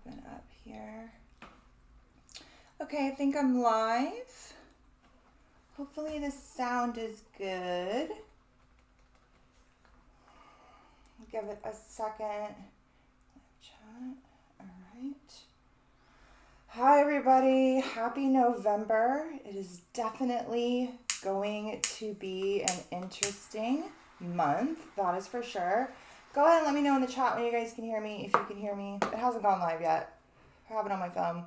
open up here. Okay, I think I'm live. Hopefully the sound is good. Give it a second. Chat. All right. Hi, everybody. Happy November. It is definitely going to be an interesting month. That is for sure. Go ahead and let me know in the chat when you guys can hear me, if you can hear me. It hasn't gone live yet. I have it on my phone.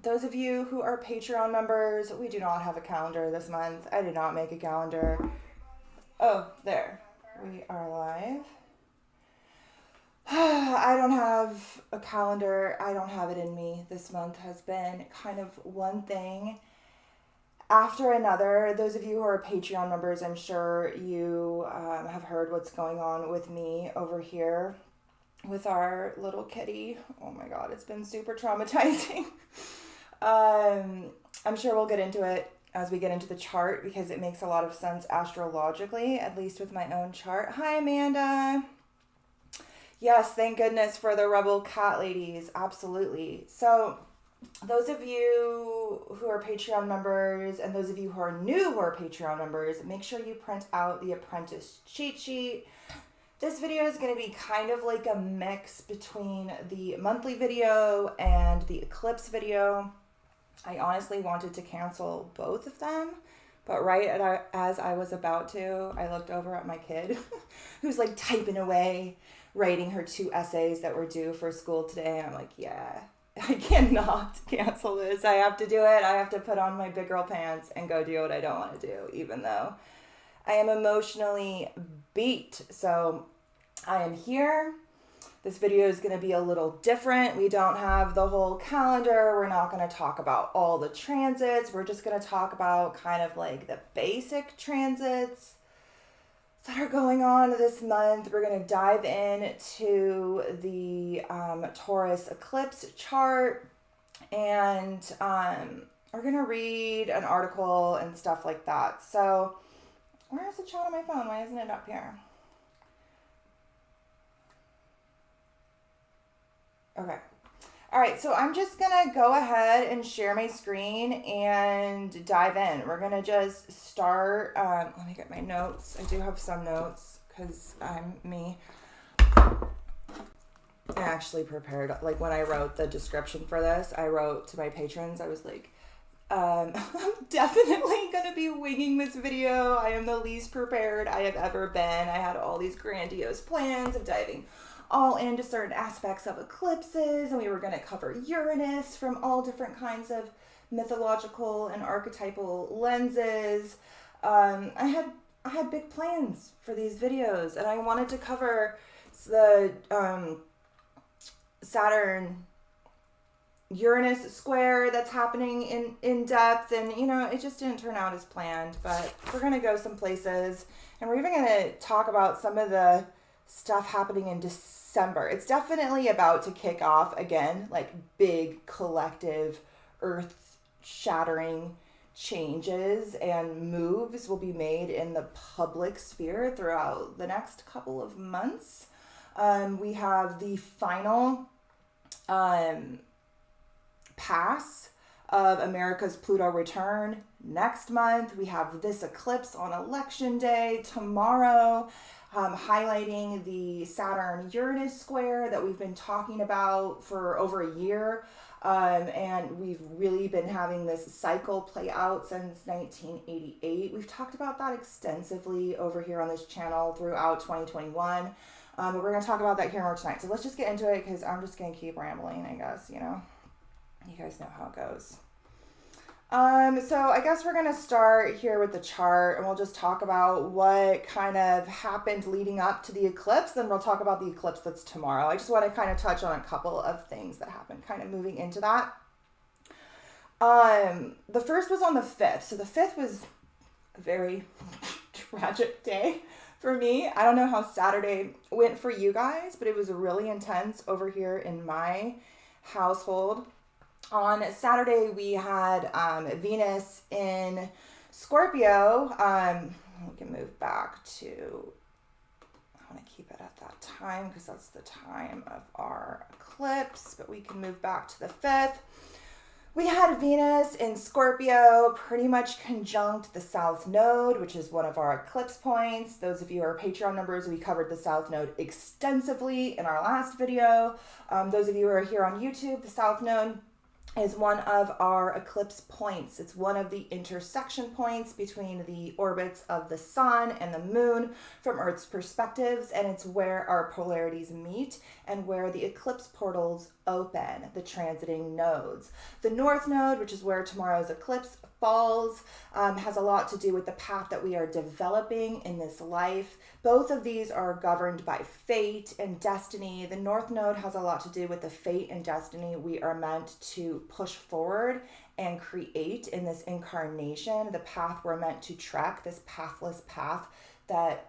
Those of you who are Patreon members, we do not have a calendar this month. I did not make a calendar. Oh, there. We are live. I don't have a calendar. I don't have it in me. This month has been kind of one thing after another. Those of you who are Patreon members, I'm sure you have heard what's going on with me over here with our little kitty. Oh my God, it's been super traumatizing. I'm sure we'll get into it as we get into the chart because it makes a lot of sense astrologically, at least with my own chart. Hi, Amanda. Yes, thank goodness for the rebel cat ladies. Absolutely. So those of you who are Patreon members and those of you who are new who are Patreon members, make sure you print out the apprentice cheat sheet. This video is going to be kind of like a mix between the monthly video and the eclipse video. I honestly wanted to cancel both of them, but as I was about to, I looked over at my kid who's like typing away, writing her 2 essays that were due for school today. And I'm like, yeah, I cannot cancel this. I have to do it. I have to put on my big girl pants and go do what I don't want to do, even though I am emotionally beat. So I am here. This video is going to be a little different. We don't have the whole calendar. We're not going to talk about all the transits. We're just going to talk about kind of like the basic transits that are going on this month. We're going to dive into the Taurus eclipse chart, and we're going to read an article and stuff like that. So where is the chat on my phone? Why isn't it up here? Okay. All right. So I'm just going to go ahead and share my screen and dive in. We're going to just start. Let me get my notes. I do have some notes because I'm me. I actually prepared, like when I wrote the description for this, I wrote to my patrons, I was like, I'm definitely going to be winging this video. I am the least prepared I have ever been. I had all these grandiose plans of diving all into certain aspects of eclipses, and we were going to cover Uranus from all different kinds of mythological and archetypal lenses. I had big plans for these videos, and I wanted to cover the Saturn Uranus square that's happening in depth, and it just didn't turn out as planned, but we're going to go some places, and we're even going to talk about some of the stuff happening in December. It's definitely about to kick off again, like big collective earth shattering changes and moves will be made in the public sphere throughout the next couple of months. We have the final pass of America's Pluto return next month. We have this eclipse on election day tomorrow, highlighting the Saturn-Uranus square that we've been talking about for over a year. And we've really been having this cycle play out since 1988. We've talked about that extensively over here on this channel throughout 2021. But we're going to talk about that here more tonight. So let's just get into it because I'm just going to keep rambling, I guess, you guys know how it goes. So I guess we're going to start here with the chart, and we'll just talk about what kind of happened leading up to the eclipse. Then we'll talk about the eclipse that's tomorrow. I just want to kind of touch on a couple of things that happened kind of moving into that. The first was on the 5th. So the 5th was a very tragic day for me. I don't know how Saturday went for you guys, but it was really intense over here in my household. On Saturday, we had Venus in Scorpio. We can move back to I want to keep it at that time because that's the time of our eclipse, but we can move back to the 5th. We had Venus in Scorpio pretty much conjunct the South Node, which is one of our eclipse points. Those of you who are Patreon members, we covered the South Node extensively in our last video. Those of you who are here on YouTube, the South Node is one of our eclipse points. It's one of the intersection points between the orbits of the sun and the moon from Earth's perspectives, and it's where our polarities meet and where the eclipse portals open, the transiting nodes. The North Node, which is where tomorrow's eclipse falls, has a lot to do with the path that we are developing in this life. Both of these are governed by fate and destiny. The North Node has a lot to do with the fate and destiny we are meant to push forward and create in this incarnation, the path we're meant to trek, this pathless path that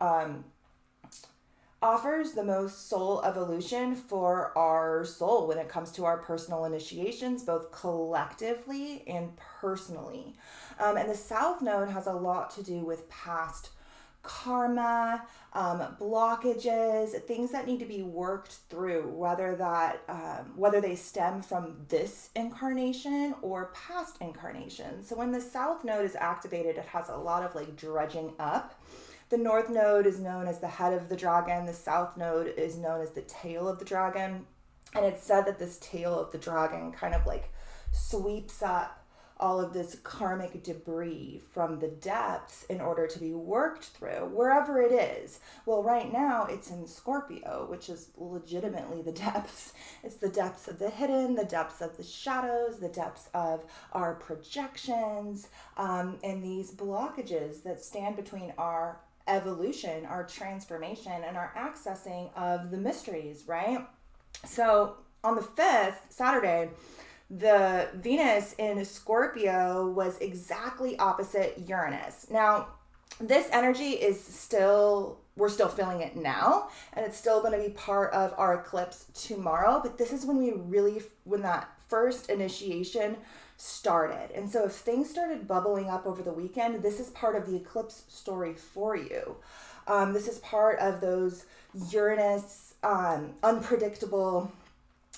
offers the most soul evolution for our soul when it comes to our personal initiations, both collectively and personally. And the South Node has a lot to do with past karma, blockages, things that need to be worked through, whether they stem from this incarnation or past incarnations. So when the South Node is activated, it has a lot of like dredging up. The North Node is known as the head of the dragon. The South Node is known as the tail of the dragon. And it's said that this tail of the dragon kind of like sweeps up all of this karmic debris from the depths in order to be worked through, wherever it is. Well, right now it's in Scorpio, which is legitimately the depths. It's the depths of the hidden, the depths of the shadows, the depths of our projections, and these blockages that stand between our evolution, our transformation, and our accessing of the mysteries, right? So on the 5th, Saturday, the Venus in Scorpio was exactly opposite Uranus. Now, this energy is we're still feeling it now, and it's still going to be part of our eclipse tomorrow, but this is when that first initiation started. And so if things started bubbling up over the weekend, this is part of the eclipse story for you. This is part of those Uranus unpredictable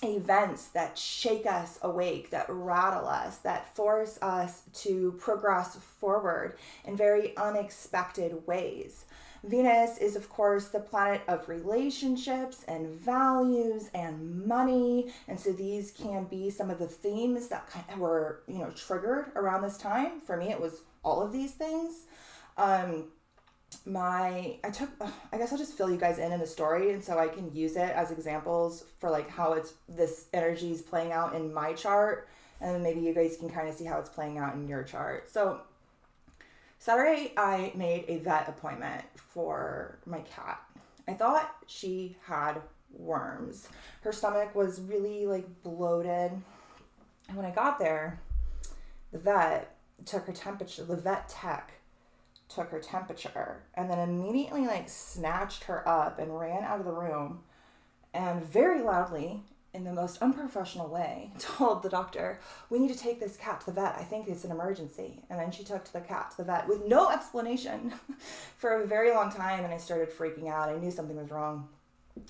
events that shake us awake, that rattle us, that force us to progress forward in very unexpected ways. Venus is, of course, the planet of relationships and values and money. And so these can be some of the themes that kind of were, triggered around this time. For me, it was all of these things. I guess I'll just fill you guys in the story, and so I can use it as examples for like how this energy is playing out in my chart, and then maybe you guys can kind of see how it's playing out in your chart. So Saturday, I made a vet appointment for my cat. I thought she had worms. Her stomach was really like bloated, and when I got there, the vet took her temperature. The vet tech took her temperature and then immediately like snatched her up and ran out of the room and very loudly, in the most unprofessional way, told the doctor, "We need to take this cat to the vet. I think it's an emergency." And then she took the cat to the vet with no explanation for a very long time, and I started freaking out. I knew something was wrong,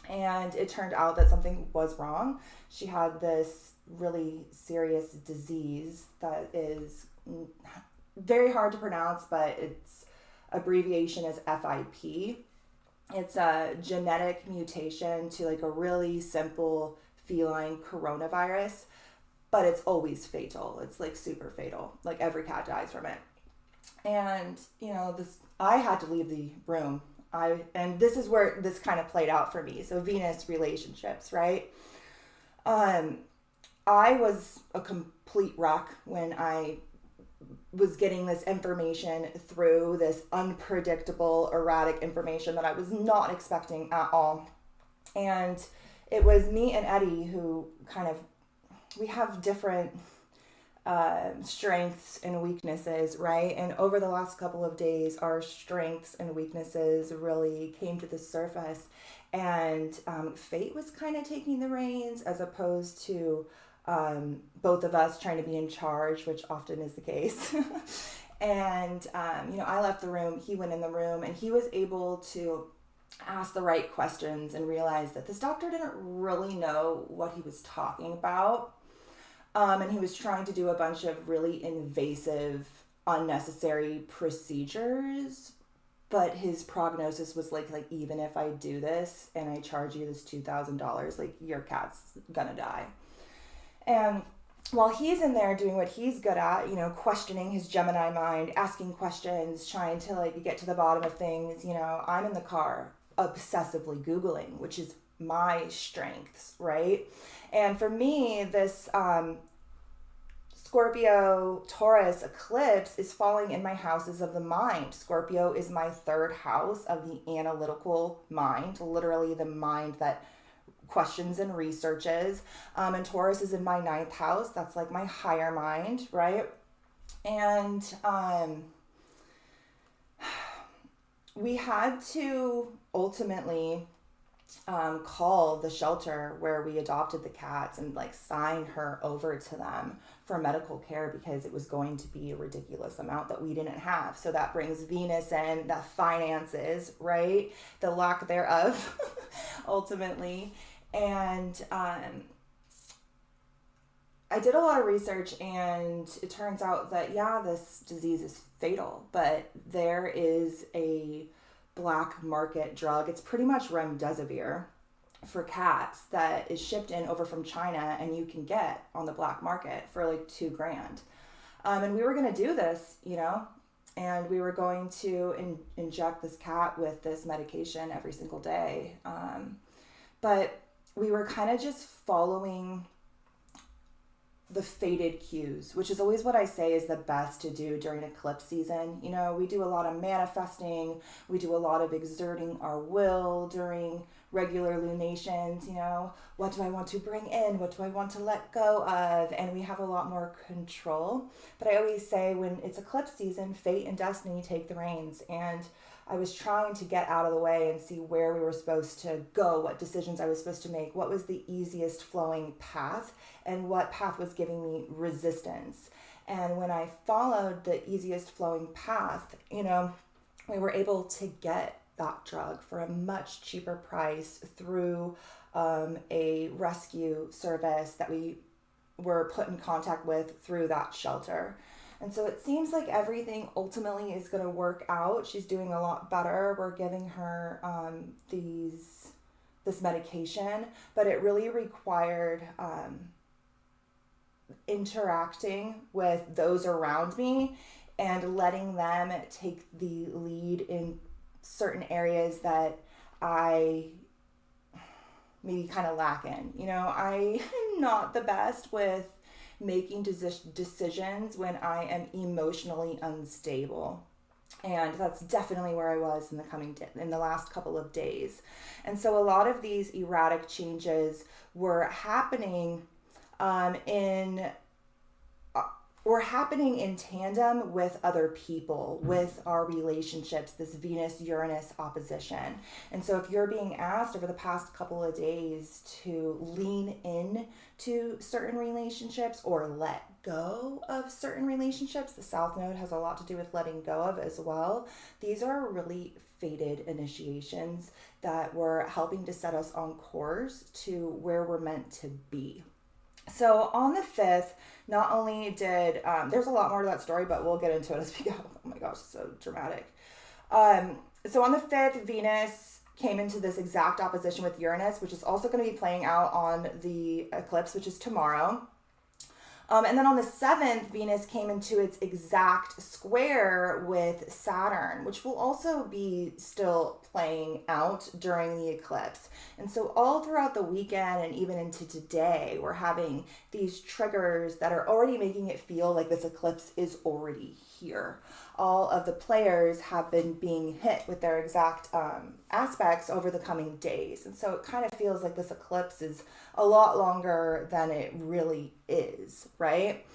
and it turned out that something was wrong. She had this really serious disease that is very hard to pronounce, but its abbreviation is FIP. It's a genetic mutation to like a really simple feline coronavirus, but it's always fatal. It's like super fatal. Like every cat dies from it. And I had to leave the room. And this is where this kind of played out for me. So Venus relationships, right? I was a complete wreck when I was getting this information through, this unpredictable, erratic information that I was not expecting at all. And it was me and Eddie who we have different strengths and weaknesses, right? And over the last couple of days, our strengths and weaknesses really came to the surface, and fate was kind of taking the reins as opposed to both of us trying to be in charge, which often is the case. And, I left the room, he went in the room, and he was able to asked the right questions and realized that this doctor didn't really know what he was talking about. And he was trying to do a bunch of really invasive, unnecessary procedures. But his prognosis was like even if I do this and I charge you this $2,000, like your cat's gonna die. And while he's in there doing what he's good at, you know, questioning his Gemini mind, asking questions, trying to like get to the bottom of things, you know, I'm in the car obsessively Googling, which is my strengths, right? And for me, this Scorpio Taurus eclipse is falling in my houses of the mind. Scorpio is my third house of the analytical mind, literally the mind that questions and researches. And Taurus is in my ninth house. That's like my higher mind, right? And we had to ultimately call the shelter where we adopted the cats and like sign her over to them for medical care because it was going to be a ridiculous amount that we didn't have. So that brings Venus in, the finances, right? The lack thereof, ultimately. And I did a lot of research, and it turns out that, yeah, this disease is fatal, but there is a black market drug. It's pretty much remdesivir for cats that is shipped in over from China, and you can get on the black market for like $2,000. And we were going to do this, you know, and we were going to inject this cat with this medication every single day. But we were kind of just following the fated cues, which is always what I say is the best to do during eclipse season. You know, we do a lot of manifesting, we do a lot of exerting our will during regular lunations. You know, what do I want to bring in? What do I want to let go of? And we have a lot more control. But I always say when it's eclipse season, fate and destiny take the reins. And I was trying to get out of the way and see where we were supposed to go, what decisions I was supposed to make, what was the easiest flowing path, and what path was giving me resistance. And when I followed the easiest flowing path, you know, we were able to get that drug for a much cheaper price through a rescue service that we were put in contact with through that shelter. And so it seems like everything ultimately is going to work out. She's doing a lot better. We're giving her this medication, but it really required interacting with those around me and letting them take the lead in certain areas that I maybe kind of lack in. You know, I am not the best with making decisions when I am emotionally unstable. And that's definitely where I was in the last couple of days. And so a lot of these erratic changes were happening in tandem with other people, with our relationships, this Venus-Uranus opposition. And so if you're being asked over the past couple of days to lean in to certain relationships or let go of certain relationships, the South Node has a lot to do with letting go of as well. These are really fated initiations that were helping to set us on course to where we're meant to be. So on the 5th, not only did, there's a lot more to that story, but we'll get into it as we go. Oh my gosh, so dramatic. So on the 5th, Venus came into this exact opposition with Uranus, which is also going to be playing out on the eclipse, which is tomorrow. And then on the 7th, Venus came into its exact square with Saturn, which will also be still playing out during the eclipse. And so all throughout the weekend and even into today, we're having these triggers that are already making it feel like this eclipse is already here. All of the players have been being hit with their exact aspects over the coming days. And so it kind of feels like this eclipse is a lot longer than it really is, right?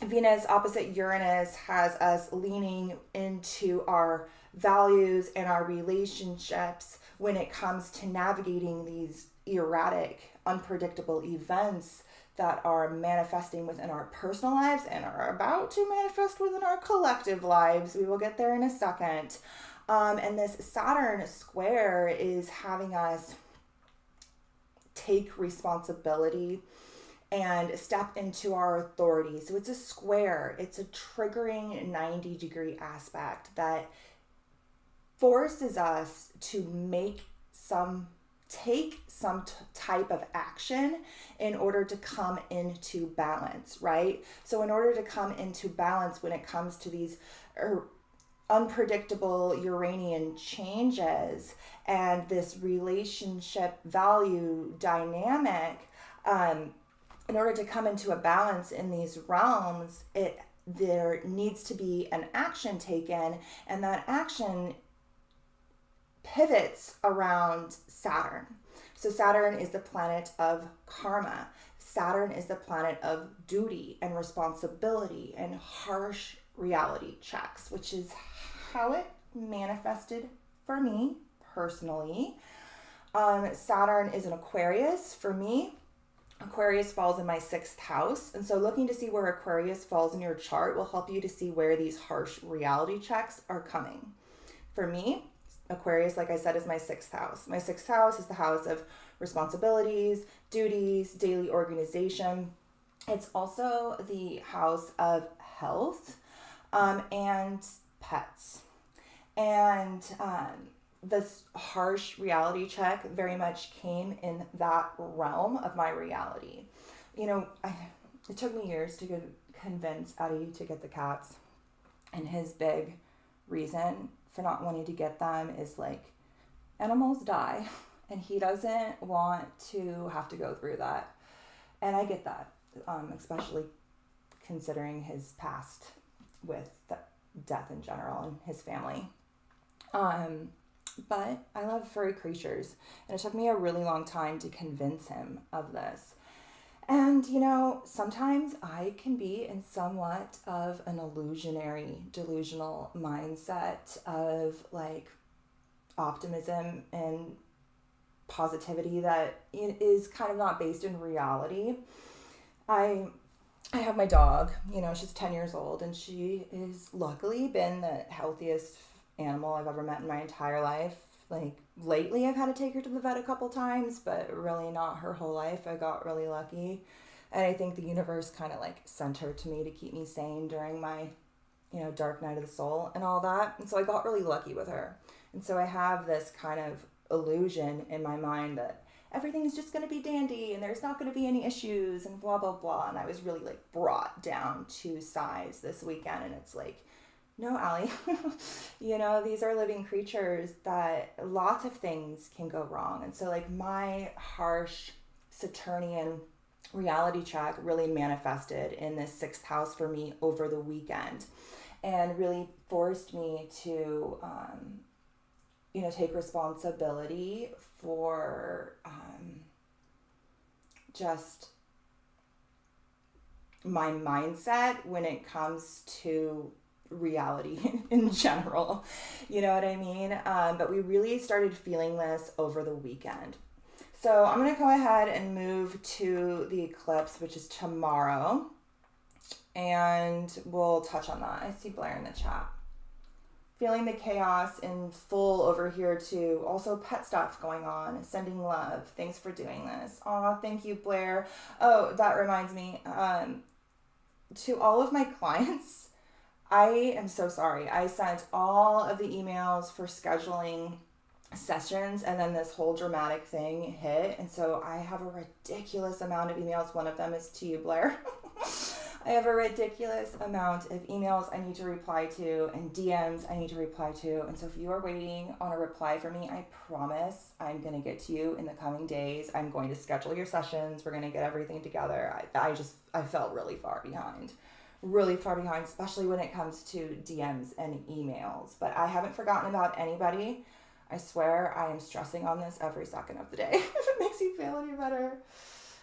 Venus opposite Uranus has us leaning into our values and our relationships when it comes to navigating these erratic, unpredictable events that are manifesting within our personal lives and are about to manifest within our collective lives. We will get there in a second. And this Saturn square is having us take responsibility and step into our authority. So it's a square. It's a triggering 90-degree aspect that forces us to take some type of action in order to come into balance, right? So in order to come into balance when it comes to these unpredictable Uranian changes and this relationship value dynamic, in order to come into a balance in these realms, there needs to be an action taken, and that action pivots around Saturn. So Saturn is the planet of karma. Saturn is the planet of duty and responsibility and harsh reality checks, which is how it manifested for me personally. Saturn is an Aquarius for me. Aquarius falls in my 6th house. And so looking to see where Aquarius falls in your chart will help you to see where these harsh reality checks are coming. For me, Aquarius, like I said, is my 6th house. My 6th house is the house of responsibilities, duties, daily organization. It's also the house of health, and pets. And this harsh reality check very much came in that realm of my reality. You know, it took me years to convince Eddie to get the cats. And his big reason for not wanting to get them is like, animals die and he doesn't want to have to go through that. And I get that, especially considering his past with death in general and his family. But I love furry creatures, and it took me a really long time to convince him of this. And, you know, sometimes I can be in somewhat of an delusional mindset of like optimism and positivity that is kind of not based in reality. I have my dog, you know, she's 10 years old, and she is luckily been the healthiest animal I've ever met in my entire life. Like lately I've had to take her to the vet a couple times, but really not her whole life. I got really lucky, and I think the universe kind of like sent her to me to keep me sane during my, you know, dark night of the soul and all that. And so I got really lucky with her. And so I have this kind of illusion in my mind that everything's just going to be dandy and there's not going to be any issues and blah, blah, blah. And I was really like brought down to size this weekend, and it's like, no, Allie, you know, these are living creatures that lots of things can go wrong. And so like my harsh Saturnian reality check really manifested in this 6th house for me over the weekend, and really forced me to, you know, take responsibility for just my mindset when it comes to reality in general, you know what I mean? But we really started feeling this over the weekend. So I'm going to go ahead and move to the eclipse, which is tomorrow, and we'll touch on that. I see Blair in the chat. Feeling the chaos in full over here too. Also pet stuff going on. Sending love. Thanks for doing this. Aw, thank you, Blair. Oh, that reminds me. To all of my clients, I am so sorry. I sent all of the emails for scheduling sessions, and then this whole dramatic thing hit. And so I have a ridiculous amount of emails. One of them is to you, Blair. I have a ridiculous amount of emails I need to reply to and DMs I need to reply to. And so if you are waiting on a reply from me, I promise I'm going to get to you in the coming days. I'm going to schedule your sessions. We're going to get everything together. I felt really far behind, especially when it comes to DMs and emails. But I haven't forgotten about anybody. I swear I am stressing on this every second of the day. If it makes you feel any better.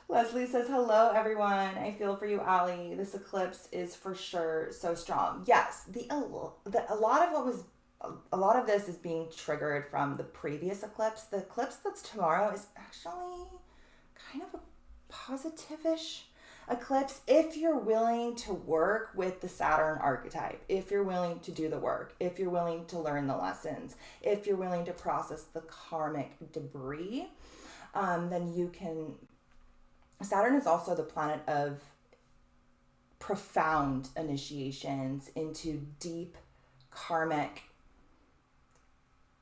Leslie says, hello, everyone. I feel for you, Allie. This eclipse is for sure so strong. Yes, a lot of this is being triggered from the previous eclipse. The eclipse that's tomorrow is actually kind of a positive-ish eclipse if you're willing to work with the Saturn archetype, if you're willing to do the work, if you're willing to learn the lessons, if you're willing to process the karmic debris, then you can. Saturn is also the planet of profound initiations into deep karmic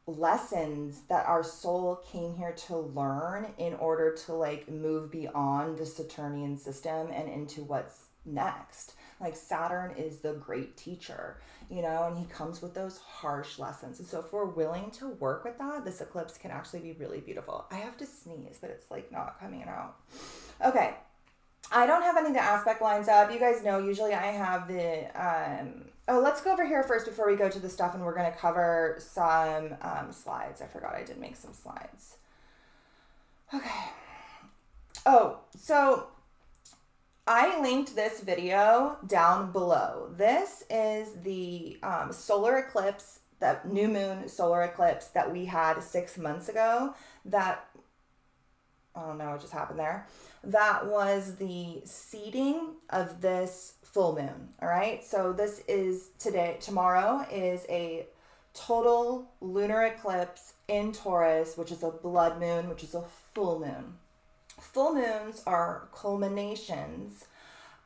lessons that our soul came here to learn in order to like move beyond the Saturnian system and into what's next. Like Saturn is the great teacher, you know, and he comes with those harsh lessons. And so if we're willing to work with that, this eclipse can actually be really beautiful. I have to sneeze, but it's like not coming out. Okay. I don't have any of the aspect lines up. You guys know, usually I have the, let's go over here first before we go to the stuff, and we're going to cover some slides. I forgot I did make some slides. Okay. Oh, so I linked this video down below. This is the solar eclipse, that new moon solar eclipse that we had 6 months ago that, I don't know what just happened there. That was the seeding of this full moon. All right. So this is tomorrow is a total lunar eclipse in Taurus, which is a blood moon, which is a full moon. Full moons are culminations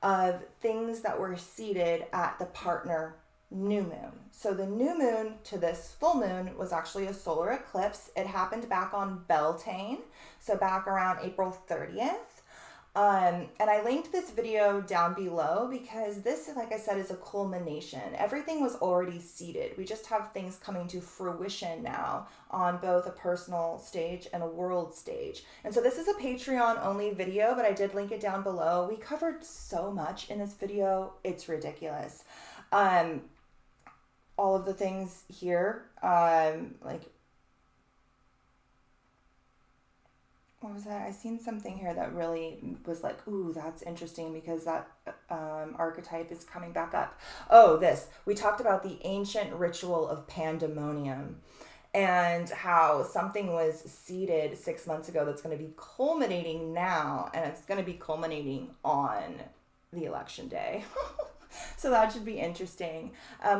of things that were seeded at the partner new moon. So the new moon to this full moon was actually a solar eclipse. It happened back on Beltane, so back around April 30th. And I linked this video down below because this, like I said, is a culmination. Everything was already seeded. We just have things coming to fruition now on both a personal stage and a world stage. And so this is a Patreon only video, but I did link it down below. We covered so much in this video. It's ridiculous. All of the things here, like, what was that? I seen something here that really was like, ooh, that's interesting because that archetype is coming back up. Oh, this. We talked about the ancient ritual of pandemonium and how something was seeded 6 months ago that's going to be culminating now, and it's going to be culminating on the election day. So that should be interesting.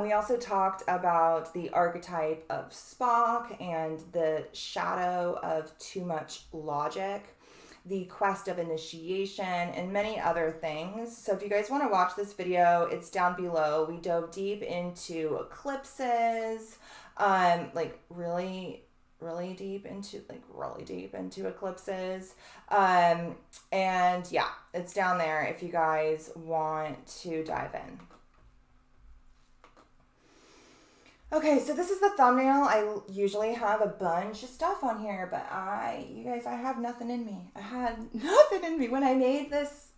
We also talked about the archetype of Spock and the shadow of too much logic, the quest of initiation, and many other things. So if you guys want to watch this video, it's down below. We dove deep into eclipses, like really deep into eclipses. And yeah, it's down there if you guys want to dive in. Okay, so this is the thumbnail. I usually have a bunch of stuff on here, but you guys, I have nothing in me. I had nothing in me. When I made this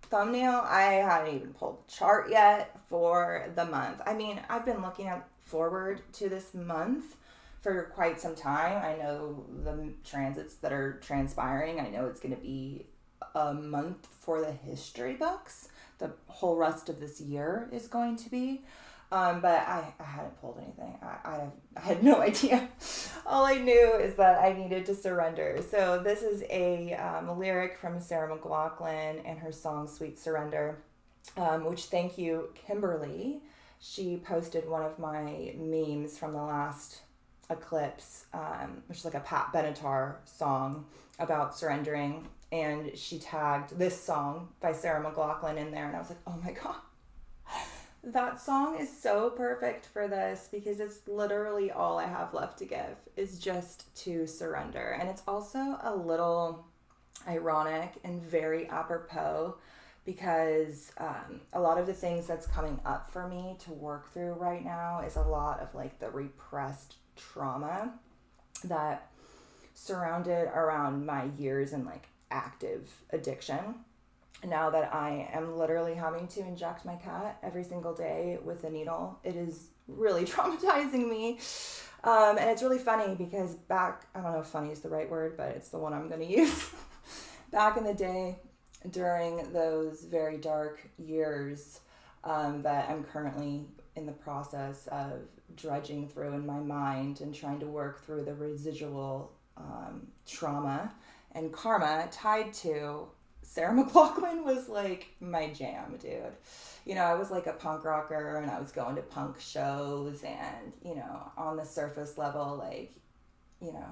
thumbnail, I hadn't even pulled the chart yet for the month. I mean, I've been looking forward to this month for quite some time. I know the transits that are transpiring. I know it's going to be a month for the history books. The whole rest of this year is going to be. But I hadn't pulled anything. I had no idea. All I knew is that I needed to surrender. So this is a lyric from Sarah McLachlan and her song Sweet Surrender, which, thank you, Kimberly. She posted one of my memes from the last eclipse, which is like a Pat Benatar song about surrendering, and she tagged this song by Sarah McLachlan in there, and I was like, oh my god, that song is so perfect for this, because it's literally all I have left to give is just to surrender. And it's also a little ironic and very apropos, because a lot of the things that's coming up for me to work through right now is a lot of like the repressed trauma that surrounded around my years in like active addiction. Now that I am literally having to inject my cat every single day with a needle, it is really traumatizing me. And it's really funny because I don't know if funny is the right word, but it's the one I'm going to use. Back in the day, during those very dark years that I'm currently in the process of dredging through in my mind and trying to work through the residual trauma and karma tied to Sarah McLachlan was like my jam, dude. You know, I was like a punk rocker and I was going to punk shows and, you know, on the surface level, like, you know,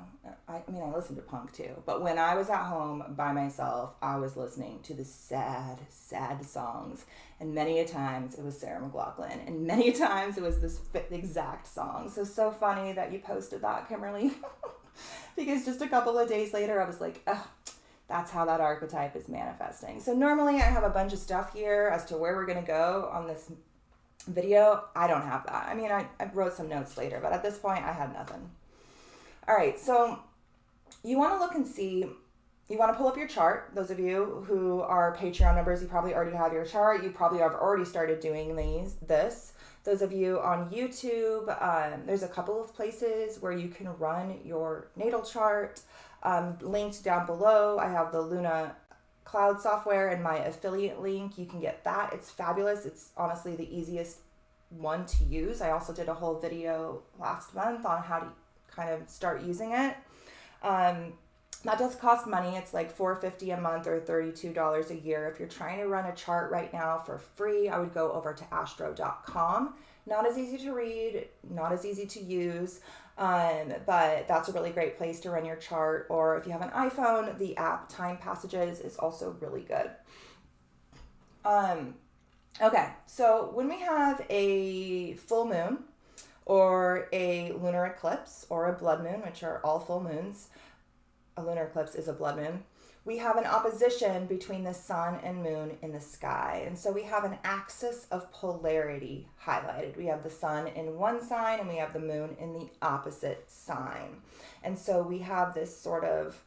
I mean, I listened to punk too, but when I was at home by myself, I was listening to the sad, sad songs. And many a times it was Sarah McLachlan, and many a times it was this exact song. So funny that you posted that, Kimberly, because just a couple of days later, I was like, oh, that's how that archetype is manifesting. So normally I have a bunch of stuff here as to where we're going to go on this video. I don't have that. I mean, I wrote some notes later, but at this point I had nothing. All right, so you want to look and see, you want to pull up your chart. Those of you who are Patreon members, you probably already have your chart. You probably have already started doing this. Those of you on YouTube, there's a couple of places where you can run your natal chart. Linked down below, I have the Luna Cloud software and my affiliate link. You can get that. It's fabulous. It's honestly the easiest one to use. I also did a whole video last month on how to kind of start using it. That does cost money. It's like $4.50 a month or $32 a year. If you're trying to run a chart right now for free, I would go over to astro.com. Not as easy to read, not as easy to use, but that's a really great place to run your chart. Or if you have an iPhone, the app Time Passages is also really good. Okay, so when we have a full moon or a lunar eclipse or a blood moon, which are all full moons, a lunar eclipse is a blood moon, we have an opposition between the sun and moon in the sky. And so we have an axis of polarity highlighted. We have the sun in one sign and we have the moon in the opposite sign. And so we have this sort of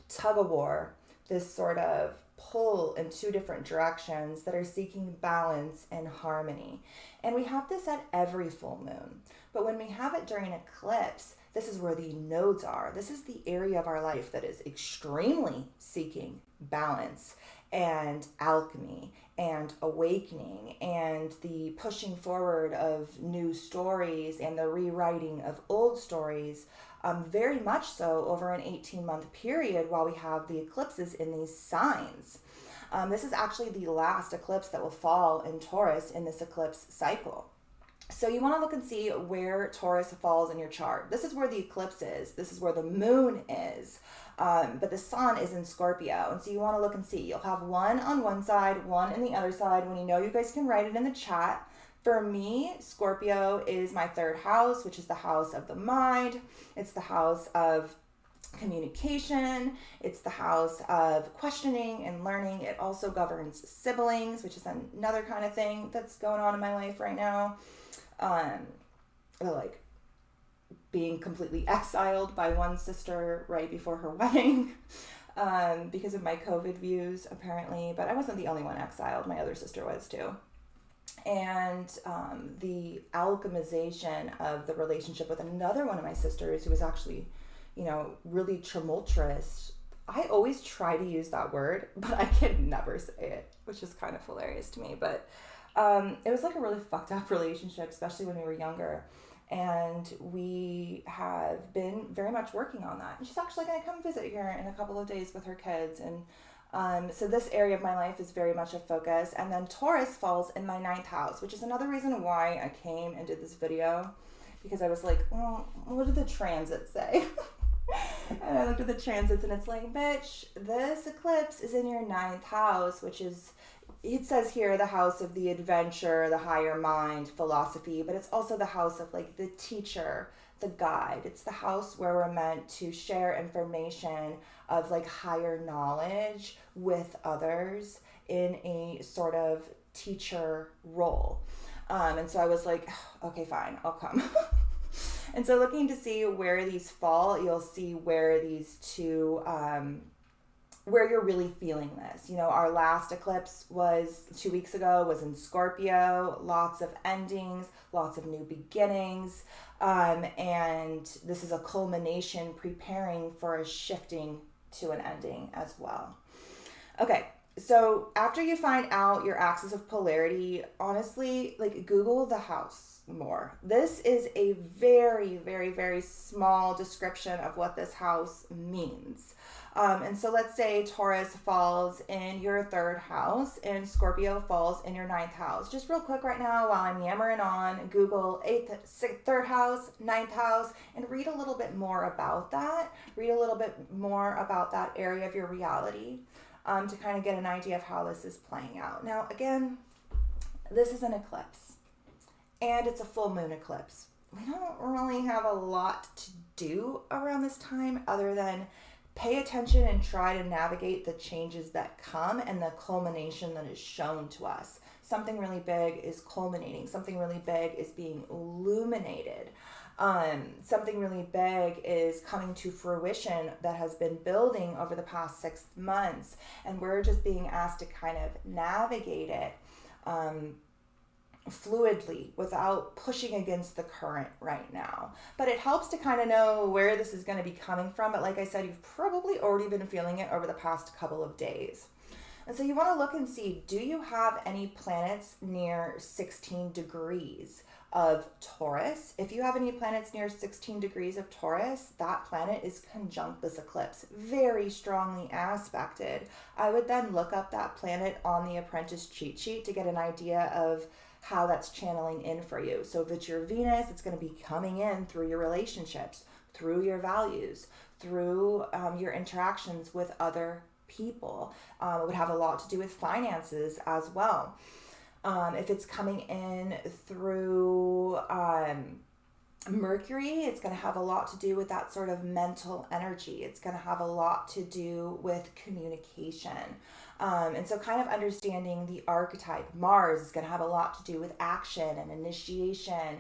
tug of war, this sort of pull in two different directions that are seeking balance and harmony. And we have this at every full moon. But when we have it during eclipse, this is where the nodes are. This is the area of our life that is extremely seeking balance and alchemy and awakening and the pushing forward of new stories and the rewriting of old stories, very much so over an 18-month period while we have the eclipses in these signs. This is actually the last eclipse that will fall in Taurus in this eclipse cycle. So you want to look and see where Taurus falls in your chart. This is where the eclipse is. This is where the moon is. But the sun is in Scorpio. And so you want to look and see. You'll have one on one side, one in the other side. When you know, you guys can write it in the chat. For me, Scorpio is my third house, which is the house of the mind. It's the house of communication. It's the house of questioning and learning. It also governs siblings, which is another kind of thing that's going on in my life right now. Like being completely exiled by one sister right before her wedding because of my COVID views, apparently. But I wasn't the only one exiled. My other sister was too. And the alchemization of the relationship with another one of my sisters who was actually, you know, really tumultuous. I always try to use that word, but I can never say it, which is kind of hilarious to me. But it was like a really fucked up relationship, especially when we were younger. And we have been very much working on that. And she's actually going to come visit here in a couple of days with her kids. And so this area of my life is very much a focus. And then Taurus falls in my 9th house, which is another reason why I came and did this video. Because I was like, well, what did the transits say? And I looked at the transits and it's like, bitch, this eclipse is in your 9th house, which is, it says here, the house of the adventure, the higher mind, philosophy, but it's also the house of like the teacher, the guide. It's the house where we're meant to share information of like higher knowledge with others in a sort of teacher role. And so I was like, okay, fine, I'll come. And so looking to see where these fall, you'll see where these two, where you're really feeling this. You know, our last eclipse was 2 weeks ago, was in Scorpio, lots of endings, lots of new beginnings. And this is a culmination preparing for a shifting to an ending as well. Okay. So after you find out your axis of polarity, honestly, like Google the house. more. This is a very, very, very small description of what this house means. And so let's say Taurus falls in your 3rd house and Scorpio falls in your 9th house. Just real quick right now while I'm yammering on, Google 3rd house, 9th house, and read a little bit more about that. Read a little bit more about that area of your reality to kind of get an idea of how this is playing out. Now, again, this is an eclipse and it's a full moon eclipse. We don't really have a lot to do around this time other than pay attention and try to navigate the changes that come and the culmination that is shown to us. Something really big is culminating. Something really big is being illuminated. Something really big is coming to fruition that has been building over the past 6 months. And we're just being asked to kind of navigate it fluidly without pushing against the current right now. But it helps to kind of know where this is going to be coming from. But like I said, you've probably already been feeling it over the past couple of days. And so you want to look and see, do you have any planets near 16 degrees of Taurus? If you have any planets near 16 degrees of Taurus, that planet is conjunct this eclipse, very strongly aspected. I would then look up that planet on the Apprentice cheat sheet to get an idea of how that's channeling in for you. So if it's your Venus, it's going to be coming in through your relationships, through your values, through your interactions with other people. It would have a lot to do with finances as well. If it's coming in through Mercury, it's going to have a lot to do with that sort of mental energy. It's going to have a lot to do with communication. And so kind of understanding the archetype. Mars is going to have a lot to do with action and initiation,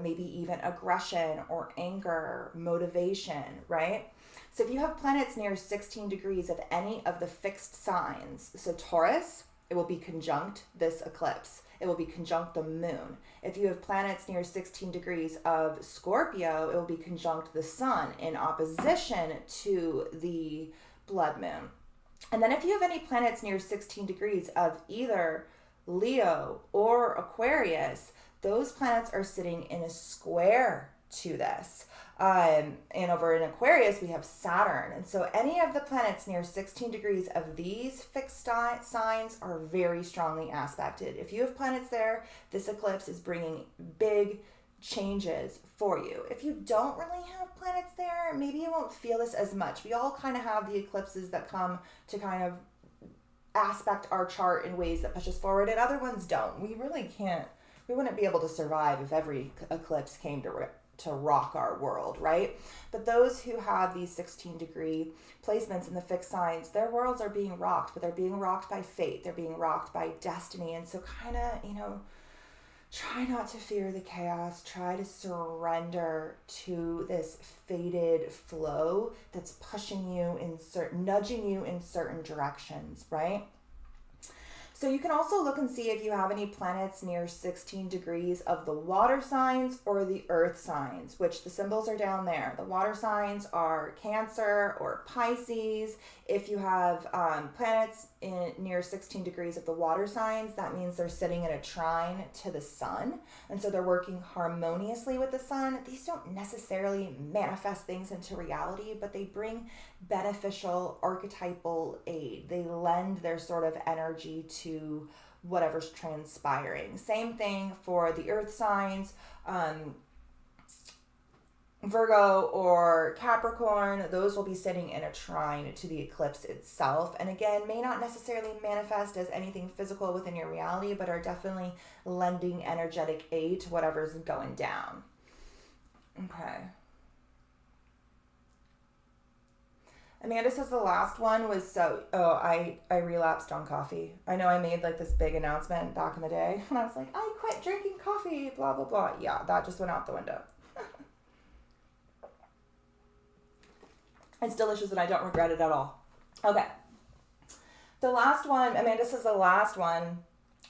maybe even aggression or anger, motivation, right? So if you have planets near 16 degrees of any of the fixed signs, so Taurus, it will be conjunct this eclipse. It will be conjunct the moon. If you have planets near 16 degrees of Scorpio, it will be conjunct the sun in opposition to the blood moon. And then if you have any planets near 16 degrees of either Leo or Aquarius, those planets are sitting in a square to this. And over in Aquarius, we have Saturn. And so any of the planets near 16 degrees of these fixed signs are very strongly aspected. If you have planets there, this eclipse is bringing big changes for you. If you don't really have planets there, maybe you won't feel this as much. We all kind of have the eclipses that come to kind of aspect our chart in ways that push us forward, and other ones don't. We wouldn't be able to survive if every eclipse came to rock our world, right? But those who have these 16 degree placements in the fixed signs, their worlds are being rocked, but they're being rocked by fate. They're being rocked by destiny. And so kind of, try not to fear the chaos. Try to surrender to this fated flow that's pushing you nudging you in certain directions, right? So you can also look and see if you have any planets near 16 degrees of the water signs or the earth signs, which the symbols are down there. The water signs are Cancer or Pisces. If you have planets near 16 degrees of the water signs, that means they're sitting in a trine to the sun. And so they're working harmoniously with the sun. These don't necessarily manifest things into reality, but they bring beneficial archetypal aid. They lend their sort of energy to whatever's transpiring. Same thing for the earth signs. Virgo or Capricorn, those will be sitting in a trine to the eclipse itself. And again, may not necessarily manifest as anything physical within your reality, but are definitely lending energetic aid to whatever's going down. Okay. Amanda says the last one was I relapsed on coffee. I know I made like this big announcement back in the day and I was like, I quit drinking coffee, blah, blah, blah. Yeah, that just went out the window. It's delicious and I don't regret it at all. Okay. The last one, Amanda says the last one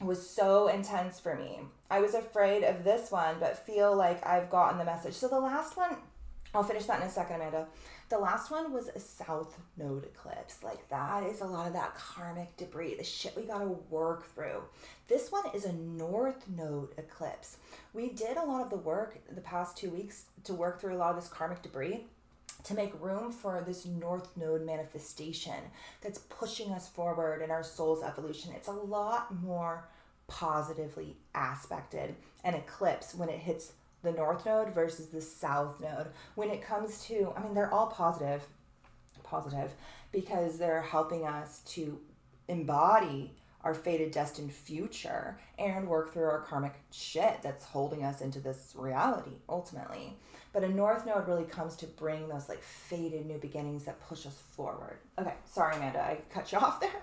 was so intense for me. I was afraid of this one, but feel like I've gotten the message. So the last one, I'll finish that in a second, Amanda. The last one was a south node eclipse. Like, that is a lot of that karmic debris, the shit we gotta work through. This one is a north node eclipse. We did a lot of the work the past 2 weeks to work through a lot of this karmic debris to make room for this north node manifestation that's pushing us forward in our soul's evolution. It's a lot more positively aspected an eclipse when it hits the north node versus the south node. When it comes to, I mean, they're all positive because they're helping us to embody our fated destined future and work through our karmic shit that's holding us into this reality ultimately. But a north node really comes to bring those like fated new beginnings that push us forward. Okay, sorry, Amanda, I cut you off there.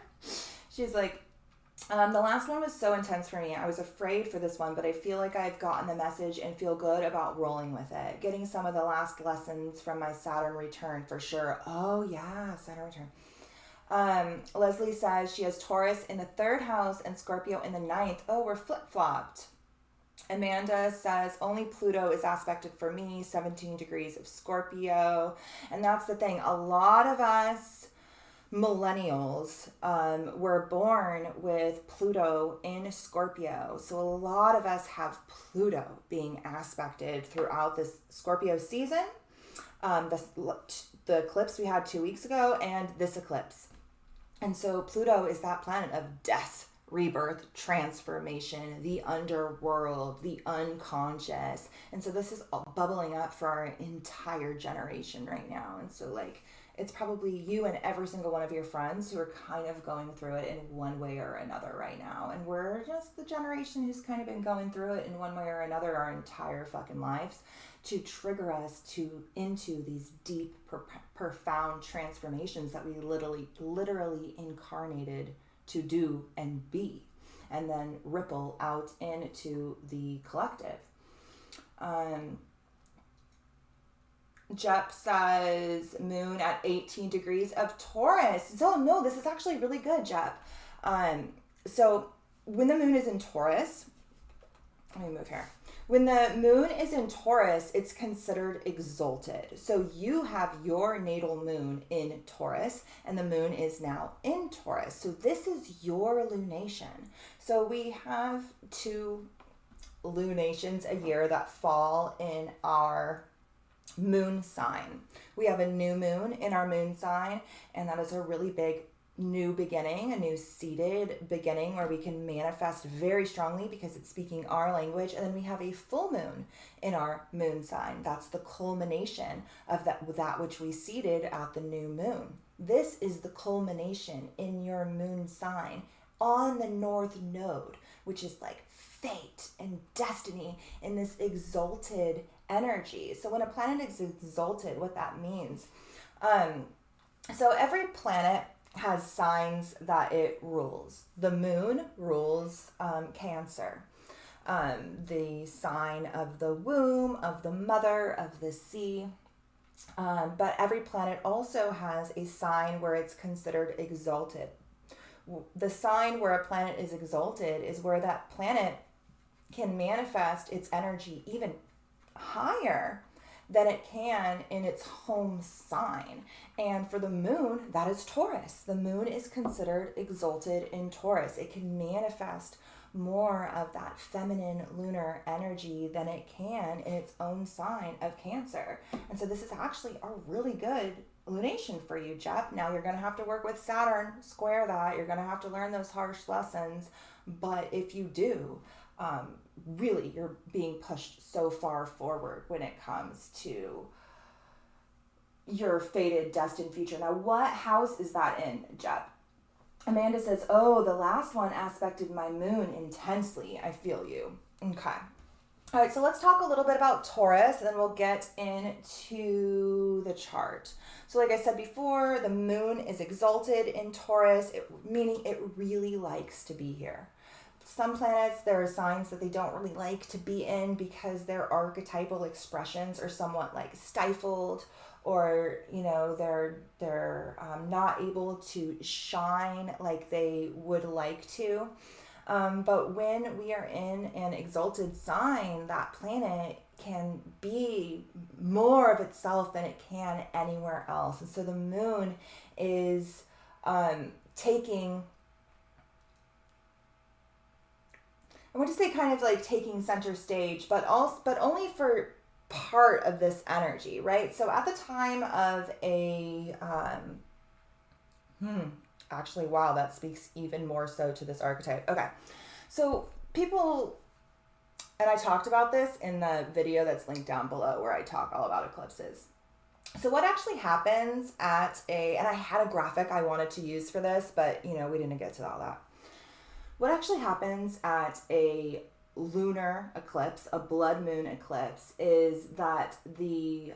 She's like, the last one was so intense for me. I was afraid for this one, but I feel like I've gotten the message and feel good about rolling with it. Getting some of the last lessons from my Saturn return for sure. Oh yeah, Saturn return. Leslie says she has Taurus in the 3rd house and Scorpio in the 9th. Oh, we're flip-flopped. Amanda says only Pluto is aspected for me, 17 degrees of Scorpio. And that's the thing. A lot of us millennials were born with Pluto in Scorpio. So a lot of us have Pluto being aspected throughout this Scorpio season. The eclipse we had 2 weeks ago and this eclipse. And so Pluto is that planet of death, rebirth, transformation, the underworld, the unconscious. And so this is all bubbling up for our entire generation right now. And so like, it's probably you and every single one of your friends who are kind of going through it in one way or another right now. And we're just the generation who's kind of been going through it in one way or another our entire fucking lives to trigger us into these deep, profound transformations that we literally incarnated to do and be, and then ripple out into the collective. Jep says moon at 18 degrees of Taurus. So no, this is actually really good, Jep. So when the moon is in Taurus, let me move here. When the moon is in Taurus, it's considered exalted. So you have your natal moon in Taurus, and the moon is now in Taurus. So this is your lunation. So we have 2 lunations a year that fall in our moon sign. We have a new moon in our moon sign, and that is a really big new beginning, a new seeded beginning where we can manifest very strongly because it's speaking our language. And then we have a full moon in our moon sign. That's the culmination of that which we seeded at the new moon. This is the culmination in your moon sign on the north node, which is like fate and destiny in this exalted energy. So when a planet is exalted, what that means, so every planet has signs that it rules. The moon rules Cancer, the sign of the womb, of the mother, of the sea. But every planet also has a sign where it's considered exalted. The sign where a planet is exalted is where that planet can manifest its energy even higher than it can in its home sign. And for the moon, that is Taurus. The moon is considered exalted in Taurus. It can manifest more of that feminine lunar energy than it can in its own sign of Cancer. And so this is actually a really good lunation for you, Jeff. Now you're going to have to work with Saturn, square that. You're going to have to learn those harsh lessons. But if you do, really, you're being pushed so far forward when it comes to your fated, destined future. Now, what house is that in, Jeb? Amanda says, oh, the last one aspected my moon intensely. I feel you. Okay. All right, so let's talk a little bit about Taurus, and then we'll get into the chart. So like I said before, the moon is exalted in Taurus, meaning it really likes to be here. Some planets, there are signs that they don't really like to be in because their archetypal expressions are somewhat like stifled, or they're not able to shine like they would like to. But when we are in an exalted sign, that planet can be more of itself than it can anywhere else. And so the moon is taking, I want to say kind of like taking center stage, but only for part of this energy, right? So at the time of a, actually, wow, that speaks even more so to this archetype. Okay, so people, and I talked about this in the video that's linked down below where I talk all about eclipses. So what actually happens at and I had a graphic I wanted to use for this, but we didn't get to all that. What actually happens at a lunar eclipse, a blood moon eclipse, is that the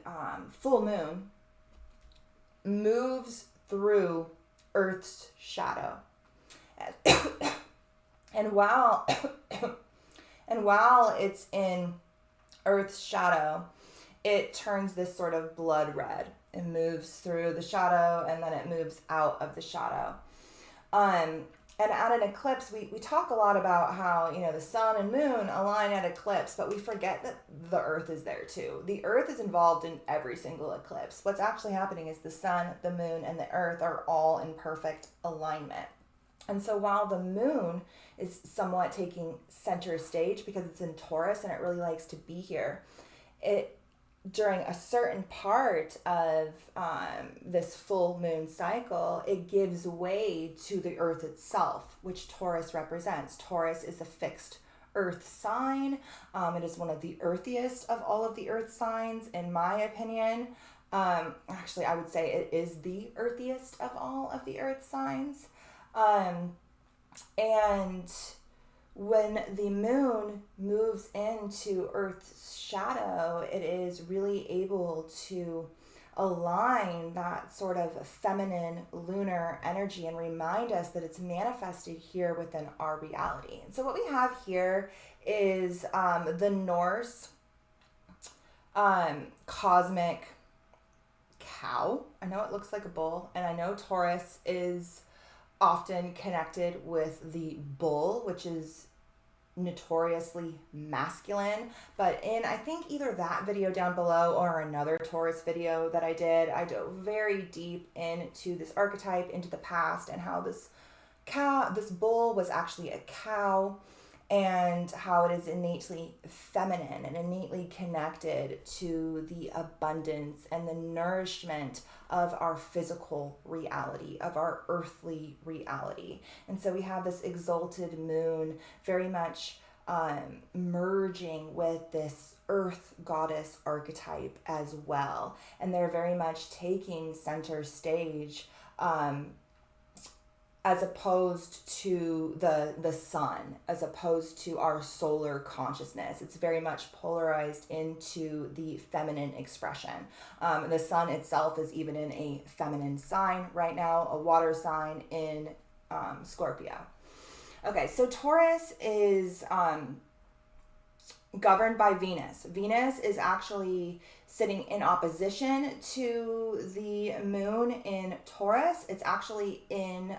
full moon moves through Earth's shadow. And while it's in Earth's shadow, it turns this sort of blood red. It moves through the shadow and then it moves out of the shadow. And at an eclipse, we talk a lot about how, the sun and moon align at eclipse, but we forget that the earth is there too. The earth is involved in every single eclipse. What's actually happening is the sun, the moon, and the earth are all in perfect alignment. And so while the moon is somewhat taking center stage because it's in Taurus and it really likes to be here, during a certain part of this full moon cycle, it gives way to the earth itself, which Taurus represents. Taurus is a fixed earth sign. It is one of the earthiest of all of the earth signs, in my opinion. Actually, I would say it is the earthiest of all of the earth signs. And when the moon moves into Earth's shadow, it is really able to align that sort of feminine lunar energy and remind us that it's manifested here within our reality. And so what we have here is the Norse cosmic cow. I know it looks like a bull, and I know Taurus is often connected with the bull, which is notoriously masculine. But in, I think, either that video down below or another Taurus video that I dove very deep into this archetype, into the past, and how this bull was actually a cow, and how it is innately feminine and innately connected to the abundance and the nourishment of our physical reality, of our earthly reality. And so we have this exalted moon very much merging with this earth goddess archetype as well. And they're very much taking center stage as opposed to the sun, as opposed to our solar consciousness. It's very much polarized into the feminine expression. The sun itself is even in a feminine sign right now, a water sign in Scorpio. Okay, so Taurus is governed by Venus. Venus is actually sitting in opposition to the moon in Taurus. It's actually in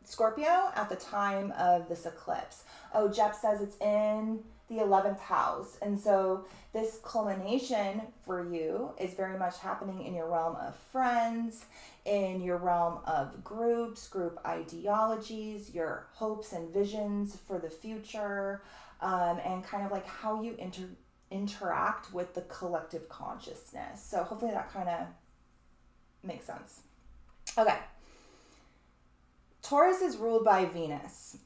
Scorpio at the time of this eclipse. Oh, Jeff says it's in the 11th house. And so this culmination for you is very much happening in your realm of friends, in your realm of groups, group ideologies, your hopes and visions for the future, and kind of like how you interact with the collective consciousness. So hopefully that kind of makes sense. Okay. Taurus is ruled by Venus.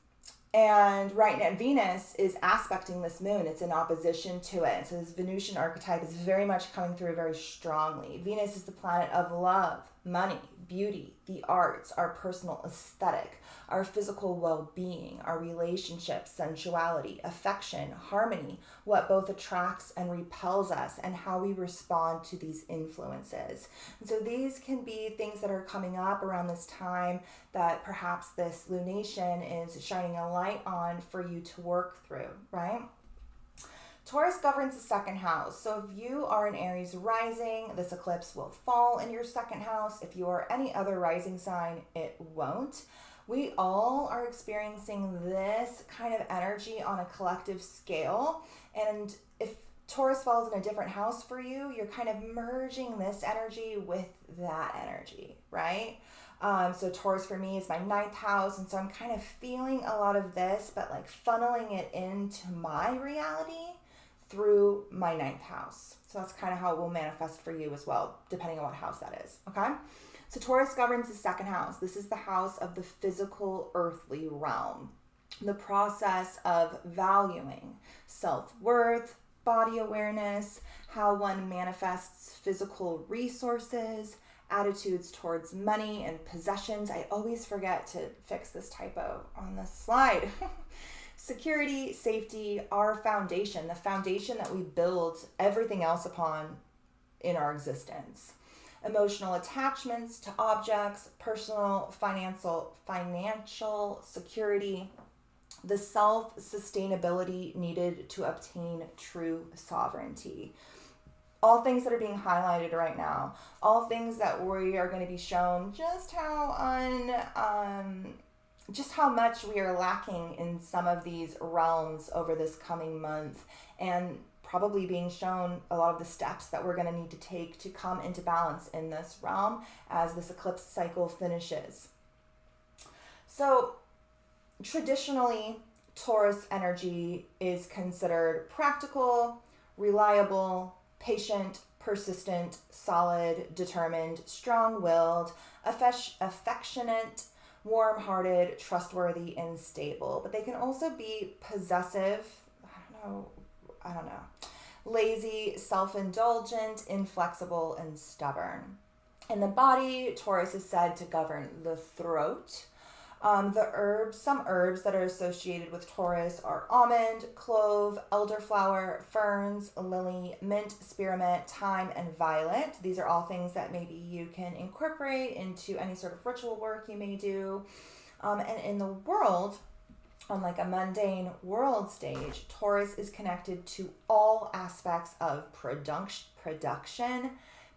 And right now, Venus is aspecting this moon. It's in opposition to it. So this Venusian archetype is very much coming through very strongly. Venus is the planet of love, money, beauty, the arts, our personal aesthetic, our physical well-being, our relationships, sensuality, affection, harmony, what both attracts and repels us, and how we respond to these influences. And so these can be things that are coming up around this time that perhaps this lunation is shining a light on for you to work through, right? Taurus governs the second house. So if you are an Aries rising, this eclipse will fall in your second house. If you are any other rising sign, it won't. We all are experiencing this kind of energy on a collective scale. And if Taurus falls in a different house for you, you're kind of merging this energy with that energy, right? So Taurus for me is my 9th house, and so I'm kind of feeling a lot of this, but like funneling it into my reality through my 9th house. So that's kind of how it will manifest for you as well, depending on what house that is, okay? So Taurus governs the 2nd house. This is the house of the physical, earthly realm. The process of valuing self-worth, body awareness, how one manifests physical resources, attitudes towards money and possessions. I always forget to fix this typo on this slide. Security, safety, our foundation, the foundation that we build everything else upon in our existence. Emotional attachments to objects, personal, financial security, the self-sustainability needed to obtain true sovereignty. All things that are being highlighted right now, all things that we are going to be shown just how much we are lacking in some of these realms over this coming month, and probably being shown a lot of the steps that we're going to need to take to come into balance in this realm as this eclipse cycle finishes. So traditionally, Taurus energy is considered practical, reliable, patient, persistent, solid, determined, strong-willed, affectionate, warm-hearted, trustworthy, and stable. But they can also be possessive, I don't know, lazy, self-indulgent, inflexible, and stubborn. In the body, Taurus is said to govern the throat. Some herbs that are associated with Taurus are almond, clove, elderflower, ferns, lily, mint, spearmint, thyme, and violet. These are all things that maybe you can incorporate into any sort of ritual work you may do. And in the world, on like a mundane world stage, Taurus is connected to all aspects of production,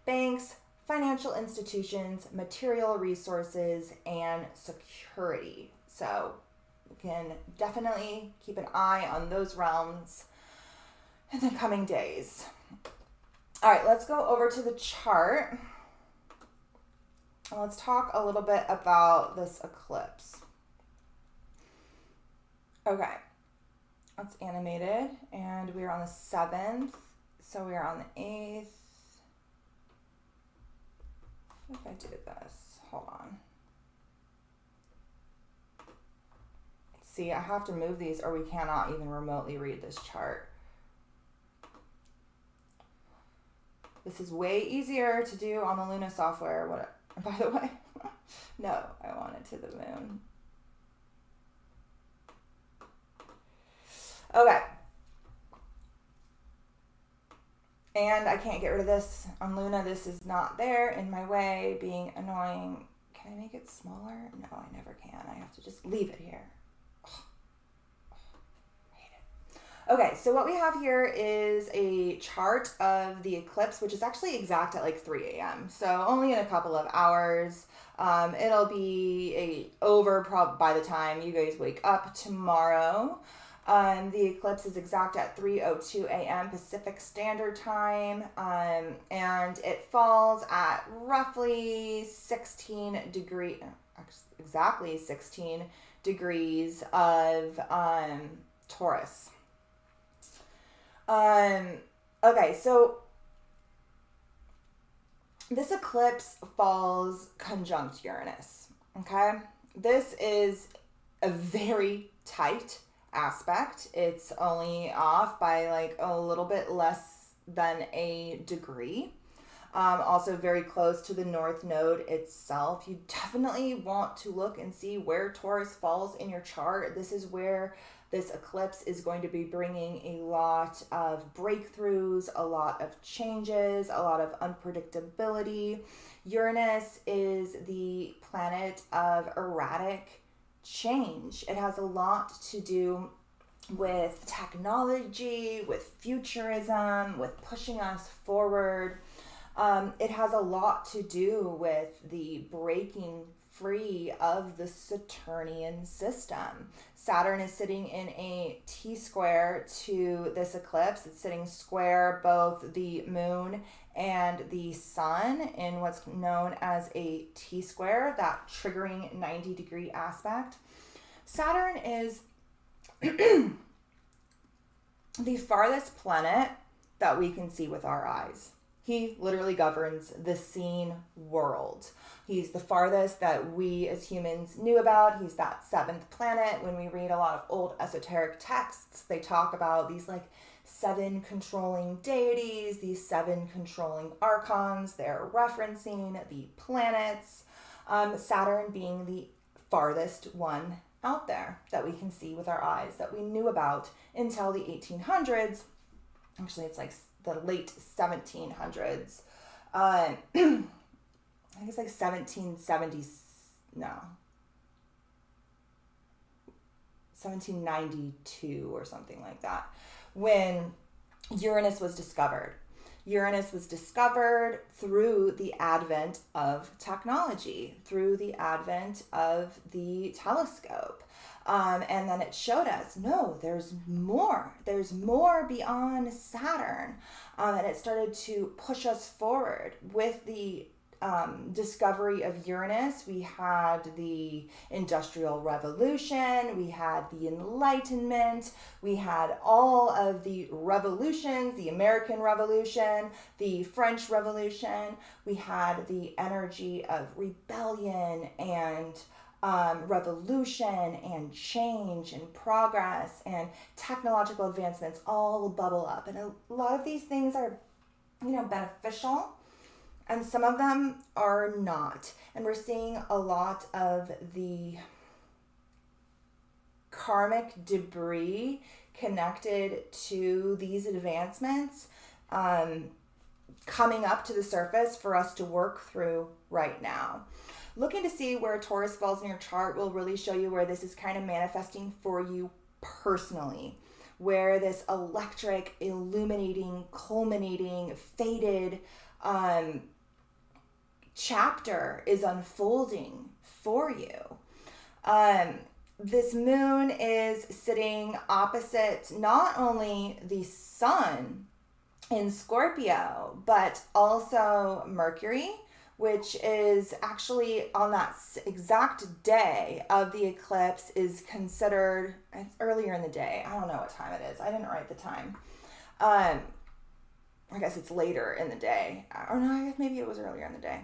banks, financial institutions, material resources, and security. So you can definitely keep an eye on those realms in the coming days. All right, let's go over to the chart. And let's talk a little bit about this eclipse. Okay, that's animated, and we are on the 7th, so we are on the 8th. If I do this, hold on. See, I have to move these or we cannot even remotely read this chart. This is way easier to do on the Luna software. By the way, no, I want it to the moon. Okay. And I can't get rid of this on Luna. This is not there in my way, being annoying. Can I make it smaller? No, I never can. I have to just leave it here. I hate it. Okay, so what we have here is a chart of the eclipse, which is actually exact at like 3 a.m. So only in a couple of hours. It'll be over by the time you guys wake up tomorrow. The eclipse is exact at 3:02 a.m. Pacific Standard Time, and it falls at roughly 16 degrees of Taurus. Okay, so this eclipse falls conjunct Uranus, okay? This is a very tight aspect. It's only off by like a little bit less than a degree. Also very close to the North Node itself. You definitely want to look and see where Taurus falls in your chart. This is where this eclipse is going to be bringing a lot of breakthroughs, a lot of changes, a lot of unpredictability. Uranus is the planet of erratic change. It has a lot to do with technology, with futurism, with pushing us forward. It has a lot to do with the breaking free of the Saturnian system. Saturn is sitting in a T-square to this eclipse. It's sitting square both the moon and the sun in what's known as a T-square, that triggering 90-degree aspect. Saturn is the farthest planet that we can see with our eyes. He literally governs the seen world. He's the farthest that we as humans knew about. He's that seventh planet. When we read a lot of old esoteric texts, they talk about these like 7 controlling deities, these 7 controlling archons. They're referencing the planets. Saturn being the farthest one out there that we can see with our eyes, that we knew about until the 1800s. Actually, it's like the late 1700s. I think it's like 1792 or something like that, when Uranus was discovered. Uranus was discovered through the advent of technology, through the advent of the telescope. And then it showed us, no, there's more. There's more beyond Saturn. And it started to push us forward. With the discovery of Uranus, we had the Industrial Revolution, we had the Enlightenment, we had all of the revolutions, the American Revolution, the French Revolution. We had the energy of rebellion and revolution and change and progress and technological advancements all bubble up. And a lot of these things are, beneficial, and some of them are not. And we're seeing a lot of the karmic debris connected to these advancements coming up to the surface for us to work through right now. Looking to see where Taurus falls in your chart will really show you where this is kind of manifesting for you personally, where this electric, illuminating, culminating, fated chapter is unfolding for you. This moon is sitting opposite not only the sun in Scorpio, but also Mercury, which is actually on that exact day of the eclipse is considered, it's earlier in the day. I don't know what time it is. I didn't write the time. I guess it's later in the day. Or no, I guess maybe it was earlier in the day.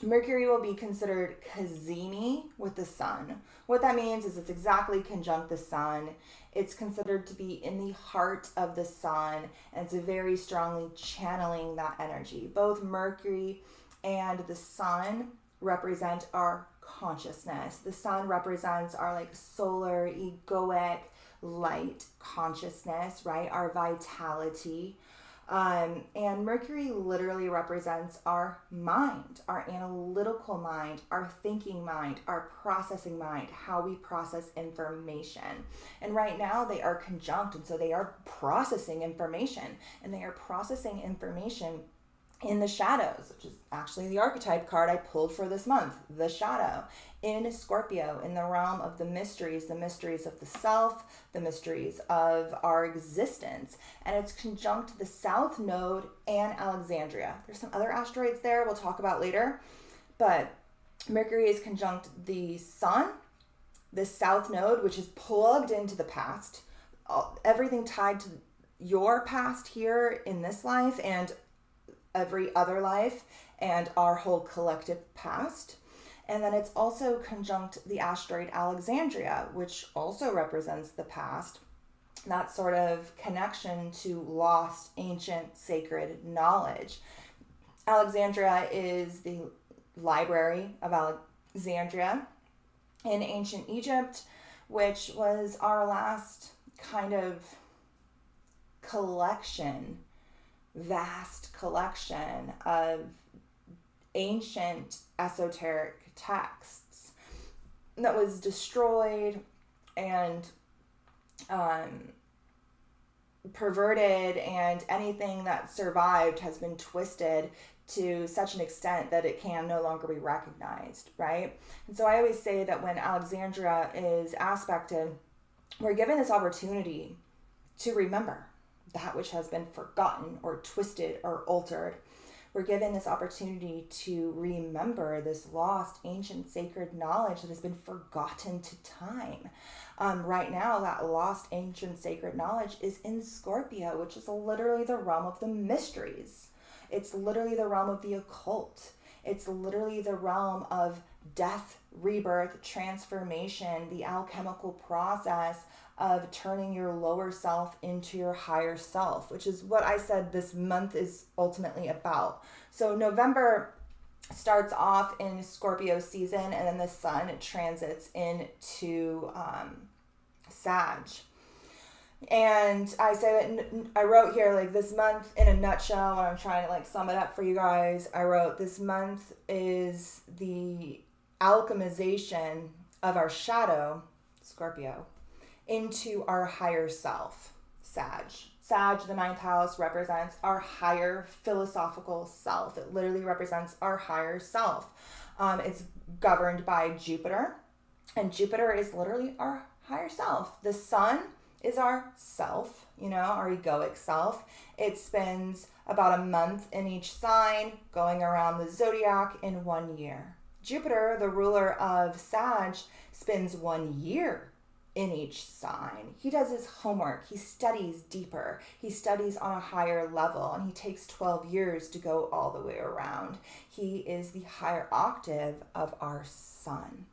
Mercury will be considered cazimi with the sun. What that means is it's exactly conjunct the sun. It's considered to be in the heart of the sun, and it's very strongly channeling that energy. Both Mercury and the sun represent our consciousness. The sun represents our like solar, egoic, light consciousness, right? Our vitality. And Mercury literally represents our mind, our analytical mind, our thinking mind, our processing mind, how we process information. And right now they are conjunct, and so they are processing information, and they are processing information in the shadows, which is actually the archetype card I pulled for this month, the shadow, in Scorpio, in the realm of the mysteries of the self, the mysteries of our existence. And it's conjunct the South Node and Alexandria. There's some other asteroids there we'll talk about later, but Mercury is conjunct the sun, the South Node, which is plugged into the past, everything tied to your past here in this life and every other life and our whole collective past. And then it's also conjunct the asteroid Alexandria, which also represents the past, that sort of connection to lost, ancient, sacred knowledge. Alexandria is the library of Alexandria in ancient Egypt, which was our last kind of collection, vast collection of ancient esoteric texts that was destroyed and perverted, and anything that survived has been twisted to such an extent that it can no longer be recognized, right? And so I always say that when Alexandria is aspected, we're given this opportunity to remember that which has been forgotten or twisted or altered. We're given this opportunity to remember this lost ancient sacred knowledge that has been forgotten to time. Right now, that lost ancient sacred knowledge is in Scorpio, which is literally the realm of the mysteries. It's literally the realm of the occult. It's literally the realm of death, rebirth, transformation, the alchemical process of turning your lower self into your higher self, which is what I said this month is ultimately about. So November starts off in Scorpio season, and then the sun transits into Sag. And I say that I wrote here, like, this month in a nutshell, when I'm trying to like sum it up for you guys, I wrote this month is the alchemization of our shadow, Scorpio, into our higher self, Sag. Sag, the ninth house, represents our higher philosophical self. It literally represents our higher self. It's governed by Jupiter, and Jupiter is literally our higher self. The sun is our self, our egoic self. It spends about a month in each sign, going around the zodiac in 1 year. Jupiter, the ruler of Sag, spends 1 year in each sign. He does his homework. He studies deeper. He studies on a higher level, and he takes 12 years to go all the way around. He is the higher octave of our sun.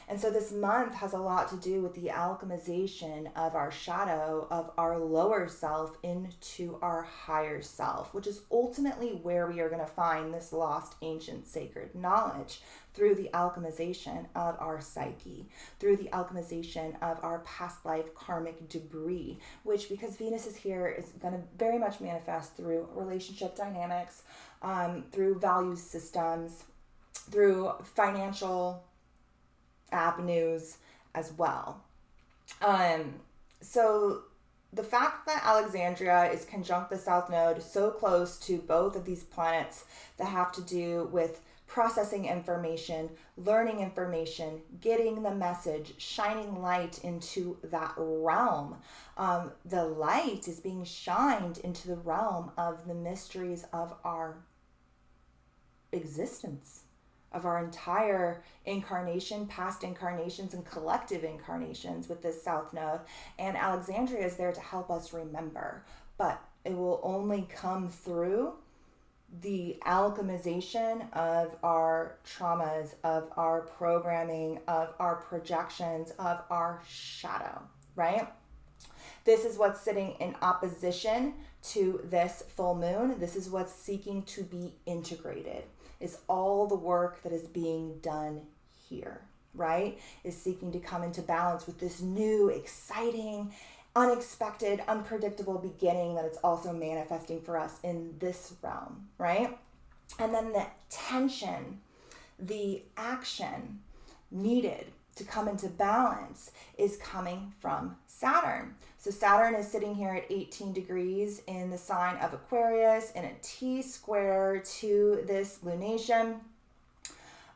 And so this month has a lot to do with the alchemization of our shadow, of our lower self into our higher self, which is ultimately where we are going to find this lost ancient sacred knowledge, through the alchemization of our psyche, through the alchemization of our past life karmic debris, which, because Venus is here, is going to very much manifest through relationship dynamics, through value systems, through financial avenues as well. So the fact that Alexandria is conjunct the South Node, so close to both of these planets that have to do with processing information, learning information, getting the message, shining light into that realm. The light is being shined into the realm of the mysteries of our existence, of our entire incarnation, past incarnations, and collective incarnations with this South Node. And Alexandria is there to help us remember, but it will only come through the alchemization of our traumas, of our programming, of our projections, of our shadow, right? This is what's sitting in opposition to this full moon. This is what's seeking to be integrated, is all the work that is being done here, right? Is seeking to come into balance with this new, exciting, unexpected, unpredictable beginning that it's also manifesting for us in this realm, right? And then the tension, the action needed to come into balance is coming from Saturn. So Saturn is sitting here at 18 degrees in the sign of Aquarius in a T-square to this lunation.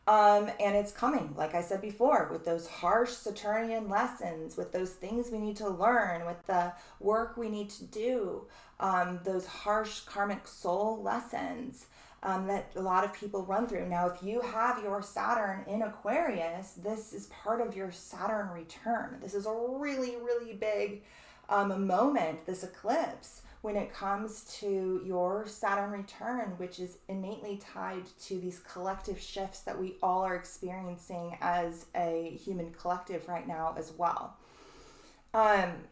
And it's coming, like I said before, with those harsh Saturnian lessons, with those things we need to learn, with the work we need to do, those harsh karmic soul lessons that a lot of people run through. Now, if you have your Saturn in Aquarius, this is part of your Saturn return. This is a really, really big moment, this eclipse, when it comes to your Saturn return, which is innately tied to these collective shifts that we all are experiencing as a human collective right now as well. I'm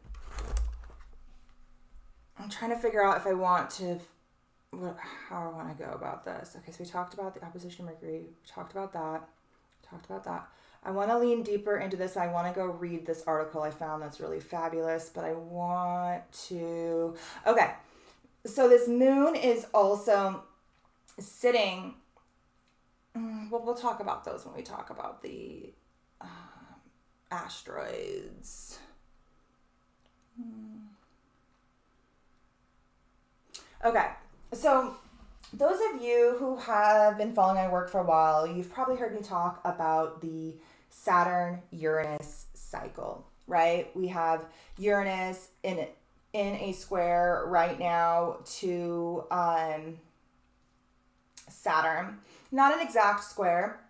trying to figure out if I want to, how I want to go about this. Okay, so we talked about the opposition Mercury. We talked about that. I want to lean deeper into this. I want to go read this article I found that's really fabulous, but I want to... Okay, so this moon is also sitting... Well, we'll talk about those when we talk about the asteroids. Okay, so those of you who have been following my work for a while, you've probably heard me talk about the Saturn-Uranus cycle, right? We have Uranus in a square right now to Saturn. Not an exact square.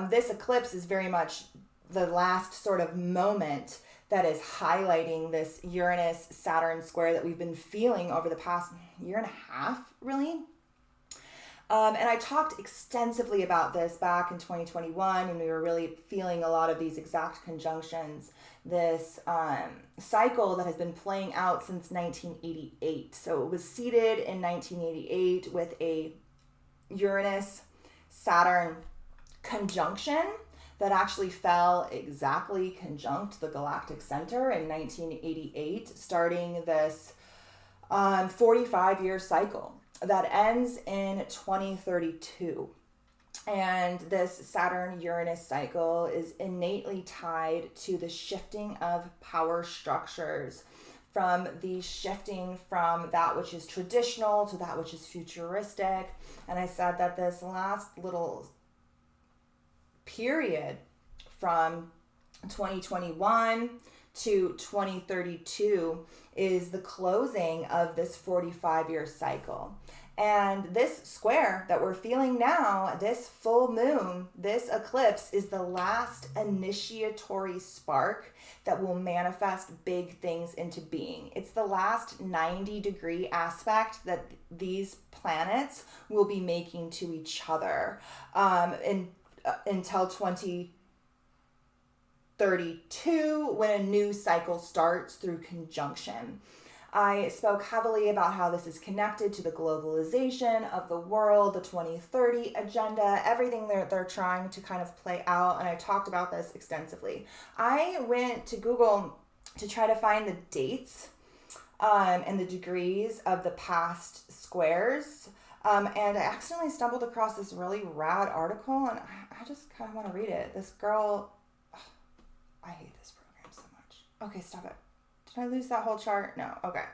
This eclipse is very much the last sort of moment that is highlighting this Uranus-Saturn square that we've been feeling over the past year and a half, really. And I talked extensively about this back in 2021 when we were really feeling a lot of these exact conjunctions. This cycle that has been playing out since 1988. So it was seeded in 1988 with a Uranus-Saturn conjunction that actually fell exactly conjunct the galactic center in 1988, starting this 45-year cycle that ends in 2032. And this Saturn-Uranus cycle is innately tied to the shifting of power structures, from the shifting from that which is traditional to that which is futuristic. And I said that this last little period from 2021 to 2032 is the closing of this 45-year cycle. And this square that we're feeling now, this full moon, this eclipse, is the last initiatory spark that will manifest big things into being. It's the last 90-degree aspect that these planets will be making to each other until 2032, when a new cycle starts through conjunction. I spoke heavily about how this is connected to the globalization of the world, the 2030 agenda, everything they're trying to kind of play out, and I talked about this extensively. I went to Google to try to find the dates and the degrees of the past squares, and I accidentally stumbled across this really rad article, and I just kind of want to read it. This girl, I hate this program so much. Okay, stop it. Did I lose that whole chart? No. Okay.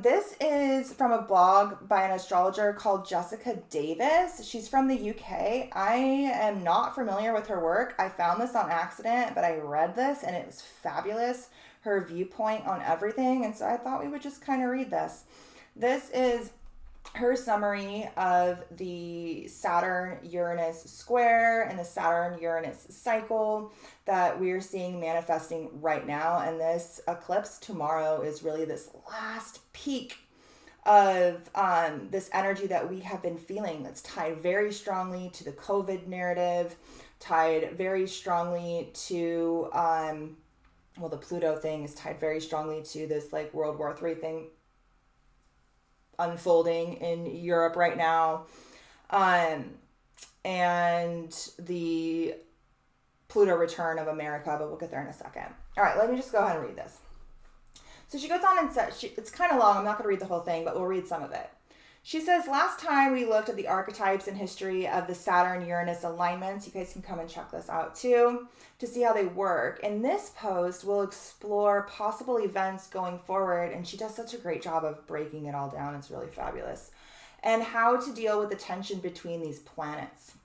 This is from a blog by an astrologer called Jessica Davis. She's from the UK. I am not familiar with her work. I found this on accident, but I read this and it was fabulous, her viewpoint on everything. And so I thought we would just kind of read this. This is her summary of the Saturn-Uranus square and the Saturn-Uranus cycle that we're seeing manifesting right now. And this eclipse tomorrow is really this last peak of this energy that we have been feeling, that's tied very strongly to the COVID narrative, tied very strongly to, the Pluto thing is tied very strongly to this like World War III thing unfolding in Europe right now, and the Pluto return of America, but we'll get there in a second. All right, let me just go ahead and read this. So she goes on and says, it's kind of long, I'm not going to read the whole thing, but we'll read some of it. She says, last time we looked at the archetypes and history of the Saturn-Uranus alignments. You guys can come and check this out too to see how they work. In this post, we'll explore possible events going forward, and she does such a great job of breaking it all down. It's really fabulous. And how to deal with the tension between these planets.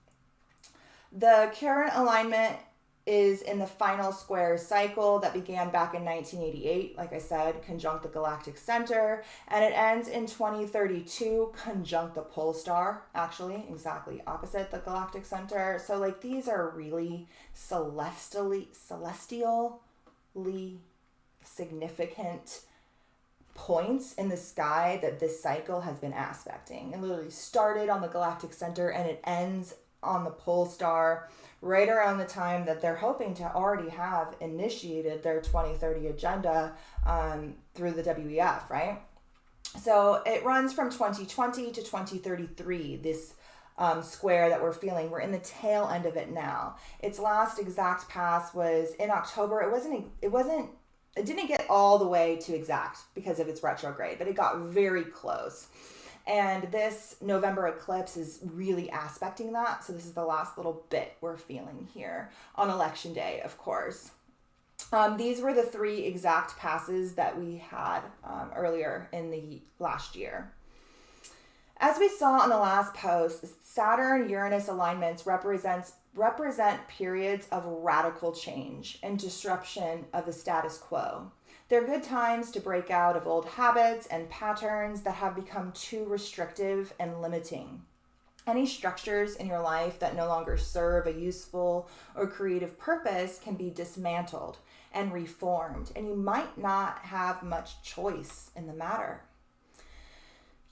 The current alignment is in the final square cycle that began back in 1988, like I said, conjunct the galactic center, and it ends in 2032, conjunct the pole star, actually, exactly opposite the galactic center. So like these are really celestially significant points in the sky that this cycle has been aspecting. It literally started on the galactic center and it ends on the pole star right around the time that they're hoping to already have initiated their 2030 agenda through the WEF, right? So it runs from 2020 to 2033, this square that we're feeling. We're in the tail end of it now. Its last exact pass was in October. It didn't get all the way to exact because of its retrograde, but it got very close. And this November eclipse is really aspecting that. So this is the last little bit we're feeling here on election day, of course. These were the 3 exact passes that we had earlier in the last year. As we saw on the last post, Saturn-Uranus alignments represent periods of radical change and disruption of the status quo. They're good times to break out of old habits and patterns that have become too restrictive and limiting. Any structures in your life that no longer serve a useful or creative purpose can be dismantled and reformed, and you might not have much choice in the matter.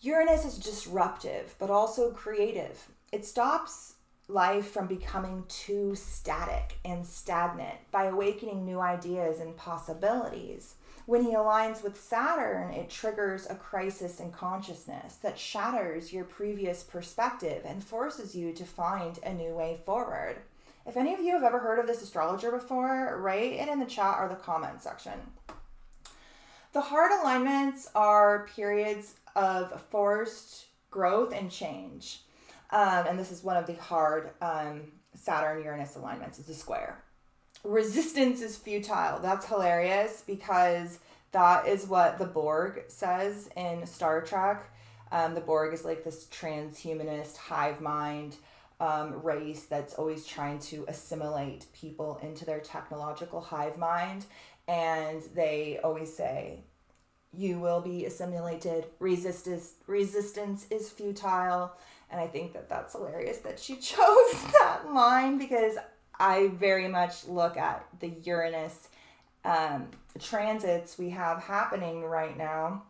Uranus is disruptive, but also creative. It stops life from becoming too static and stagnant by awakening new ideas and possibilities. When he aligns with Saturn, it triggers a crisis in consciousness that shatters your previous perspective and forces you to find a new way forward. If any of you have ever heard of this astrologer before, write it in the chat or the comment section. The hard alignments are periods of forced growth and change. And this is one of the hard Saturn-Uranus alignments. It's a square. Resistance is futile. That's hilarious because that is what the Borg says in Star Trek. The Borg is like this transhumanist hive mind race that's always trying to assimilate people into their technological hive mind. And they always say, you will be assimilated. Resistance is futile. And I think that that's hilarious that she chose that line because I very much look at the Uranus transits we have happening right now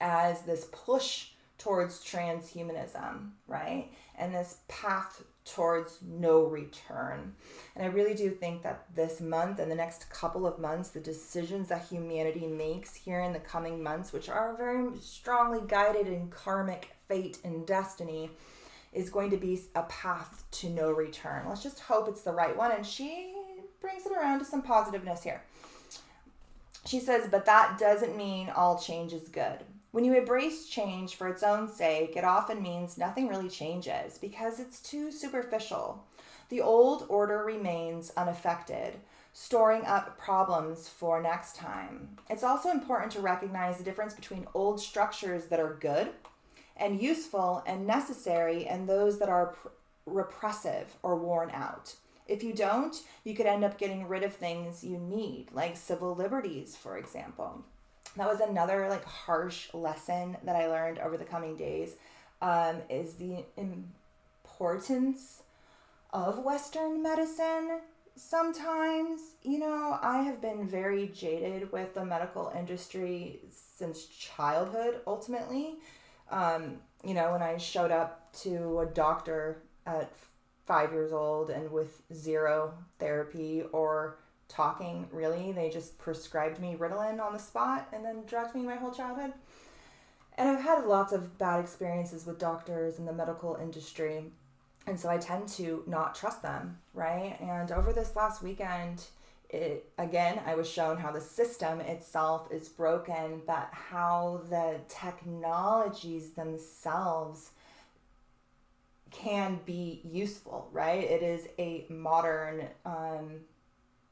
as this push towards transhumanism, right? And this path towards no return. And I really do think that this month and the next couple of months, the decisions that humanity makes here in the coming months, which are very strongly guided in karmic fate and destiny, is going to be a path to no return. Let's just hope it's the right one. And she brings it around to some positiveness here. She says, but that doesn't mean all change is good. When you embrace change for its own sake, it often means nothing really changes because it's too superficial. The old order remains unaffected, storing up problems for next time. It's also important to recognize the difference between old structures that are good and useful and necessary and those that are repressive or worn out. If you don't, you could end up getting rid of things you need, like civil liberties, for example. That was another harsh lesson that I learned over the coming days, is the importance of Western medicine. Sometimes, I have been very jaded with the medical industry since childhood, ultimately. When I showed up to a doctor at 5 years old and with zero therapy or talking, really, they just prescribed me Ritalin on the spot and then drugged me my whole childhood. And I've had lots of bad experiences with doctors in the medical industry. And so I tend to not trust them, right? And over this last weekend, I was shown how the system itself is broken, but how the technologies themselves can be useful, right? It is a modern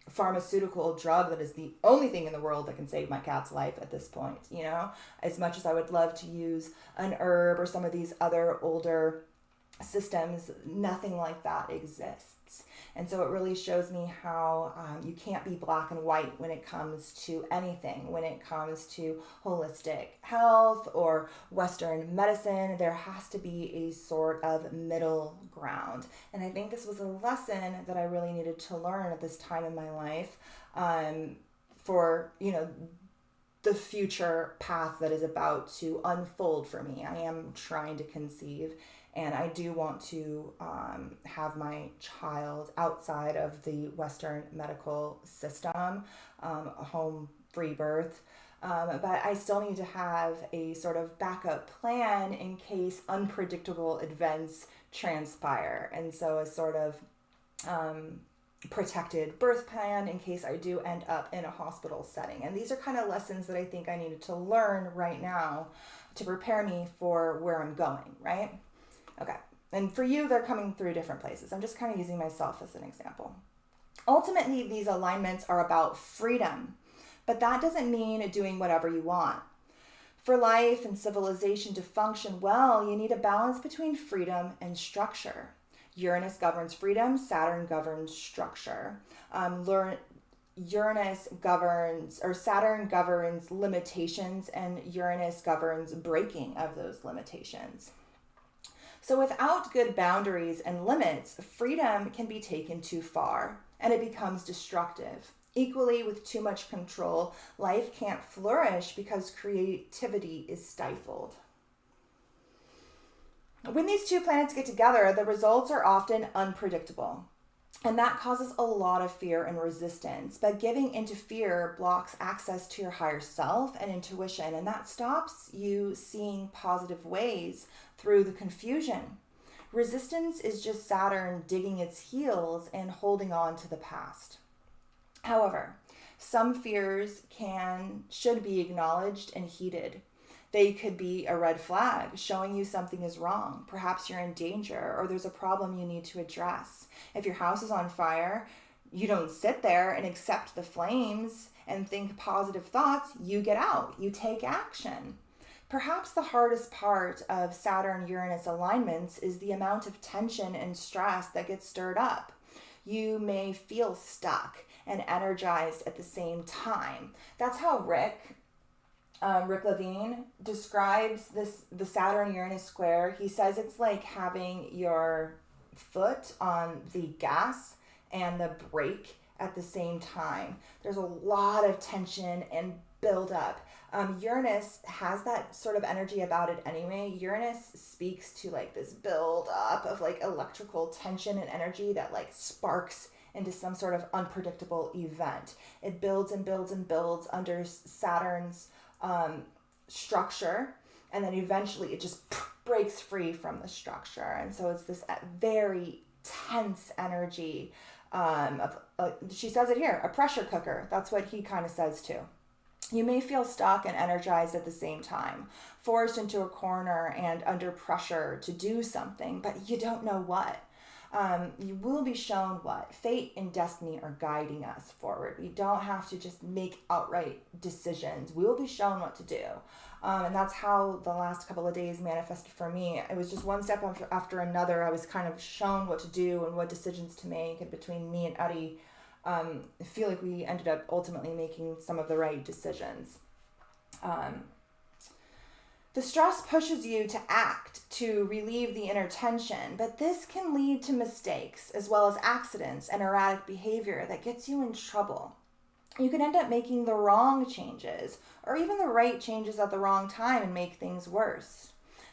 pharmaceutical drug that is the only thing in the world that can save my cat's life at this point, as much as I would love to use an herb or some of these other older systems, nothing like that exists. And so it really shows me how you can't be black and white when it comes to anything. When it comes to holistic health or Western medicine, there has to be a sort of middle ground. And I think this was a lesson that I really needed to learn at this time in my life for, the future path that is about to unfold for me. I am trying to conceive. And I do want to have my child outside of the Western medical system, a home-free birth. But I still need to have a sort of backup plan in case unpredictable events transpire. And so a sort of protected birth plan in case I do end up in a hospital setting. And these are kind of lessons that I think I needed to learn right now to prepare me for where I'm going, right? Okay, and for you, they're coming through different places. I'm just kind of using myself as an example. Ultimately, these alignments are about freedom, but that doesn't mean doing whatever you want. For life and civilization to function well, you need a balance between freedom and structure. Uranus governs freedom, Saturn governs structure. Saturn governs limitations, and Uranus governs breaking of those limitations. So without good boundaries and limits, freedom can be taken too far, and it becomes destructive. Equally, with too much control, life can't flourish because creativity is stifled. When these two planets get together, the results are often unpredictable. And that causes a lot of fear and resistance. But giving into fear blocks access to your higher self and intuition, and that stops you seeing positive ways through the confusion. Resistance is just Saturn digging its heels and holding on to the past. However, some fears should be acknowledged and heeded. They could be a red flag showing you something is wrong. Perhaps you're in danger or there's a problem you need to address. If your house is on fire, you don't sit there and accept the flames and think positive thoughts. You get out. You take action. Perhaps the hardest part of Saturn-Uranus alignments is the amount of tension and stress that gets stirred up. You may feel stuck and energized at the same time. That's how Rick Levine describes the Saturn-Uranus square. He says it's like having your foot on the gas and the brake at the same time. There's a lot of tension and buildup. Uranus has that sort of energy about it anyway. Uranus speaks to like this build up of like electrical tension and energy that like sparks into some sort of unpredictable event. It builds and builds and builds under Saturn's structure, and then eventually it just breaks free from the structure. And so it's this very tense energy she says it here, a pressure cooker. That's what he kind of says too. You may feel stuck and energized at the same time, forced into a corner and under pressure to do something, but you don't know what. You will be shown what. Fate and destiny are guiding us forward. We don't have to just make outright decisions. We will be shown what to do. And that's how the last couple of days manifested for me. It was just one step after another. I was kind of shown what to do and what decisions to make. And between me and Eddie, I feel like we ended up ultimately making some of the right decisions. The stress pushes you to act to relieve the inner tension, but this can lead to mistakes as well as accidents and erratic behavior that gets you in trouble. You can end up making the wrong changes or even the right changes at the wrong time and make things worse.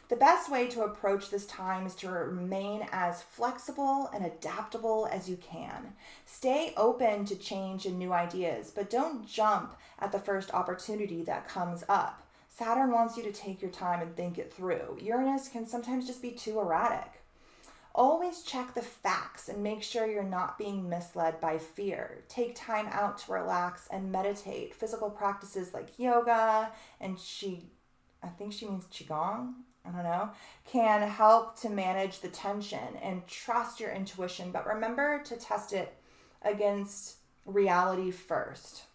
The best way to approach this time is to remain as flexible and adaptable as you can. Stay open to change and new ideas, but don't jump at the first opportunity that comes up. Saturn wants you to take your time and think it through. Uranus can sometimes just be too erratic. Always check the facts and make sure you're not being misled by fear. Take time out to relax and meditate. Physical practices like yoga and I think she means Qigong, I don't know, can help to manage the tension and trust your intuition, but remember to test it against reality first.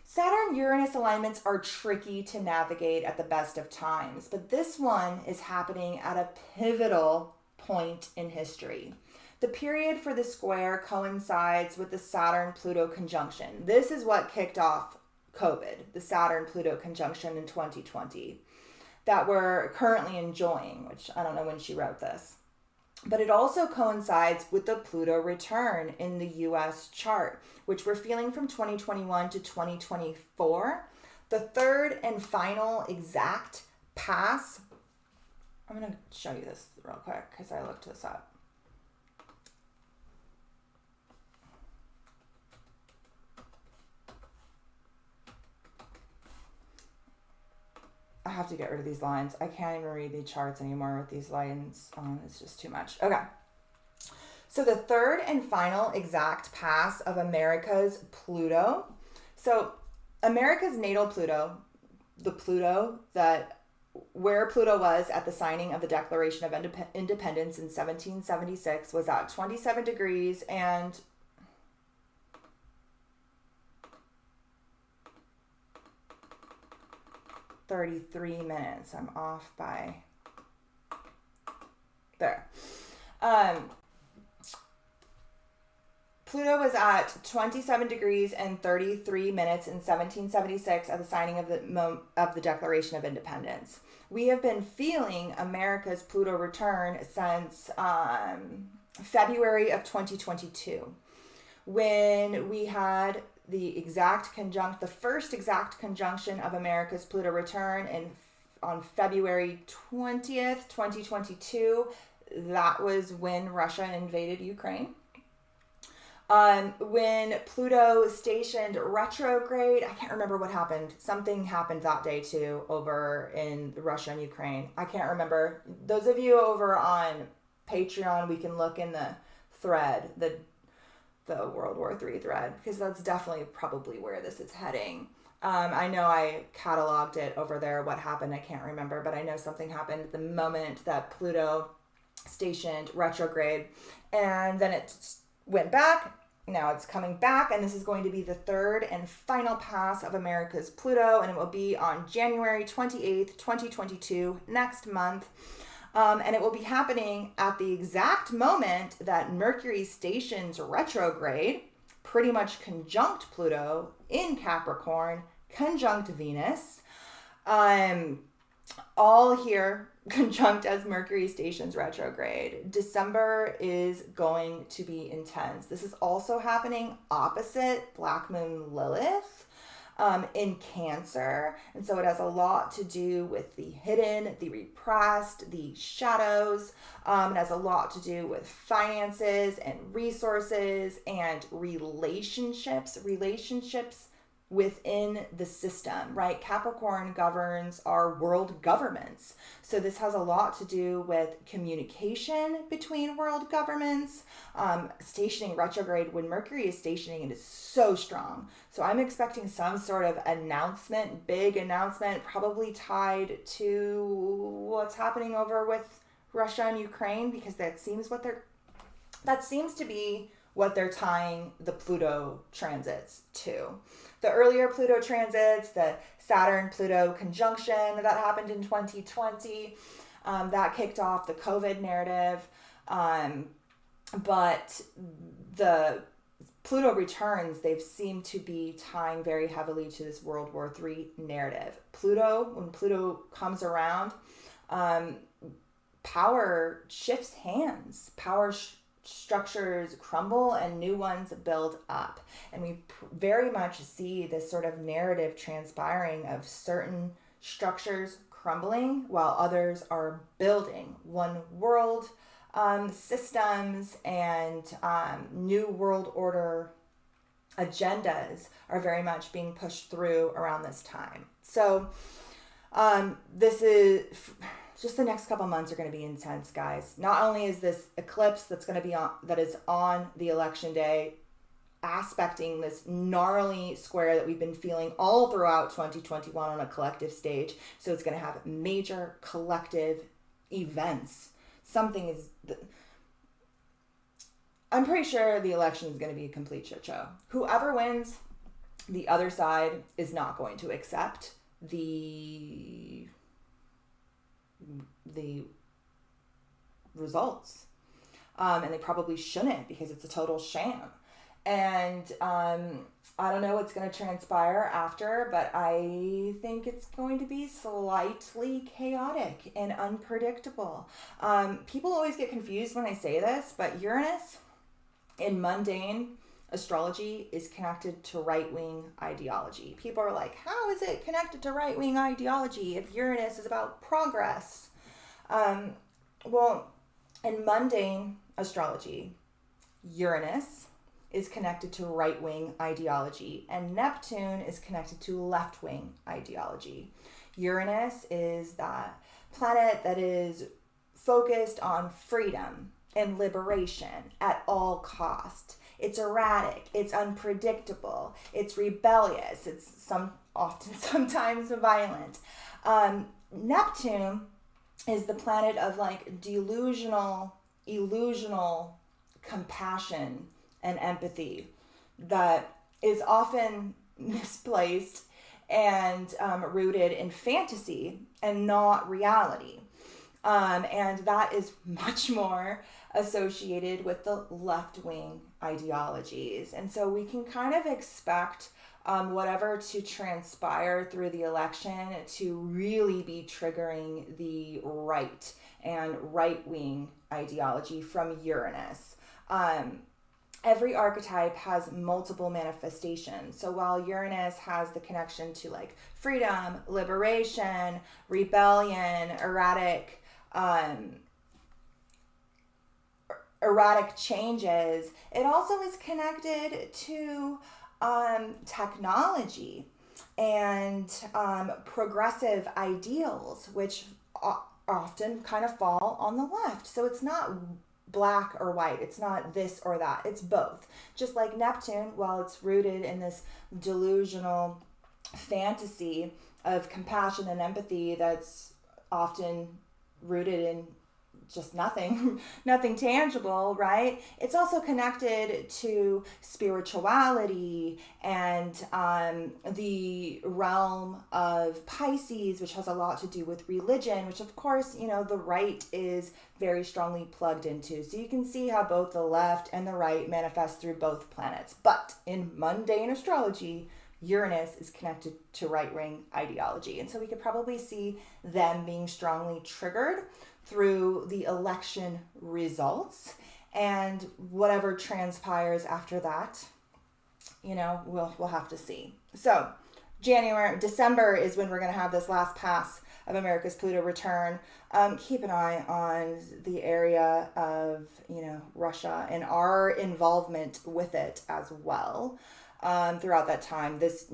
Saturn-Uranus alignments are tricky to navigate at the best of times, but this one is happening at a pivotal point in history. The period for the square coincides with the Saturn-Pluto conjunction. This is what kicked off COVID, the Saturn-Pluto conjunction in 2020 that we're currently enjoying, which I don't know when she wrote this. But it also coincides with the Pluto return in the US chart, which we're feeling from 2021 to 2024. The third and final exact pass. I'm going to show you this real quick because I looked this up. I have to get rid of these lines. I can't even read the charts anymore with these lines on. It's just too much. Okay. So the third and final exact pass of America's Pluto. So America's natal Pluto, the Pluto where Pluto was at the signing of the Declaration of Independence in 1776 was at 27 degrees and 33 minutes. I'm off by there. Pluto was at 27 degrees and 33 minutes in 1776 at the signing of the Declaration of Independence. We have been feeling America's Pluto return since February of 2022, when we had the first exact conjunction of America's Pluto return on February 20th, 2022. That was when Russia invaded Ukraine. When Pluto stationed retrograde, I can't remember what happened. Something happened that day too over in Russia and Ukraine. I can't remember. Those of you over on Patreon, we can look in the thread, the World War III thread, because that's definitely probably where this is heading. I know I cataloged it over there, what happened, I can't remember, but I know something happened at the moment that Pluto stationed retrograde, and then it went back. Now it's coming back, and this is going to be the third and final pass of America's Pluto, and it will be on January 28th, 2022, next month. And it will be happening at the exact moment that Mercury stations retrograde, pretty much conjunct Pluto in Capricorn, conjunct Venus, all here conjunct as Mercury stations retrograde. December is going to be intense. This is also happening opposite Black Moon Lilith in Cancer. And so it has a lot to do with the hidden, the repressed, the shadows. It has a lot to do with finances and resources and relationships within the system, right? Capricorn governs our world governments. So this has a lot to do with communication between world governments. Stationing retrograde, when Mercury is stationing, it is so strong. So I'm expecting some sort of announcement, big announcement, probably tied to what's happening over with Russia and Ukraine, because that seems to be what they're tying the Pluto transits to. The earlier Pluto transits, the Saturn-Pluto conjunction that happened in 2020, that kicked off the COVID narrative. But the Pluto returns, they've seemed to be tying very heavily to this World War III narrative. When Pluto comes around, power shifts hands. Structures crumble and new ones build up. And we very much see this sort of narrative transpiring of certain structures crumbling while others are building. One world systems and new world order agendas are very much being pushed through around this time. So this is... just the next couple months are going to be intense, guys. Not only is this eclipse that is on the election day aspecting this gnarly square that we've been feeling all throughout 2021 on a collective stage, so it's going to have major collective events. I'm pretty sure the election is going to be a complete shit show. Whoever wins, the other side is not going to accept the results, and they probably shouldn't, because it's a total sham. And I don't know what's going to transpire after, but I think it's going to be slightly chaotic and unpredictable. People always get confused when I say this, but Uranus in mundane astrology is connected to right-wing ideology. People are like, how is it connected to right-wing ideology if Uranus is about progress? Well, in mundane astrology, Uranus is connected to right-wing ideology, and Neptune is connected to left-wing ideology. Uranus is that planet that is focused on freedom and liberation at all cost. It's erratic, it's unpredictable, it's rebellious, it's sometimes violent. Neptune is the planet of like delusional, illusional compassion and empathy that is often misplaced and rooted in fantasy and not reality. And that is much more associated with the left-wing ideologies. And so we can kind of expect whatever to transpire through the election to really be triggering the right and right-wing ideology from Uranus. Every archetype has multiple manifestations. So while Uranus has the connection to like freedom, liberation, rebellion, erratic changes, it also is connected to technology and progressive ideals, which often kind of fall on the left. So it's not black or white. It's not this or that. It's both. Just like Neptune, while it's rooted in this delusional fantasy of compassion and empathy that's often rooted in just nothing tangible, right? It's also connected to spirituality and the realm of Pisces, which has a lot to do with religion, which of course, the right is very strongly plugged into. So you can see how both the left and the right manifest through both planets. But in mundane astrology, Uranus is connected to right-wing ideology. And so we could probably see them being strongly triggered through the election results, and whatever transpires after that, we'll have to see. So December is when we're going to have this last pass of America's Pluto return. Keep an eye on the area of, Russia and our involvement with it as well. Throughout that time, this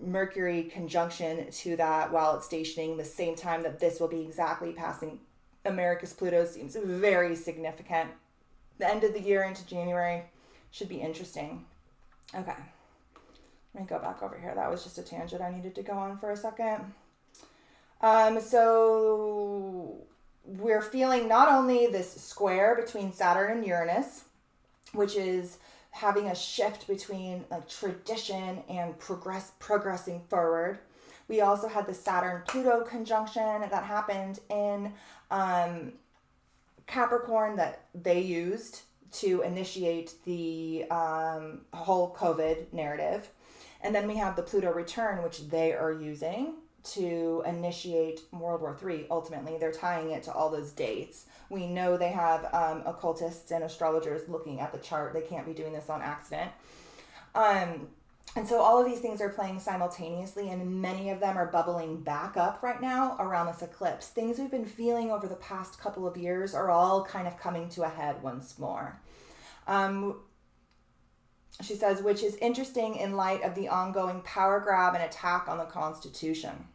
Mercury conjunction to that, while it's stationing the same time that this will be exactly passing America's Pluto, seems very significant. The end of the year into January should be interesting. Okay, let me go back over here. That was just a tangent I needed to go on for a second. So we're feeling not only this square between Saturn and Uranus, which is having a shift between like tradition and progressing forward. We also had the Saturn-Pluto conjunction that happened in Capricorn that they used to initiate the whole COVID narrative. And then we have the Pluto return, which they are using to initiate World War III. Ultimately, they're tying it to all those dates. We know they have occultists and astrologers looking at the chart. They can't be doing this on accident. And so all of these things are playing simultaneously, and many of them are bubbling back up right now around this eclipse. Things we've been feeling over the past couple of years are all kind of coming to a head once more. She says, which is interesting in light of the ongoing power grab and attack on the Constitution.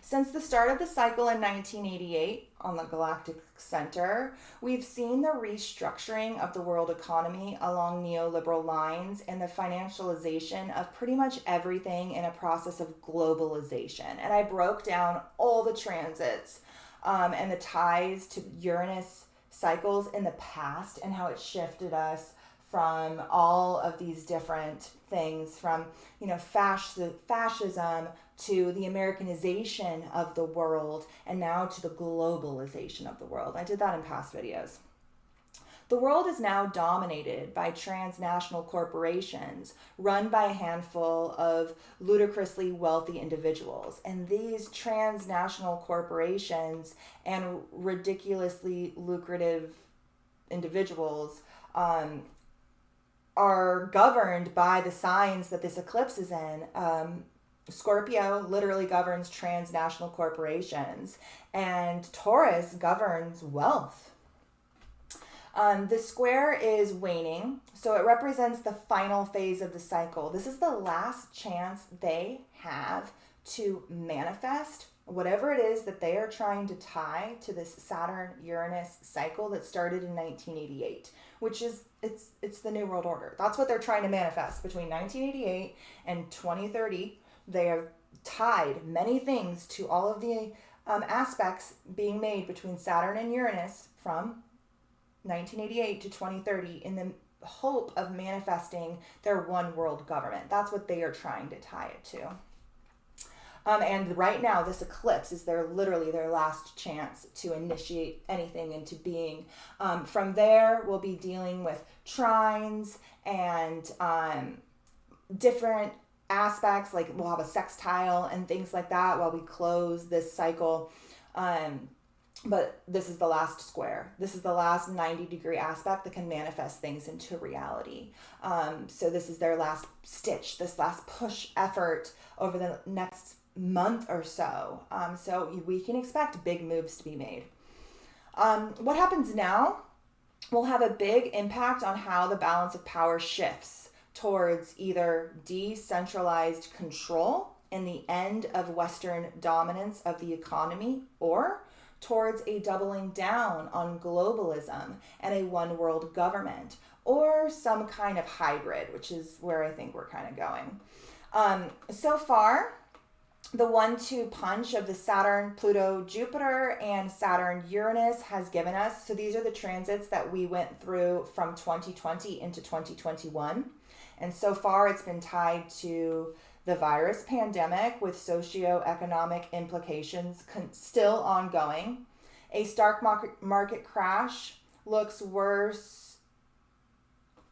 Since the start of the cycle in 1988 on the Galactic Center, we've seen the restructuring of the world economy along neoliberal lines and the financialization of pretty much everything in a process of globalization. And I broke down all the transits and the ties to Uranus cycles in the past and how it shifted us from all of these different things, from fascism to the Americanization of the world, and now to the globalization of the world. I did that in past videos. The world is now dominated by transnational corporations run by a handful of ludicrously wealthy individuals. And these transnational corporations and ridiculously lucrative individuals are governed by the signs that this eclipse is in. Scorpio literally governs transnational corporations, and Taurus governs wealth. The square is waning, so it represents the final phase of the cycle. This is the last chance they have to manifest whatever it is that they are trying to tie to this Saturn-Uranus cycle that started in 1988, which is, it's the New World Order. That's what they're trying to manifest between 1988 and 2030. They have tied many things to all of the aspects being made between Saturn and Uranus from 1988 to 2030 in the hope of manifesting their one world government. That's what they are trying to tie it to. And right now, this eclipse is literally their last chance to initiate anything into being. From there, we'll be dealing with trines and different aspects, like we'll have a sextile and things like that while we close this cycle. But this is the last square. This is the last 90-degree aspect that can manifest things into reality. So this is their last stitch, this last push effort over the next month or so. So we can expect big moves to be made. What happens now will have a big impact on how the balance of power shifts towards either decentralized control and the end of Western dominance of the economy, or towards a doubling down on globalism and a one world government, or some kind of hybrid, which is where I think we're kind of going. So far, the 1-2 punch of the Saturn, Pluto, Jupiter, and Saturn, Uranus has given us. So these are the transits that we went through from 2020 into 2021. And so far, it's been tied to the virus pandemic with socioeconomic implications still ongoing. A stock market crash looks worse.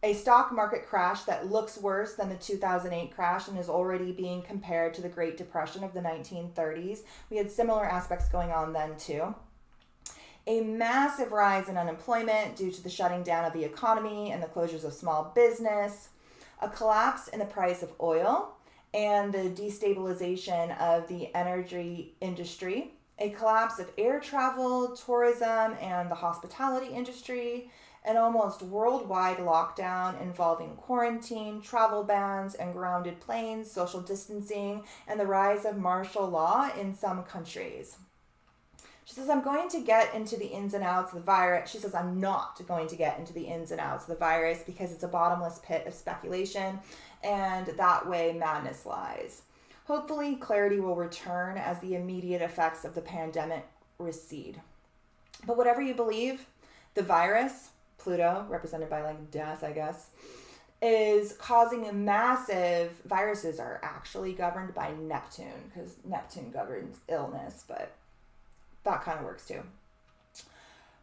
A stock market crash that looks worse than the 2008 crash and is already being compared to the Great Depression of the 1930s. We had similar aspects going on then too. A massive rise in unemployment due to the shutting down of the economy and the closures of small business. A collapse in the price of oil and the destabilization of the energy industry. A collapse of air travel, tourism, and the hospitality industry. An almost worldwide lockdown involving quarantine, travel bans, and grounded planes, social distancing, and the rise of martial law in some countries. She says, I'm going to get into the ins and outs of the virus. She says, I'm not going to get into the ins and outs of the virus because it's a bottomless pit of speculation, and that way madness lies. Hopefully, clarity will return as the immediate effects of the pandemic recede. But whatever you believe, the virus, Pluto, represented by like death, I guess, is causing a massive, viruses are actually governed by Neptune, because Neptune governs illness, but that kind of works too.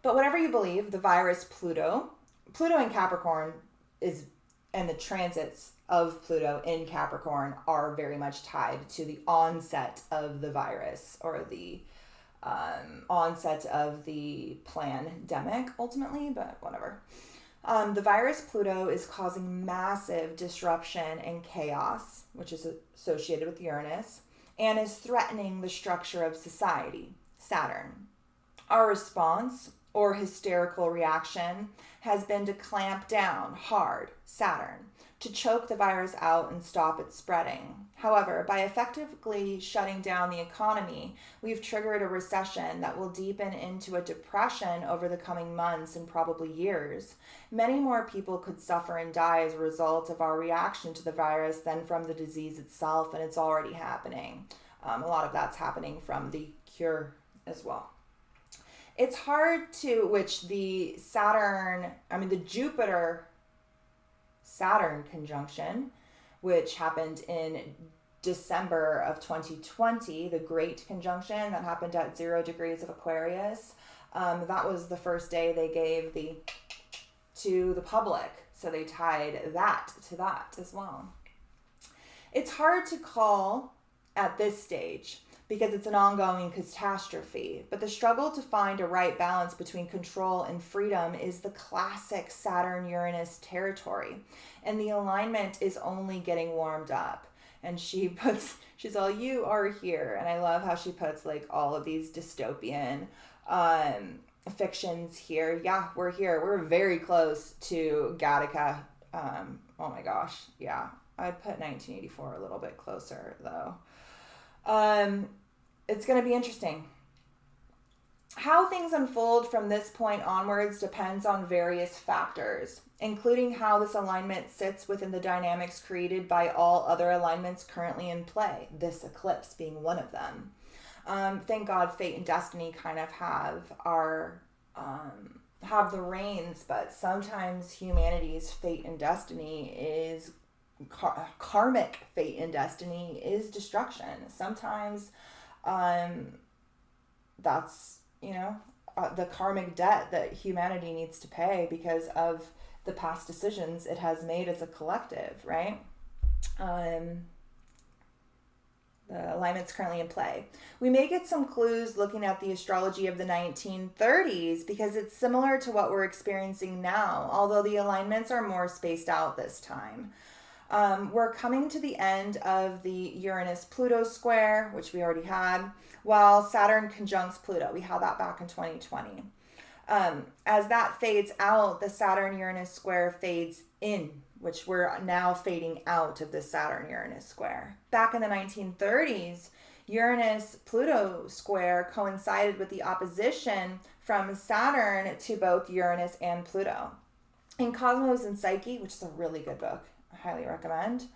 But whatever you believe, the virus Pluto in Capricorn is, and the transits of Pluto in Capricorn are very much tied to the onset of the virus, or the onset of the pandemic ultimately, but whatever. The virus Pluto is causing massive disruption and chaos, which is associated with Uranus, and is threatening the structure of society, Saturn. Our response, or hysterical reaction, has been to clamp down hard, Saturn, to choke the virus out and stop it spreading. However, by effectively shutting down the economy, we've triggered a recession that will deepen into a depression over the coming months and probably years. Many more people could suffer and die as a result of our reaction to the virus than from the disease itself, and it's already happening. A lot of that's happening from the cure as well. It's hard to, which the Jupiter-Saturn conjunction, which happened in December of 2020, the Great Conjunction that happened at 0 degrees of Aquarius. That was the first day they gave to the public. So they tied that to that as well. It's hard to call at this stage because it's an ongoing catastrophe. But the struggle to find a right balance between control and freedom is the classic Saturn-Uranus territory. And the alignment is only getting warmed up. And she's all, you are here. And I love how she puts like all of these dystopian fictions here. Yeah, we're here. We're very close to Gattaca. Oh my gosh. Yeah. I'd put 1984 a little bit closer though. It's going to be interesting. How things unfold from this point onwards depends on various factors, including how this alignment sits within the dynamics created by all other alignments currently in play, this eclipse being one of them. Thank God fate and destiny kind of have the reins, but sometimes humanity's fate and destiny is karmic fate and destiny is destruction. Sometimes that's, the karmic debt that humanity needs to pay because of the past decisions it has made as a collective, right? The alignment's currently in play. We may get some clues looking at the astrology of the 1930s because it's similar to what we're experiencing now, although the alignments are more spaced out this time. We're coming to the end of the Uranus-Pluto square, which we already had, while Saturn conjuncts Pluto. We had that back in 2020. As that fades out, the Saturn-Uranus square fades in, which we're now fading out of the Saturn-Uranus square. Back in the 1930s, Uranus-Pluto square coincided with the opposition from Saturn to both Uranus and Pluto. In Cosmos and Psyche, which is a really good book, I highly recommend,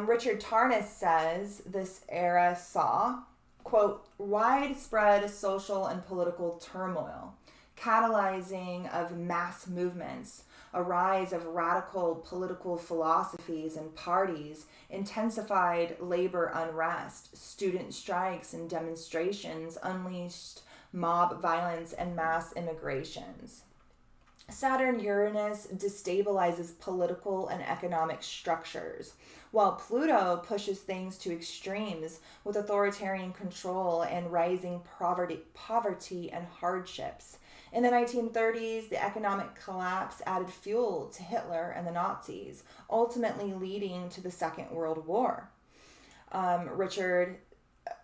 Richard Tarnas says this era saw, quote, widespread social and political turmoil, catalyzing of mass movements, a rise of radical political philosophies and parties, intensified labor unrest, student strikes and demonstrations, unleashed mob violence and mass immigrations. Saturn-Uranus destabilizes political and economic structures, while Pluto pushes things to extremes with authoritarian control and rising poverty and hardships. In the 1930s, the economic collapse added fuel to Hitler and the Nazis, ultimately leading to the Second World War. Richard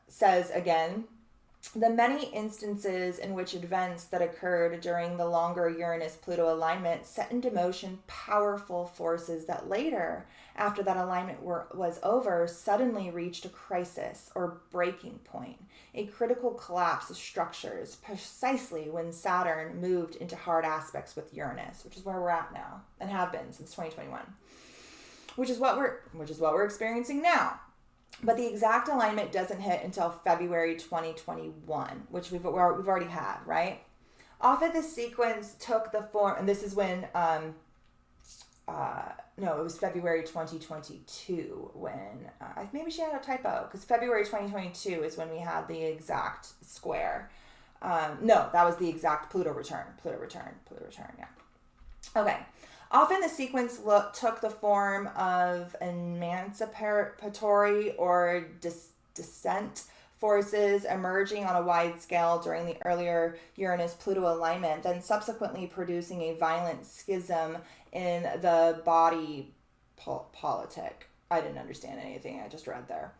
says again, the many instances in which events that occurred during the longer Uranus-Pluto alignment set into motion powerful forces that later, after that alignment was over, suddenly reached a crisis or breaking point, a critical collapse of structures, precisely when Saturn moved into hard aspects with Uranus, which is where we're at now and have been since 2021, which is what we're experiencing now. But the exact alignment doesn't hit until February 2021, which we've already had, right? Often this sequence took the form, and this is when, it was February 2022 when, maybe she had a typo, because February 2022 is when we had the exact square. No, that was the exact Pluto return, yeah. Okay. Often the sequence took the form of emancipatory or dissent forces emerging on a wide scale during the earlier Uranus-Pluto alignment, then subsequently producing a violent schism in the body politic. I didn't understand anything I just read there.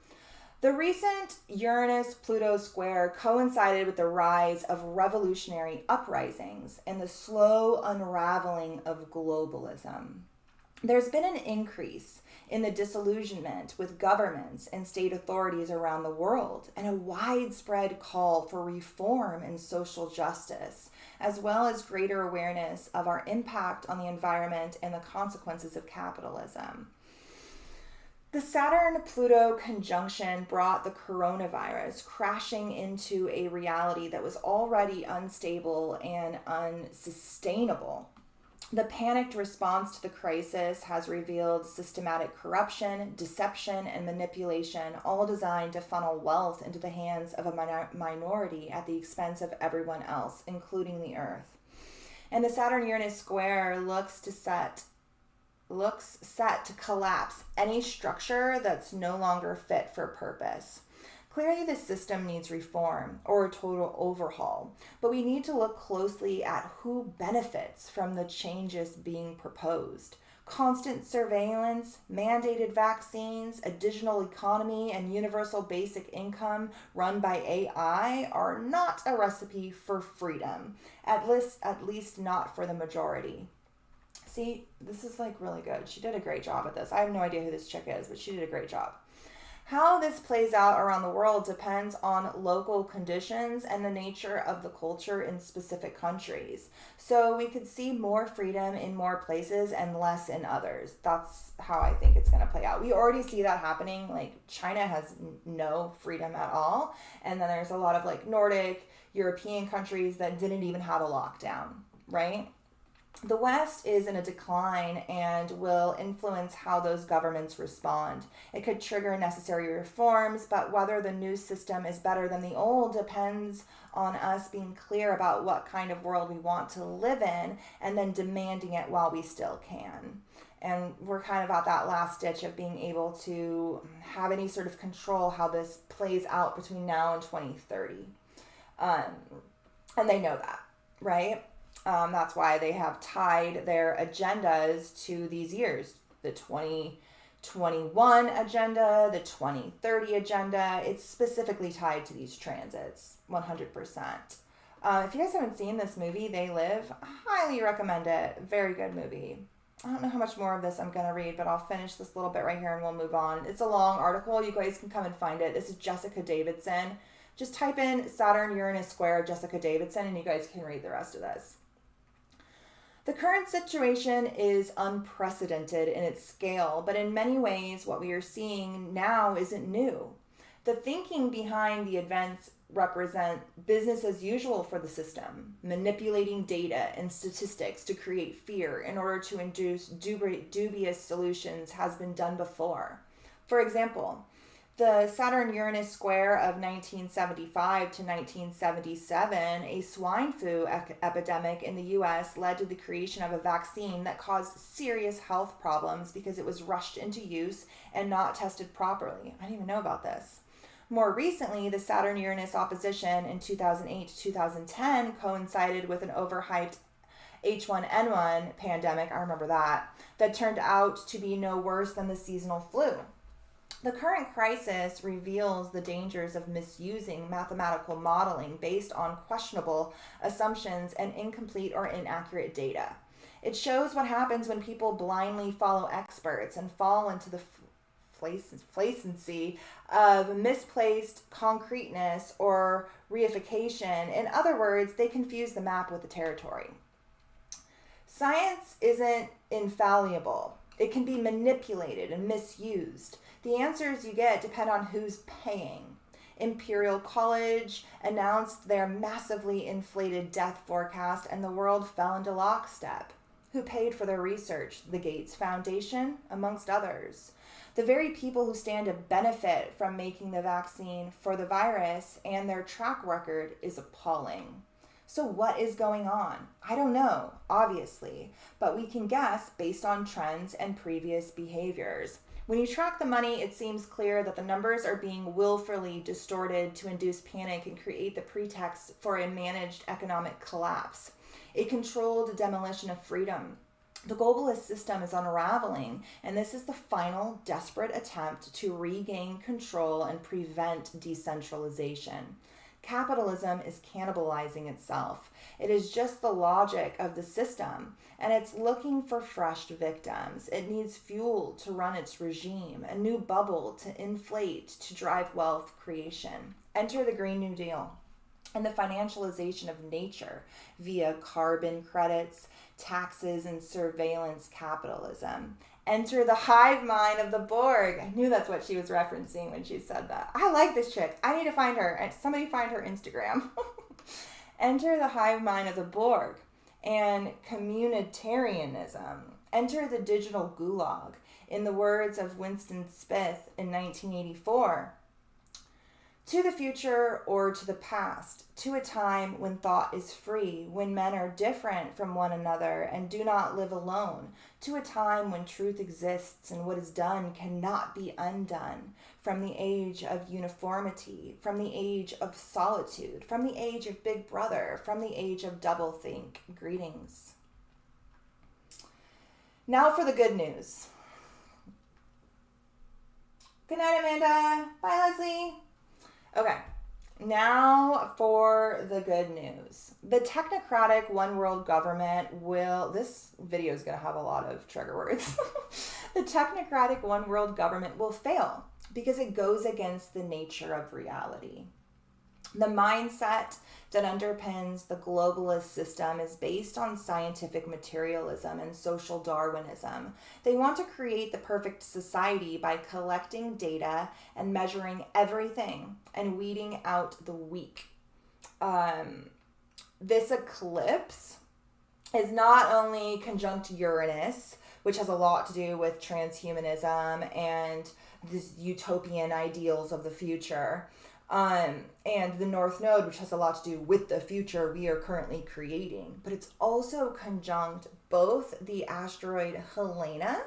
The recent Uranus-Pluto square coincided with the rise of revolutionary uprisings and the slow unraveling of globalism. There's been an increase in the disillusionment with governments and state authorities around the world, and a widespread call for reform and social justice, as well as greater awareness of our impact on the environment and the consequences of capitalism. The Saturn-Pluto conjunction brought the coronavirus crashing into a reality that was already unstable and unsustainable. The panicked response to the crisis has revealed systematic corruption, deception, and manipulation, all designed to funnel wealth into the hands of a minority at the expense of everyone else, including the Earth. And the Saturn-Uranus square looks set to collapse any structure that's no longer fit for purpose. Clearly, the system needs reform or a total overhaul, but we need to look closely at who benefits from the changes being proposed. Constant surveillance, mandated vaccines, a digital economy, and universal basic income run by AI are not a recipe for freedom, at least not for the majority. See, this is like really good. She did a great job at this. I have no idea who this chick is, but she did a great job. How this plays out around the world depends on local conditions and the nature of the culture in specific countries. So we could see more freedom in more places and less in others. That's how I think it's going to play out. We already see that happening. Like China has no freedom at all. And then there's a lot of like Nordic, European countries that didn't even have a lockdown, right? The West is in a decline and will influence how those governments respond. It could trigger necessary reforms, but whether the new system is better than the old depends on us being clear about what kind of world we want to live in and then demanding it while we still can. And we're kind of at that last ditch of being able to have any sort of control how this plays out between now and 2030. And they know that, right? That's why they have tied their agendas to these years. The 2021 agenda, the 2030 agenda, it's specifically tied to these transits, 100%. If you guys haven't seen this movie, They Live, highly recommend it. Very good movie. I don't know how much more of this I'm going to read, but I'll finish this little bit right here and we'll move on. It's a long article. You guys can come and find it. This is Jessica Davidson. Just type in Saturn-Uranus square Jessica Davidson and you guys can read the rest of this. The current situation is unprecedented in its scale, but in many ways what we are seeing now isn't new. The thinking behind the events represent business as usual for the system, manipulating data and statistics to create fear in order to induce dubious solutions has been done before. For example, the Saturn-Uranus square of 1975 to 1977, a swine flu epidemic in the U.S. led to the creation of a vaccine that caused serious health problems because it was rushed into use and not tested properly. I didn't even know about this. More recently, the Saturn-Uranus opposition in 2008 to 2010 coincided with an overhyped H1N1 pandemic, I remember that turned out to be no worse than the seasonal flu. The current crisis reveals the dangers of misusing mathematical modeling based on questionable assumptions and incomplete or inaccurate data. It shows what happens when people blindly follow experts and fall into the flacency of misplaced concreteness or reification. In other words, they confuse the map with the territory. Science isn't infallible. It can be manipulated and misused. The answers you get depend on who's paying. Imperial College announced their massively inflated death forecast and the world fell into lockstep. Who paid for their research? The Gates Foundation, amongst others. The very people who stand to benefit from making the vaccine for the virus, and their track record is appalling. So what is going on? I don't know, obviously, but we can guess based on trends and previous behaviors. When you track the money, it seems clear that the numbers are being willfully distorted to induce panic and create the pretext for a managed economic collapse, a controlled demolition of freedom. The globalist system is unraveling, and this is the final desperate attempt to regain control and prevent decentralization. Capitalism is cannibalizing itself. It is just the logic of the system, and it's looking for fresh victims. It needs fuel to run its regime, a new bubble to inflate, to drive wealth creation. Enter the Green New Deal and the financialization of nature via carbon credits, taxes, and surveillance capitalism. Enter the hive mind of the Borg. I knew that's what she was referencing when she said that. I like this chick. I need to find her. Somebody find her Instagram. Enter the hive mind of the Borg and communitarianism. Enter the digital gulag. In the words of Winston Smith in 1984, to the future or to the past, to a time when thought is free, when men are different from one another and do not live alone, to a time when truth exists and what is done cannot be undone, from the age of uniformity, from the age of solitude, from the age of Big Brother, from the age of doublethink. Greetings. Now for the good news. Good night, Amanda. Bye, Leslie. Okay, now for the good news. The technocratic one world government this video is going to have a lot of trigger words. The technocratic one world government will fail because it goes against the nature of reality. The mindset that underpins the globalist system is based on scientific materialism and social Darwinism. They want to create the perfect society by collecting data and measuring everything and weeding out the weak. This eclipse is not only conjunct Uranus, which has a lot to do with transhumanism and these utopian ideals of the future, and the North Node, which has a lot to do with the future we are currently creating. But it's also conjunct both the asteroid Helena,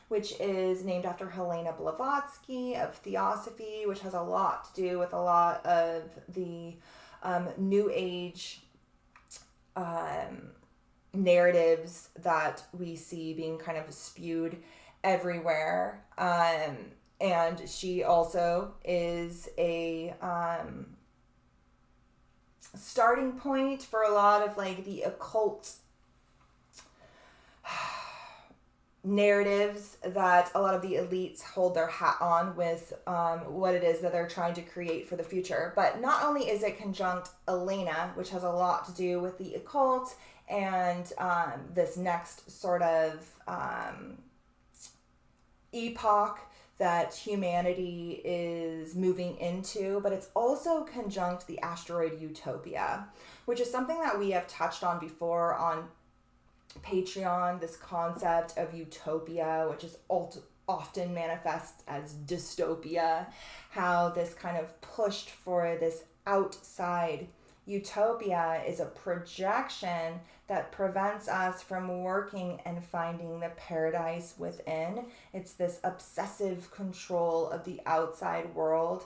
which is named after Helena Blavatsky of Theosophy, which has a lot to do with a lot of the New Age narratives that we see being kind of spewed everywhere. And she also is a starting point for a lot of like the occult narratives that a lot of the elites hold their hat on with what it is that they're trying to create for the future. But not only is it conjunct Elena, which has a lot to do with the occult and this next sort of epoch that humanity is moving into, but it's also conjunct the asteroid Utopia, which is something that we have touched on before on Patreon, this concept of utopia, which is often manifests as dystopia, how this kind of pushed for this outside utopia is a projection that prevents us from working and finding the paradise within. It's this obsessive control of the outside world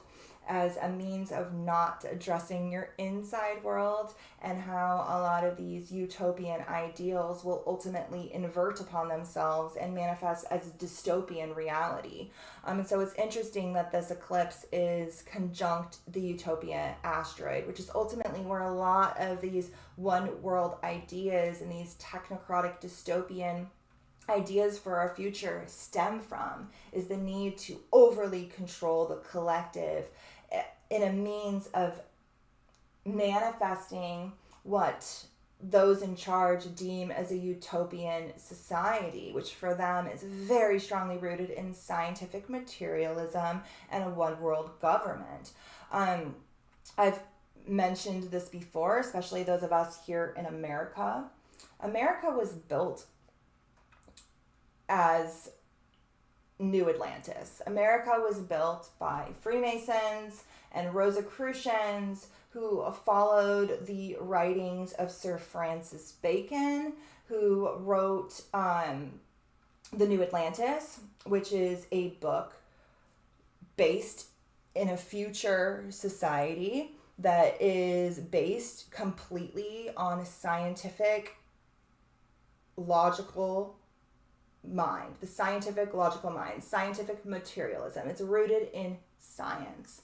as a means of not addressing your inside world, and how a lot of these utopian ideals will ultimately invert upon themselves and manifest as a dystopian reality. And so it's interesting that this eclipse is conjunct the Utopia asteroid, which is ultimately where a lot of these one world ideas and these technocratic dystopian ideas for our future stem from, is the need to overly control the collective in a means of manifesting what those in charge deem as a utopian society, which for them is very strongly rooted in scientific materialism and a one world government. I've mentioned this before, especially those of us here in America. America was built as New Atlantis. America was built by Freemasons and Rosicrucians who followed the writings of Sir Francis Bacon, who wrote The New Atlantis, which is a book based in a future society that is based completely on a scientific, logical mind, the scientific, logical mind, scientific materialism. It's rooted in science.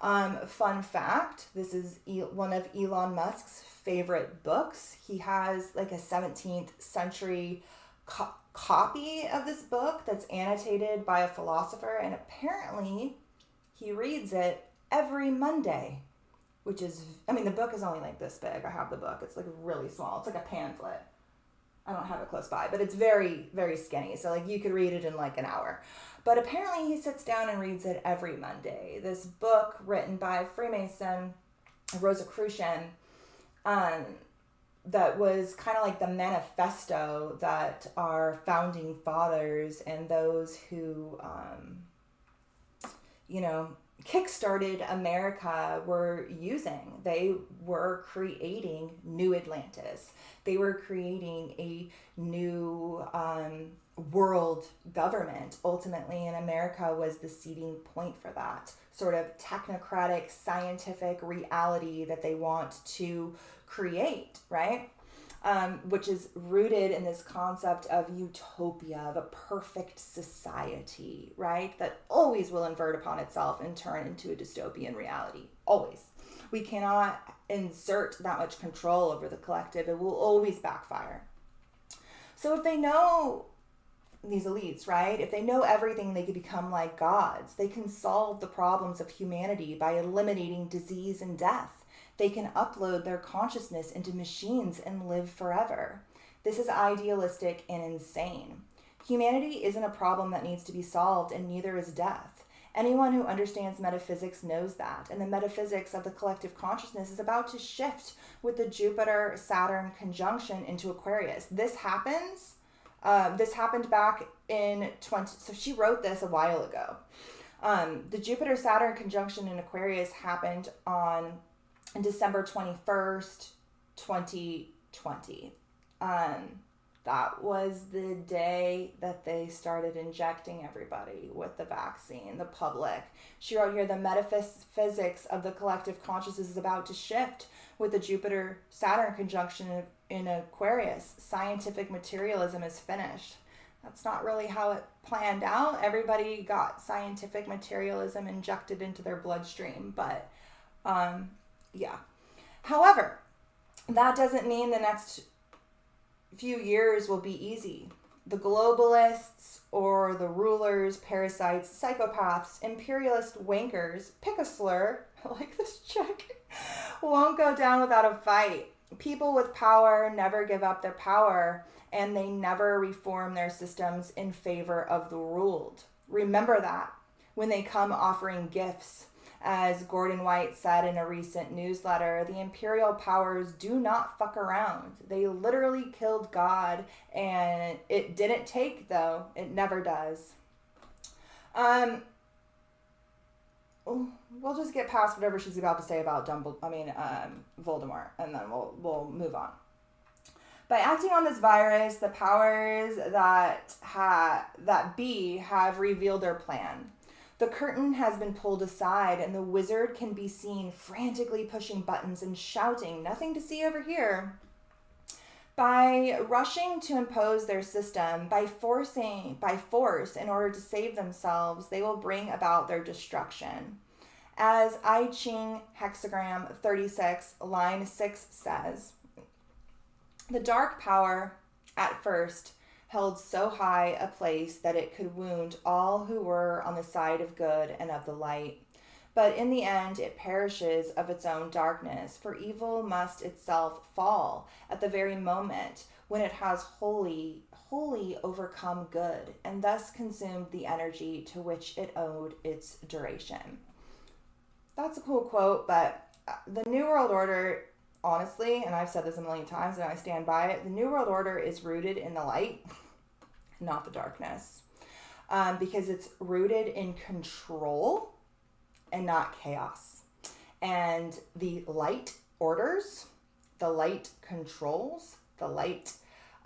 Fun fact, this is one of Elon Musk's favorite books. He has like a 17th century copy of this book that's annotated by a philosopher, and apparently he reads it every Monday, which is, I mean, the book is only like this big. I have the book. It's like really small. It's like a pamphlet. I don't have it close by, but it's very, very skinny. So like you could read it in like an hour. But apparently he sits down and reads it every Monday. This book written by Freemason, Rosicrucian, that was kind of like the manifesto that our founding fathers and those who, kickstarted America were using. They were creating New Atlantis. They were creating a new world government, ultimately, and America was the seeding point for that sort of technocratic, scientific reality that they want to create, right? Which is rooted in this concept of utopia, of a perfect society, right? That always will invert upon itself and turn into a dystopian reality. Always. We cannot insert that much control over the collective. It will always backfire. So if they know, these elites, right? If they know everything, they could become like gods. They can solve the problems of humanity by eliminating disease and death. They can upload their consciousness into machines and live forever. This is idealistic and insane. Humanity isn't a problem that needs to be solved, and neither is death. Anyone who understands metaphysics knows that. And the metaphysics of the collective consciousness is about to shift with the Jupiter-Saturn conjunction into Aquarius. This happened back in so she wrote this a while ago. The Jupiter-Saturn conjunction in Aquarius happened on December 21st, 2020. That was the day that they started injecting everybody with the vaccine, the public. She wrote here, the metaphysics of the collective consciousness is about to shift with the Jupiter-Saturn conjunction in Aquarius. Scientific materialism is finished. That's not really how it planned out. Everybody got scientific materialism injected into their bloodstream, but yeah. However, that doesn't mean the next few years will be easy. The globalists or the rulers, parasites, psychopaths, imperialist wankers, pick a slur, I like this chick, won't go down without a fight. People with power never give up their power, and they never reform their systems in favor of the ruled. Remember that when they come offering gifts. As Gordon White said in a recent newsletter, the imperial powers do not fuck around. They literally killed God, and it didn't take, though. It never does. We'll just get past whatever she's about to say about Voldemort, and then we'll move on. By acting on this virus, the powers that be have revealed their plan. The curtain has been pulled aside, and the wizard can be seen frantically pushing buttons and shouting, "Nothing to see over here." By rushing to impose their system, by force in order to save themselves, they will bring about their destruction. As I Ching hexagram 36, line 6 says, the dark power, at first, held so high a place that it could wound all who were on the side of good and of the light. But in the end, it perishes of its own darkness, for evil must itself fall at the very moment when it has wholly overcome good, and thus consumed the energy to which it owed its duration. That's a cool quote, but the New World Order, honestly, and I've said this a million times and I stand by it, the New World Order is rooted in the light, not the darkness, because it's rooted in control and not chaos. And the light orders, the light controls, the light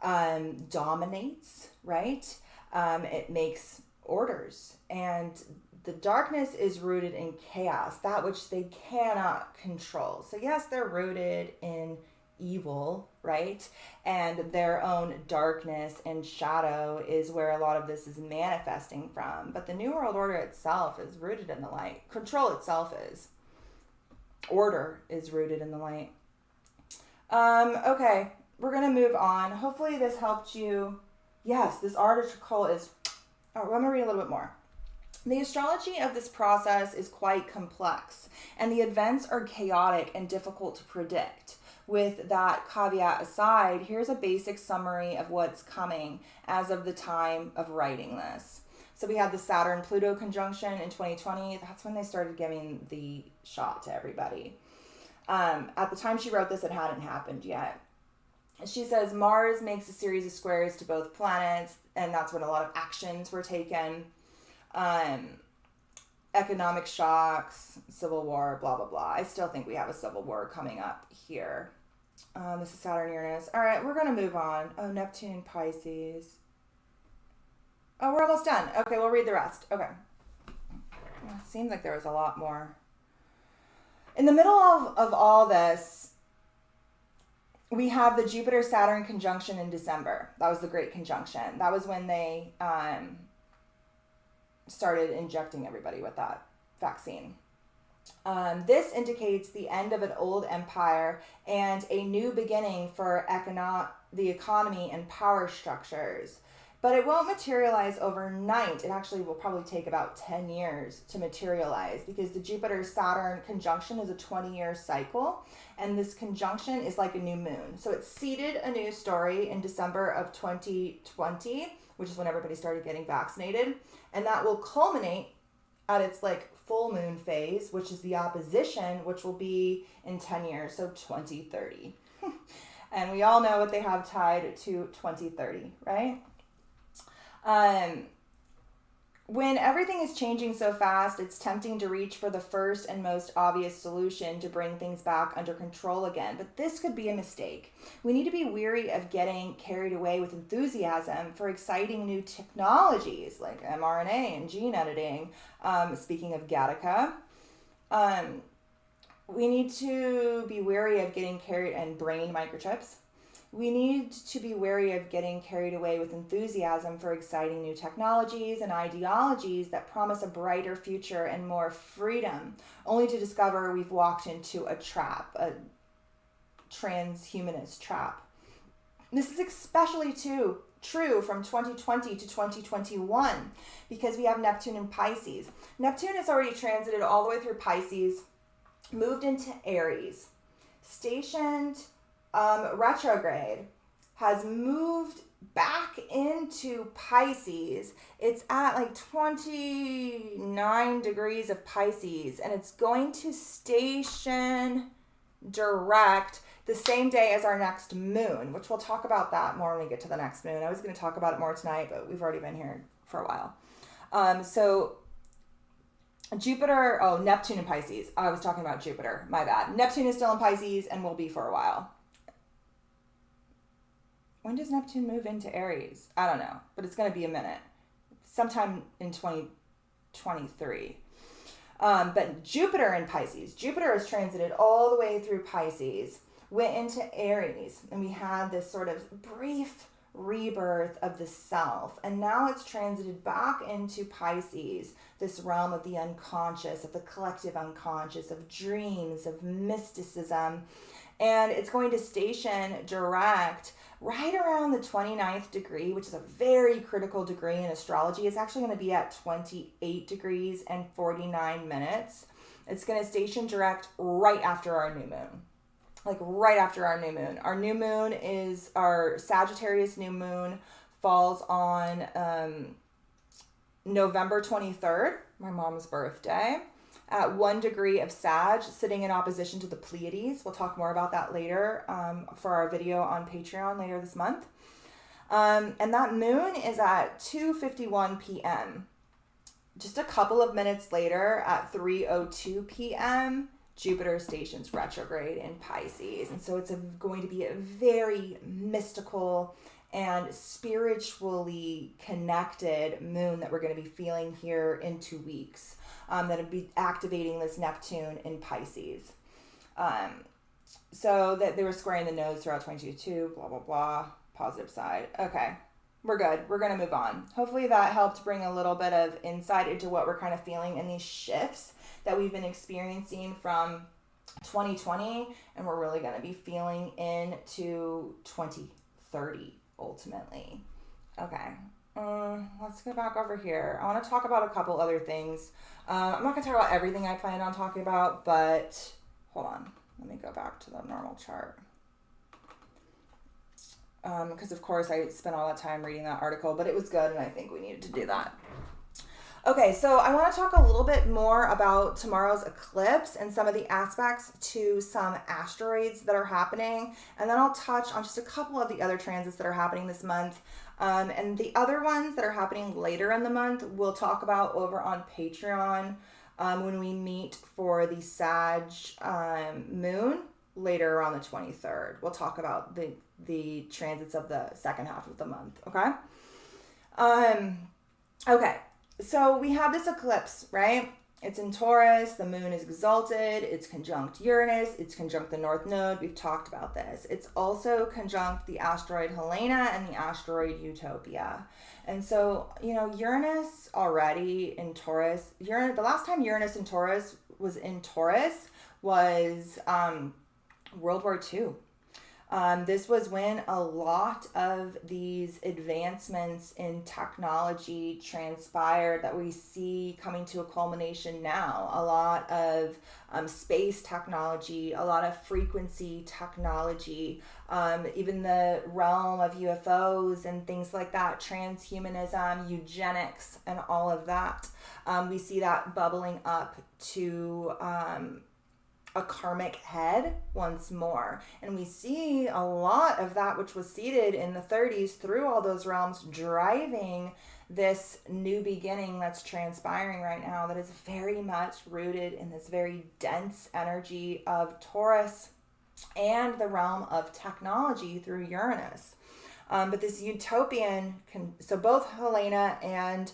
dominates, right? It makes orders. And the darkness is rooted in chaos, that which they cannot control. So yes, they're rooted in evil, right? And their own darkness and shadow is where a lot of this is manifesting from. But the New World Order itself is rooted in the light. Control itself is. Order is rooted in the light. Okay, we're going to move on. Hopefully this helped you. Yes, this article is... Oh, let me read a little bit more. The astrology of this process is quite complex, and the events are chaotic and difficult to predict. With that caveat aside, here's a basic summary of what's coming as of the time of writing this. So we had the Saturn-Pluto conjunction in 2020. That's when they started giving the shot to everybody. At the time she wrote this, it hadn't happened yet. She says Mars makes a series of squares to both planets, and that's when a lot of actions were taken. Economic shocks, civil war, blah, blah, blah. I still think we have a civil war coming up here. This is Saturn, Uranus. All right, we're going to move on. Oh, Neptune, Pisces. Oh, we're almost done. Okay, we'll read the rest. Okay. It seemed like there was a lot more. In the middle of all this, we have the Jupiter-Saturn conjunction in December. That was the Great Conjunction. That was when they started injecting everybody with that vaccine. This indicates the end of an old empire and a new beginning for the economy and power structures. But it won't materialize overnight. It actually will probably take about 10 years to materialize, because the Jupiter-Saturn conjunction is a 20-year cycle, and this conjunction is like a new moon. So it seeded a new story in December of 2020, which is when everybody started getting vaccinated, and that will culminate at its like full moon phase, which is the opposition, which will be in 10 years, so 2030. And we all know what they have tied to 2030, right? When everything is changing so fast, it's tempting to reach for the first and most obvious solution to bring things back under control again. But this could be a mistake. We need to be wary of getting carried away with enthusiasm for exciting new technologies like mRNA and gene editing. Speaking of Gattaca, we need to be wary of getting carried, and brain microchips. We need to be wary of getting carried away with enthusiasm for exciting new technologies and ideologies that promise a brighter future and more freedom, only to discover we've walked into a trap, a transhumanist trap. This is especially true from 2020 to 2021 because we have Neptune in Pisces. Neptune has already transited all the way through Pisces, moved into Aries, stationed retrograde, has moved back into Pisces. It's at like 29 degrees of Pisces, and it's going to station direct the same day as our next moon, which we'll talk about that more when we get to the next moon. I was going to talk about it more tonight, but we've already been here for a while. So Neptune in Pisces. I was talking about Jupiter. My bad. Neptune is still in Pisces and will be for a while. When does Neptune move into Aries? I don't know, but it's going to be a minute. Sometime in 2023. But Jupiter in Pisces. Jupiter has transited all the way through Pisces, went into Aries, and we had this sort of brief rebirth of the self. And now it's transited back into Pisces, this realm of the unconscious, of the collective unconscious, of dreams, of mysticism. And it's going to station direct right around the 29th degree, which is a very critical degree in astrology. It's actually going to be at 28 degrees and 49 minutes. It's going to station direct right after our new moon. Like right after our new moon. Our new moon is our Sagittarius new moon, falls on November 23rd, my mom's birthday, at 1 degree of Sag, sitting in opposition to the Pleiades. We'll talk more about that later for our video on Patreon later this month. And that moon is at 2:51 p.m. Just a couple of minutes later, at 3:02 p.m., Jupiter stations retrograde in Pisces. And so it's going to be a very mystical and spiritually connected moon that we're going to be feeling here in 2 weeks. That'll be activating this Neptune in Pisces. So that they were squaring the nodes throughout 2022, blah, blah, blah, positive side. Okay, we're good. We're going to move on. Hopefully that helped bring a little bit of insight into what we're kind of feeling in these shifts that we've been experiencing from 2020, and we're really going to be feeling into 2030 ultimately. Okay. Let's go back over here. I want to talk about a couple other things. I'm not going to talk about everything I planned on talking about, but hold on. Let me go back to the normal chart. Because, of course, I spent all that time reading that article, but it was good, and I think we needed to do that. Okay, so I want to talk a little bit more about tomorrow's eclipse and some of the aspects to some asteroids that are happening, and then I'll touch on just a couple of the other transits that are happening this month. And the other ones that are happening later in the month, we'll talk about over on Patreon when we meet for the Sag moon later on the 23rd. We'll talk about the transits of the second half of the month, okay? Okay, so we have this eclipse, right? It's in Taurus, the moon is exalted, it's conjunct Uranus, it's conjunct the North Node, we've talked about this. It's also conjunct the asteroid Helena and the asteroid Utopia. And so, Uranus already in Taurus, the last time Uranus in Taurus was World War II. This was when a lot of these advancements in technology transpired that we see coming to a culmination now. A lot of space technology, a lot of frequency technology, even the realm of UFOs and things like that, transhumanism, eugenics, and all of that. We see that bubbling up to a karmic head once more. And we see a lot of that which was seeded in the 30s through all those realms driving this new beginning that's transpiring right now that is very much rooted in this very dense energy of Taurus and the realm of technology through Uranus. But this utopian, so both Helena and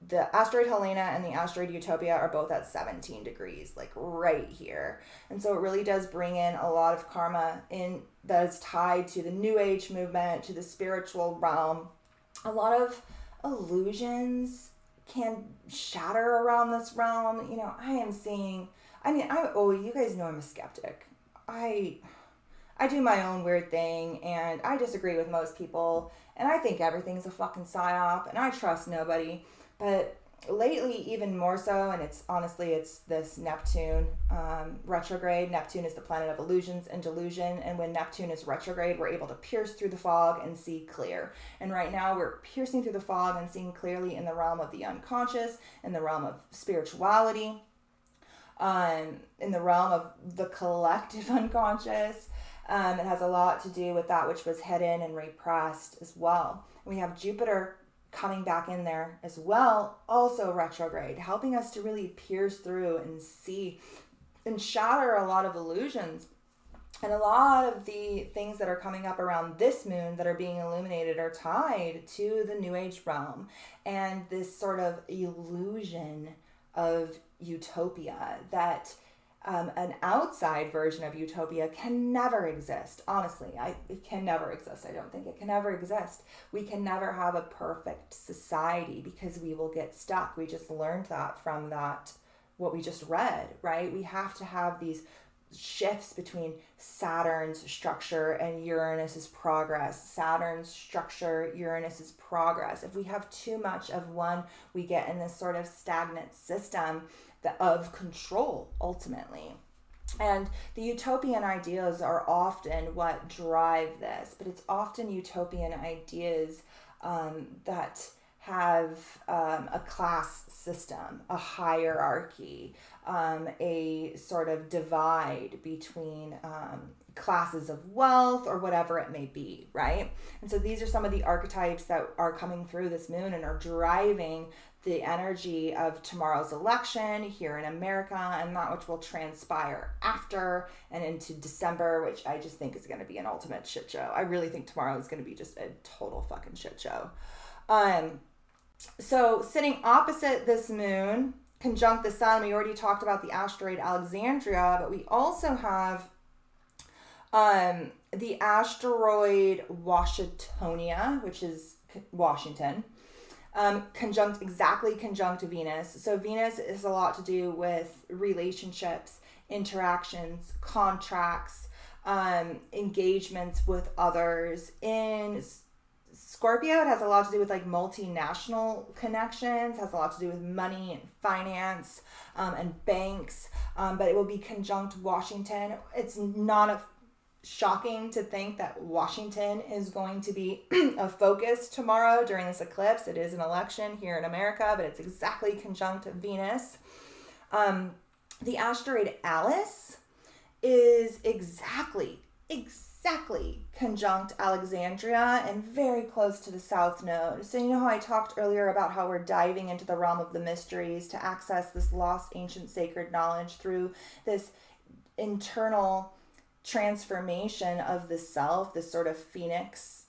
the asteroid Helena and the asteroid Utopia are both at 17 degrees, like right here. And so it really does bring in a lot of karma in that is tied to the New Age movement, to the spiritual realm. A lot of illusions can shatter around this realm. You know, you guys know I'm a skeptic. I do my own weird thing, and I disagree with most people, and I think everything's a fucking psyop, and I trust nobody. But lately, even more so, and it's this Neptune retrograde. Neptune is the planet of illusions and delusion, and when Neptune is retrograde, we're able to pierce through the fog and see clear. And right now, we're piercing through the fog and seeing clearly in the realm of the unconscious, in the realm of spirituality, in the realm of the collective unconscious. It has a lot to do with that which was hidden and repressed as well. We have Jupiter coming back in there as well, also retrograde, helping us to really pierce through and see and shatter a lot of illusions. And a lot of the things that are coming up around this moon that are being illuminated are tied to the New Age realm and this sort of illusion of utopia that an outside version of utopia can never exist. Honestly, it can never exist. I don't think it can ever exist. We can never have a perfect society because we will get stuck. We just learned that from what we just read, right? We have to have these shifts between Saturn's structure and Uranus's progress. Saturn's structure, Uranus's progress. If we have too much of one, we get in this sort of stagnant system of control, ultimately. And the utopian ideas are often what drive this, but it's often utopian ideas that have a class system, a hierarchy, a sort of divide between classes of wealth or whatever it may be, right? And so these are some of the archetypes that are coming through this moon and are driving the energy of tomorrow's election here in America and that which will transpire after and into December, which I just think is going to be an ultimate shit show. I really think tomorrow is going to be just a total fucking shit show. So sitting opposite this moon, conjunct the sun, we already talked about the asteroid Alexandria, but we also have the asteroid Washingtonia, which is Washington, conjunct Venus. So Venus is a lot to do with relationships, interactions, contracts, engagements with others. In Scorpio, it has a lot to do with like multinational connections, has a lot to do with money and finance and banks, but it will be conjunct Washington. It's not shocking to think that Washington is going to be a focus tomorrow during this eclipse. It is an election here in America, but it's exactly conjunct Venus. The asteroid Alice is exactly conjunct Alexandria and very close to the south node. So you know how I talked earlier about how we're diving into the realm of the mysteries to access this lost ancient sacred knowledge through this internal transformation of the self, this sort of phoenix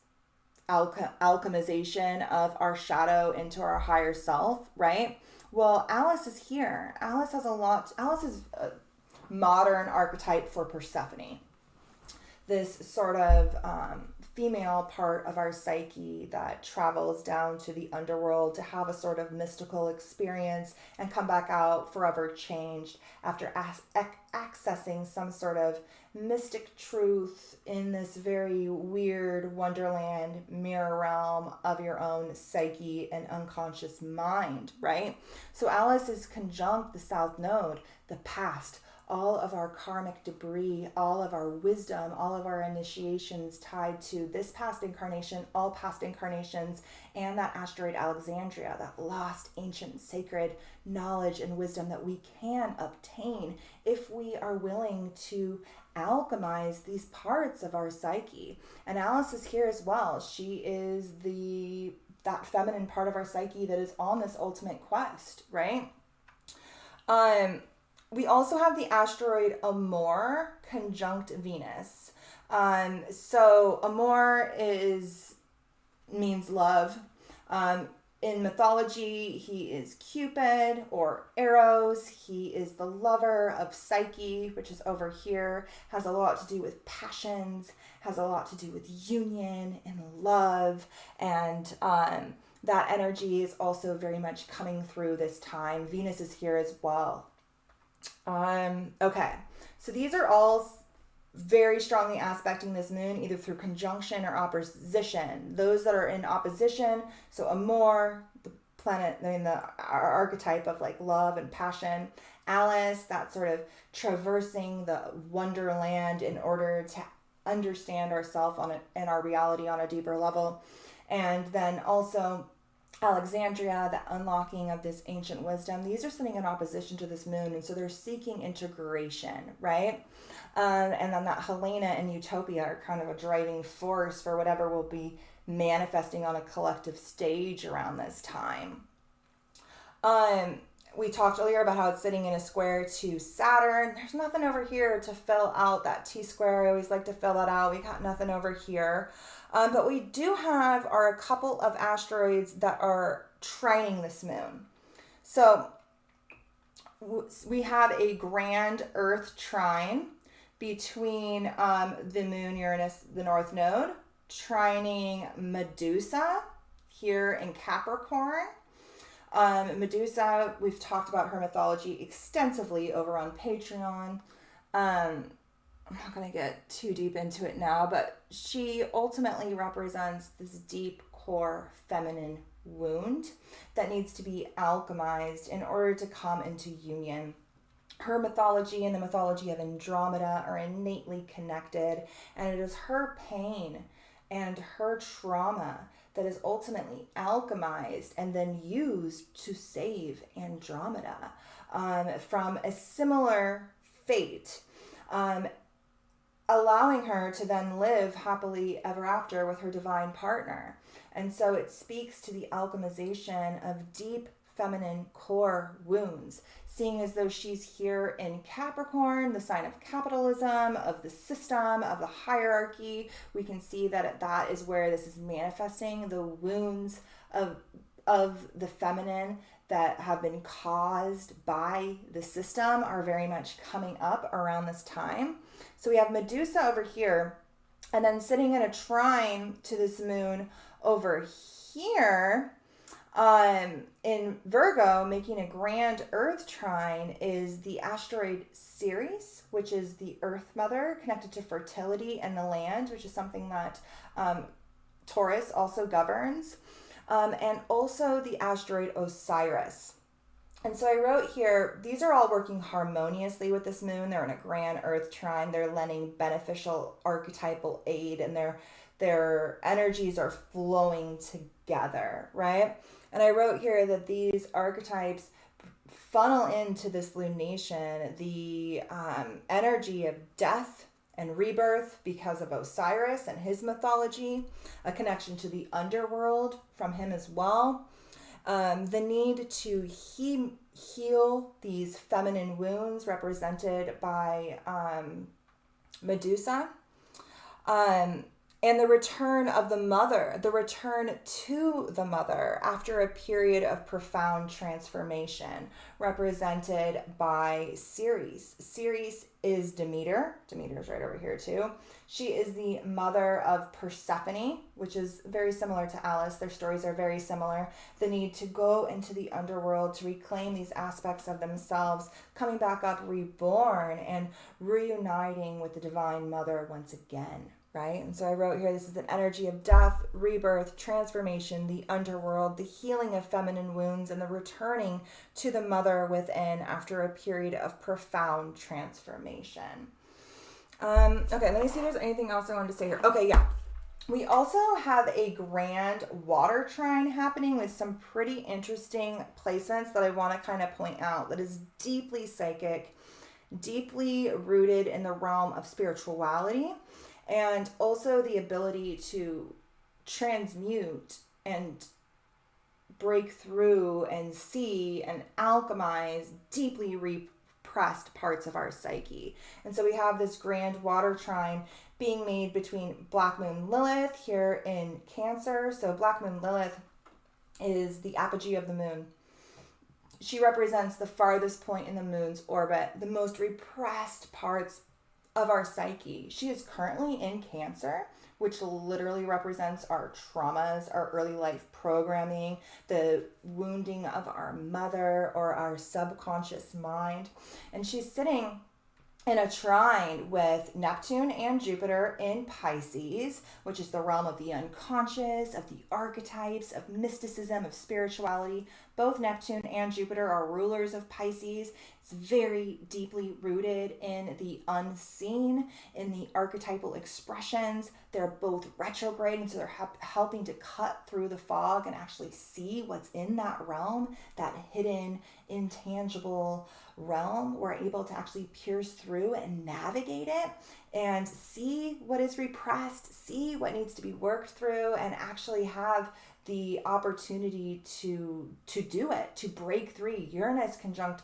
alchemization of our shadow into our higher self, right? Well, Alice is here. Alice is a modern archetype for Persephone. This sort of female part of our psyche that travels down to the underworld to have a sort of mystical experience and come back out forever changed after accessing some sort of mystic truth in this very weird wonderland mirror realm of your own psyche and unconscious mind, right? So Alice is conjunct the South Node, the past, all of our karmic debris, all of our wisdom, all of our initiations tied to this past incarnation, all past incarnations, and that asteroid Alexandria, that lost ancient sacred knowledge and wisdom that we can obtain if we are willing to alchemize these parts of our psyche. And Alice is here as well. She is that feminine part of our psyche that is on this ultimate quest, right? We also have the asteroid Amor conjunct Venus. So Amor means love. In mythology, he is Cupid or Eros. He is the lover of Psyche, which is over here, has a lot to do with passions, has a lot to do with union and love. And that energy is also very much coming through this time. Venus is here as well. Okay, so these are all very strongly aspecting this moon, either through conjunction or opposition. Those that are in opposition, so Amor, the planet, the archetype of like love and passion. Alice, that sort of traversing the wonderland in order to understand ourselves and our reality on a deeper level. And then also Alexandria, the unlocking of this ancient wisdom. These are sitting in opposition to this moon, and so they're seeking integration, right? And then that Helena and Utopia are kind of a driving force for whatever will be manifesting on a collective stage around this time. We talked earlier about how it's sitting in a square to Saturn. There's nothing over here to fill out that T-square. I always like to fill that out. We got nothing over here. But we do have a couple of asteroids that are trining this moon. So we have a grand Earth trine between the moon, Uranus, the North Node, trining Medusa here in Capricorn. Medusa, we've talked about her mythology extensively over on Patreon. I'm not going to get too deep into it now, but she ultimately represents this deep core feminine wound that needs to be alchemized in order to come into union. Her mythology and the mythology of Andromeda are innately connected, and it is her pain and her trauma that is ultimately alchemized and then used to save Andromeda from a similar fate, allowing her to then live happily ever after with her divine partner. And so it speaks to the alchemization of deep feminine core wounds, seeing as though she's here in Capricorn, the sign of capitalism, of the system, of the hierarchy. We can see that that is where this is manifesting. The wounds of the feminine that have been caused by the system are very much coming up around this time. So we have Medusa over here, and then sitting in a trine to this moon over here, in Virgo, making a grand Earth trine is the asteroid Ceres, which is the Earth Mother, connected to fertility and the land, which is something that Taurus also governs, and also the asteroid Osiris. And so I wrote here, these are all working harmoniously with this moon. They're in a grand Earth trine. They're lending beneficial archetypal aid, and their energies are flowing together, right? And I wrote here that these archetypes funnel into this lunation the energy of death and rebirth because of Osiris and his mythology, a connection to the underworld from him as well, the need to heal these feminine wounds represented by Medusa, And the return of the mother, the return to the mother after a period of profound transformation, represented by Ceres. Ceres is Demeter. Demeter's right over here too. She is the mother of Persephone, which is very similar to Alice. Their stories are very similar. The need to go into the underworld to reclaim these aspects of themselves, coming back up reborn and reuniting with the Divine Mother once again. Right? And so I wrote here, this is an energy of death, rebirth, transformation, the underworld, the healing of feminine wounds, and the returning to the mother within after a period of profound transformation. Okay, let me see if there's anything else I wanted to say here. Okay, yeah. We also have a grand water trine happening with some pretty interesting placements that I want to kind of point out that is deeply psychic, deeply rooted in the realm of spirituality, and also the ability to transmute and break through and see and alchemize deeply repressed parts of our psyche. And so we have this grand water trine being made between Black Moon Lilith here in Cancer. So Black Moon Lilith is the apogee of the moon. She represents the farthest point in the moon's orbit, the most repressed parts of our psyche. She is currently in Cancer, which literally represents our traumas, our early life programming, the wounding of our mother or our subconscious mind. And she's sitting in a trine with Neptune and Jupiter in Pisces, which is the realm of the unconscious, of the archetypes, of mysticism, of spirituality. Both Neptune and Jupiter are rulers of Pisces. It's very deeply rooted in the unseen, in the archetypal expressions. They're both retrograde, and so they're helping to cut through the fog and actually see what's in that realm, that hidden, intangible realm. We're able to actually pierce through and navigate it and see what is repressed, see what needs to be worked through, and actually have the opportunity to do it, to break through. Uranus conjunct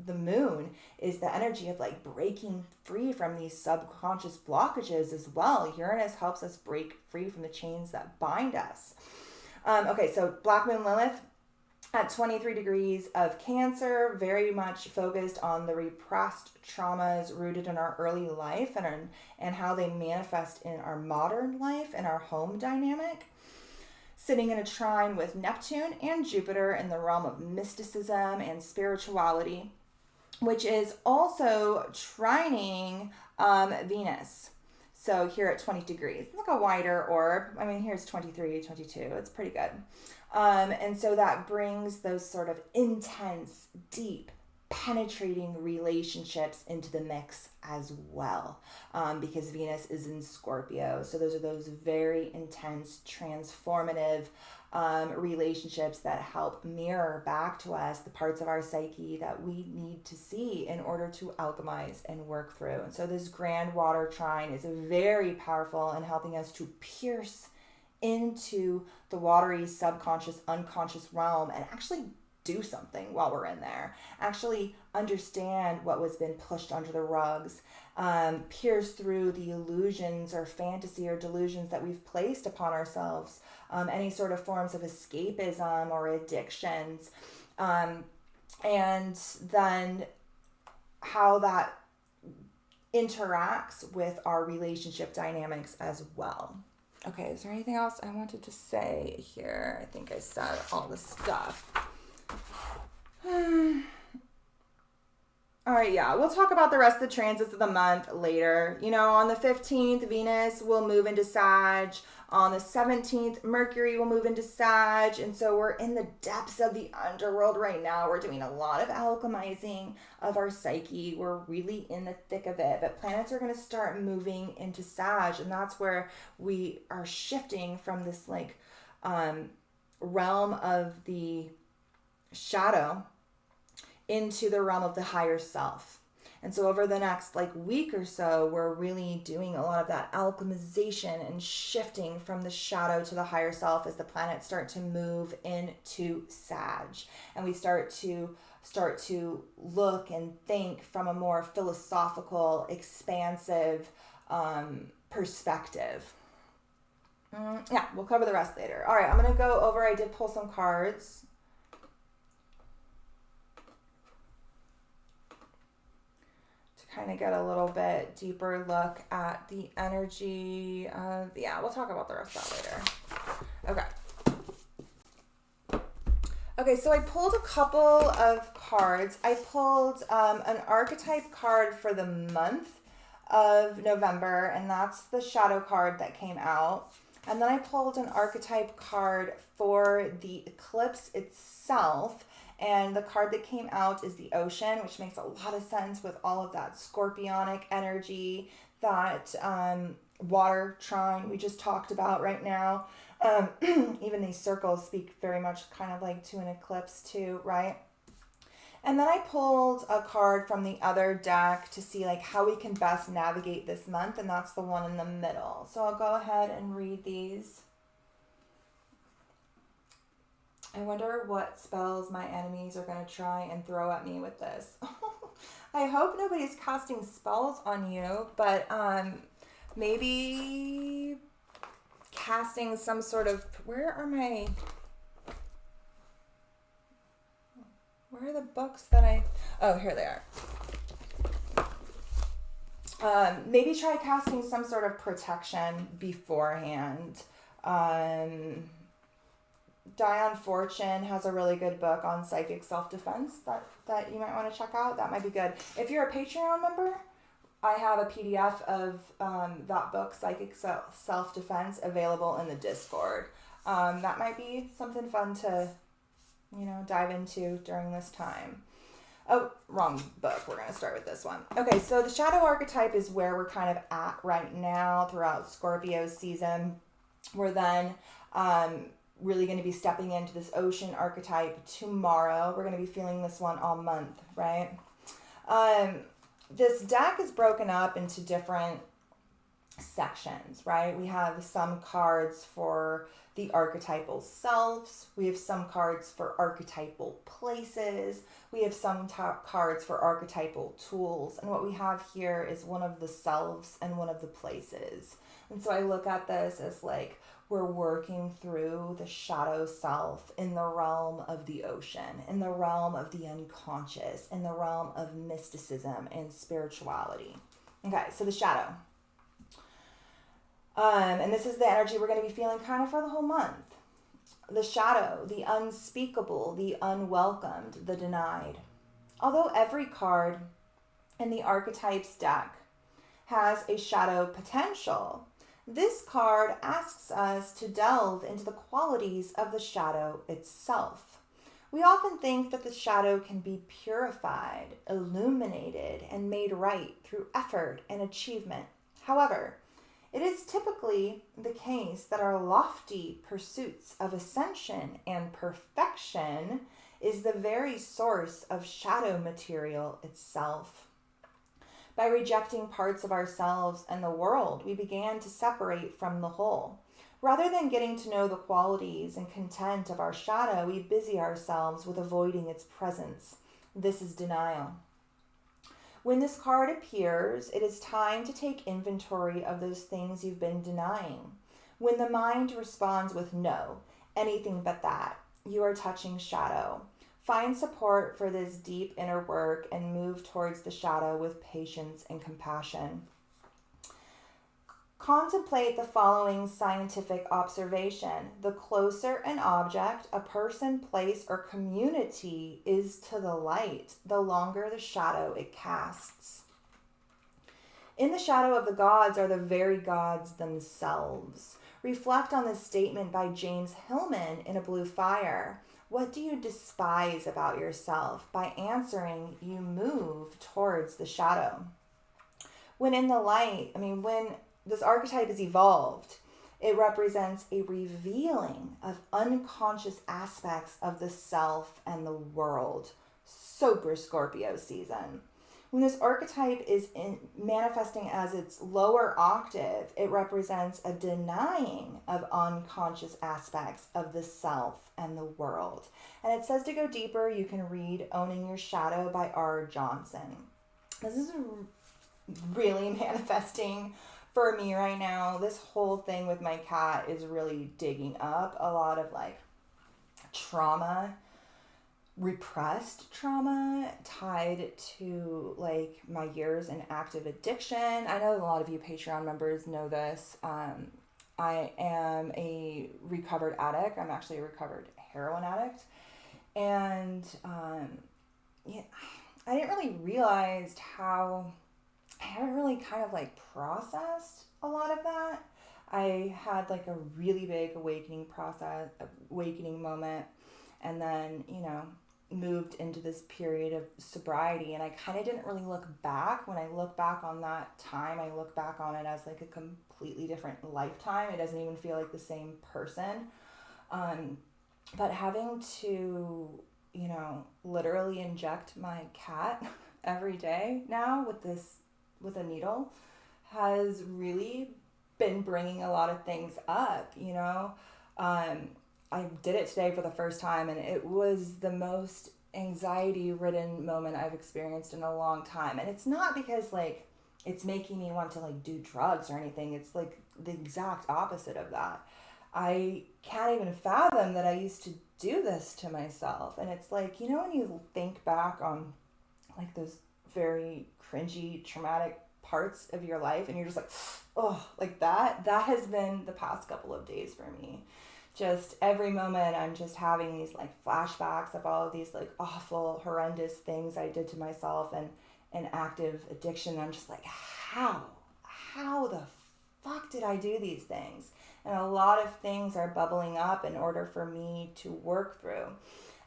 the moon is the energy of like breaking free from these subconscious blockages as well. Uranus helps us break free from the chains that bind us. Okay, so Black Moon Lilith at 23 degrees of Cancer, very much focused on the repressed traumas rooted in our early life and how they manifest in our modern life and our home dynamic. Sitting in a trine with Neptune and Jupiter in the realm of mysticism and spirituality, which is also trining Venus. So here at 20 degrees, it's like a wider orb. I mean, here's 23, 22. It's pretty good. And so that brings those sort of intense, deep, penetrating relationships into the mix as well, because Venus is in Scorpio. So those are those very intense, transformative relationships that help mirror back to us the parts of our psyche that we need to see in order to alchemize and work through. And so this grand water trine is very powerful in helping us to pierce into the watery subconscious, unconscious realm and actually do something while we're in there. Actually understand what was been pushed under the rugs, pierce through the illusions or fantasy or delusions that we've placed upon ourselves, any sort of forms of escapism or addictions, and then how that interacts with our relationship dynamics as well. Okay, is there anything else I wanted to say here? I think I said all the stuff. All right, yeah, we'll talk about the rest of the transits of the month later. You know, on the 15th, Venus will move into Sag. On the 17th, Mercury will move into Sag. And so we're in the depths of the underworld right now. We're doing a lot of alchemizing of our psyche. We're really in the thick of it. But planets are going to start moving into Sag. And that's where we are shifting from this like realm of the shadow into the realm of the higher self. And so over the next like week or so, we're really doing a lot of that alchemization and shifting from the shadow to the higher self as the planets start to move into Sag. And we start to look and think from a more philosophical, expansive perspective. Yeah, we'll cover the rest later. All right, I'm going to go over, I did pull some cards. To kind of get a little bit deeper look at the energy of, yeah, we'll talk about the rest of that later. Okay, so I pulled a couple of cards. I pulled an archetype card for the month of November, and that's the shadow card that came out. And then I pulled an archetype card for the eclipse itself, and the card that came out is the ocean, which makes a lot of sense with all of that scorpionic energy, that water trine we just talked about right now. Even these circles speak very much kind of like to an eclipse too, right? And then I pulled a card from the other deck to see like how we can best navigate this month, and that's the one in the middle. So I'll go ahead and read these. I wonder what spells my enemies are going to try and throw at me with this. I hope nobody's casting spells on you, but maybe casting some sort of, where are the books that oh, here they are. Maybe try casting some sort of protection beforehand. Dion Fortune has a really good book on psychic self-defense that you might want to check out. That might be good. If you're a Patreon member, I have a PDF of that book, Psychic Self-Defense, available in the Discord. That might be something fun to, dive into during this time. Oh, wrong book. We're going to start with this one. Okay, so the shadow archetype is where we're kind of at right now throughout Scorpio season. We're then really going to be stepping into this ocean archetype tomorrow. We're going to be feeling this one all month, right? This deck is broken up into different sections, right? We have some cards for the archetypal selves. We have some cards for archetypal places. We have some cards for archetypal tools. And what we have here is one of the selves and one of the places. And so I look at this as like we're working through the shadow self in the realm of the ocean, in the realm of the unconscious, in the realm of mysticism and spirituality. Okay, so the shadow. And this is the energy we're going to be feeling kind of for the whole month. The shadow, the unspeakable, the unwelcomed, the denied. Although every card in the archetypes deck has a shadow potential, this card asks us to delve into the qualities of the shadow itself. We often think that the shadow can be purified, illuminated, and made right through effort and achievement. However, it is typically the case that our lofty pursuits of ascension and perfection is the very source of shadow material itself. By rejecting parts of ourselves and the world, we began to separate from the whole. Rather than getting to know the qualities and content of our shadow, we busy ourselves with avoiding its presence. This is denial. When this card appears, it is time to take inventory of those things you've been denying. When the mind responds with no, anything but that, you are touching shadow. Find support for this deep inner work and move towards the shadow with patience and compassion. Contemplate the following scientific observation. The closer an object, a person, place, or community is to the light, the longer the shadow it casts. In the shadow of the gods are the very gods themselves. Reflect on this statement by James Hillman in A Blue Fire. What do you despise about yourself? By answering, you move towards the shadow. When in the light, when this archetype is evolved, it represents a revealing of unconscious aspects of the self and the world. Super Scorpio season. When this archetype is manifesting as its lower octave, it represents a denying of unconscious aspects of the self and the world. And it says to go deeper, you can read Owning Your Shadow by R. Johnson. This is really manifesting for me right now, this whole thing with my cat is really digging up a lot of like trauma, repressed trauma tied to like my years in active addiction. I know a lot of you Patreon members know this. I am a recovered addict. I'm actually a recovered heroin addict. And yeah, I didn't really realize how I haven't really kind of like processed a lot of that. I had like a really big awakening moment, and then, moved into this period of sobriety, and I kind of didn't really look back. When I look back on that time, I look back on it as like a completely different lifetime. It doesn't even feel like the same person. But having to, literally inject my cat every day now with a needle has really been bringing a lot of things up, I did it today for the first time, and it was the most anxiety-ridden moment I've experienced in a long time. And it's not because, like, it's making me want to, like, do drugs or anything. It's, like, the exact opposite of that. I can't even fathom that I used to do this to myself. And it's like, when you think back on, like, those very cringy, traumatic parts of your life, and you're just like, oh, like that has been the past couple of days for me. Just every moment I'm just having these like flashbacks of all of these like awful, horrendous things I did to myself and active addiction. I'm just like, how the fuck did I do these things? And a lot of things are bubbling up in order for me to work through,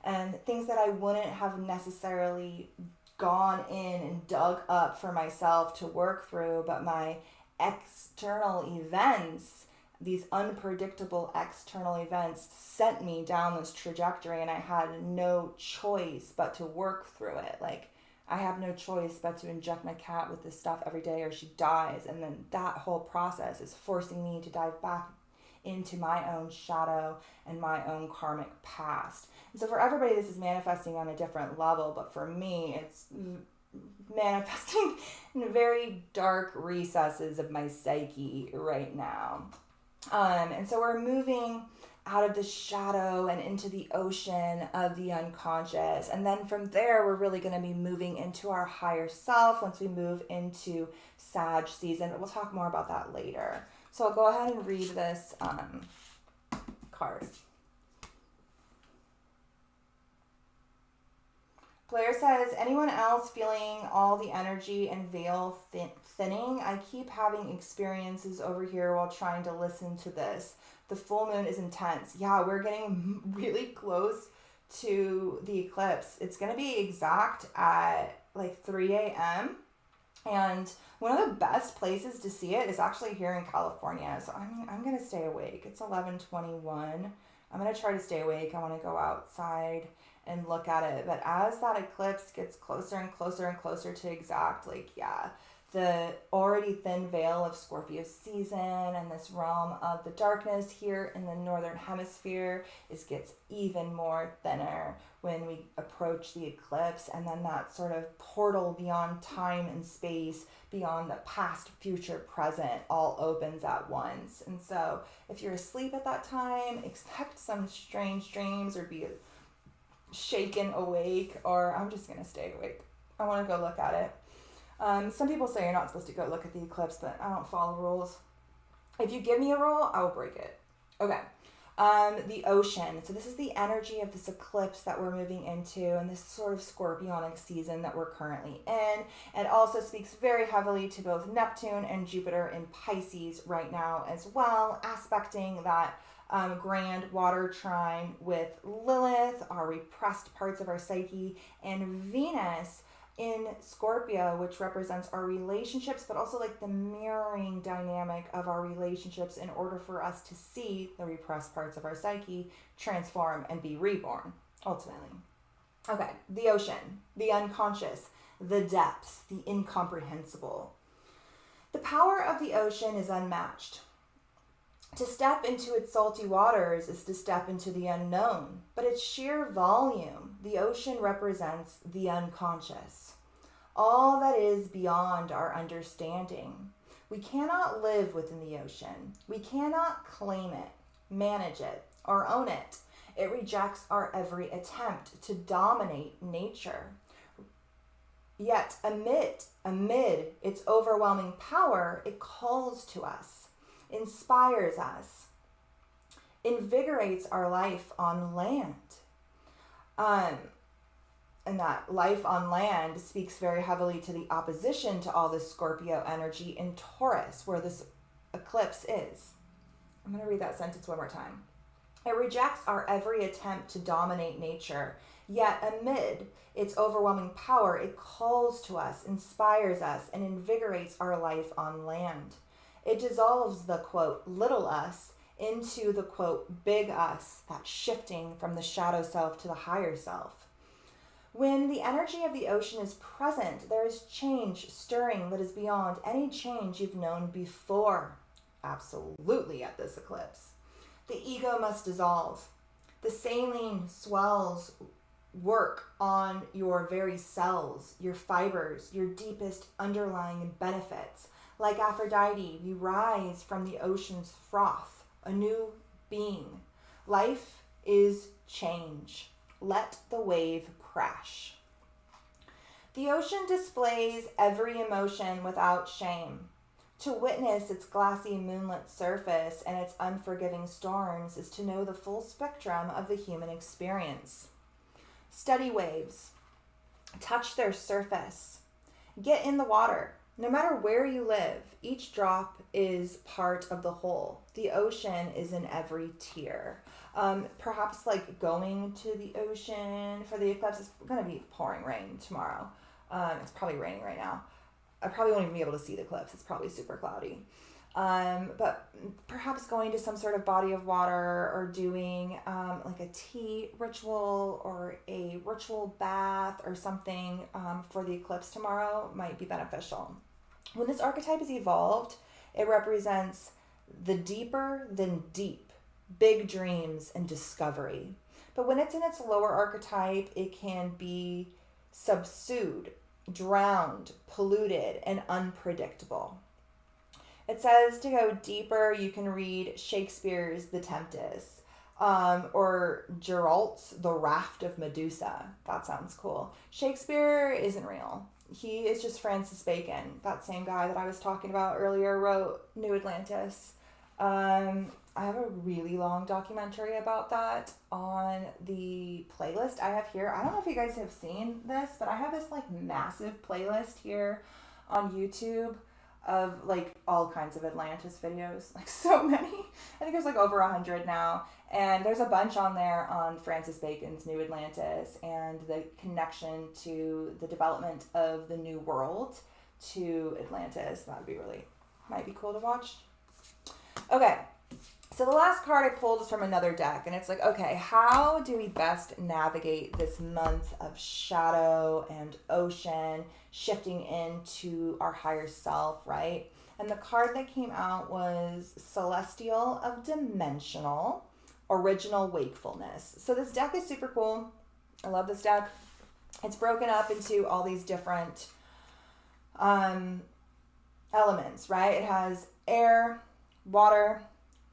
and things that I wouldn't have necessarily gone in and dug up for myself to work through, but my external events, these unpredictable external events, sent me down this trajectory, and I had no choice but to work through it. Like, I have no choice but to inject my cat with this stuff every day or she dies. And then that whole process is forcing me to dive back into my own shadow and my own karmic past. And so for everybody, this is manifesting on a different level, but for me, it's manifesting in very dark recesses of my psyche right now. And so we're moving out of the shadow and into the ocean of the unconscious. And then from there, we're really going to be moving into our higher self once we move into Sag season. But we'll talk more about that later. So I'll go ahead and read this card. Blair says, anyone else feeling all the energy and veil thinning? I keep having experiences over here while trying to listen to this. The full moon is intense. Yeah, we're getting really close to the eclipse. It's going to be exact at like 3 a.m. And one of the best places to see it is actually here in California. So I'm going to stay awake. It's 11:21. I'm going to try to stay awake. I want to go outside and look at it. But as that eclipse gets closer and closer and closer to exact, the already thin veil of Scorpio season and this realm of the darkness here in the northern hemisphere gets even more thinner when we approach the eclipse. And then that sort of portal beyond time and space, beyond the past, future, present, all opens at once. And so if you're asleep at that time, expect some strange dreams or be shaken awake, or I'm just gonna stay awake. I want to go look at it. Some people say you're not supposed to go look at the eclipse, but I don't follow rules. If you give me a rule, I will break it. Okay. The ocean. So this is the energy of this eclipse that we're moving into, and this sort of scorpionic season that we're currently in. It also speaks very heavily to both Neptune and Jupiter in Pisces right now as well, aspecting that grand water trine with Lilith, our repressed parts of our psyche, and Venus in Scorpio, which represents our relationships, but also like the mirroring dynamic of our relationships in order for us to see the repressed parts of our psyche transform and be reborn, ultimately. Okay, the ocean, the unconscious, the depths, the incomprehensible. The power of the ocean is unmatched. To step into its salty waters is to step into the unknown, but its sheer volume, the ocean represents the unconscious, all that is beyond our understanding. We cannot live within the ocean. We cannot claim it, manage it, or own it. It rejects our every attempt to dominate nature. Yet amid its overwhelming power, it calls to us, inspires us, invigorates our life on land. And that life on land speaks very heavily to the opposition to all this Scorpio energy in Taurus, where this eclipse is. I'm going to read that sentence one more time. It rejects our every attempt to dominate nature, yet amid its overwhelming power, it calls to us, inspires us, and invigorates our life on land. It dissolves the, quote, little us into the, quote, big us, that shifting from the shadow self to the higher self. When the energy of the ocean is present, there is change stirring that is beyond any change you've known before. Absolutely at this eclipse. The ego must dissolve. The saline swells work on your very cells, your fibers, your deepest underlying benefits. Like Aphrodite, we rise from the ocean's froth, a new being. Life is change. Let the wave crash. The ocean displays every emotion without shame. To witness its glassy moonlit surface and its unforgiving storms is to know the full spectrum of the human experience. Study waves. Touch their surface. Get in the water. No matter where you live, each drop is part of the whole. The ocean is in every tear. Perhaps like going to the ocean for the eclipse. It's going to be pouring rain tomorrow. It's probably raining right now. I probably won't even be able to see the eclipse. It's probably super cloudy. But perhaps going to some sort of body of water or doing like a tea ritual or a ritual bath or something for the eclipse tomorrow might be beneficial. When this archetype is evolved, it represents the deeper than deep, big dreams and discovery. But when it's in its lower archetype, it can be subsued, drowned, polluted, and unpredictable. It says to go deeper, you can read Shakespeare's The Tempest, or Geralt's The Raft of Medusa. That sounds cool. Shakespeare isn't real. He is just Francis Bacon. That same guy that I was talking about earlier wrote New Atlantis. I have a really long documentary about that on the playlist I have here. I don't know if you guys have seen this, but I have this like massive playlist here on YouTube of like all kinds of Atlantis videos, like so many. I think there's like over 100 now, and there's a bunch on there on Francis Bacon's New Atlantis and the connection to the development of the New World to Atlantis. That would be might be cool to watch. Okay, so the last card I pulled is from another deck, and it's like, okay, how do we best navigate this month of shadow and ocean, shifting into our higher self, right? And the card that came out was Celestial of Dimensional, Original Wakefulness. So this deck is super cool. I love this deck. It's broken up into all these different elements, right? It has air, water,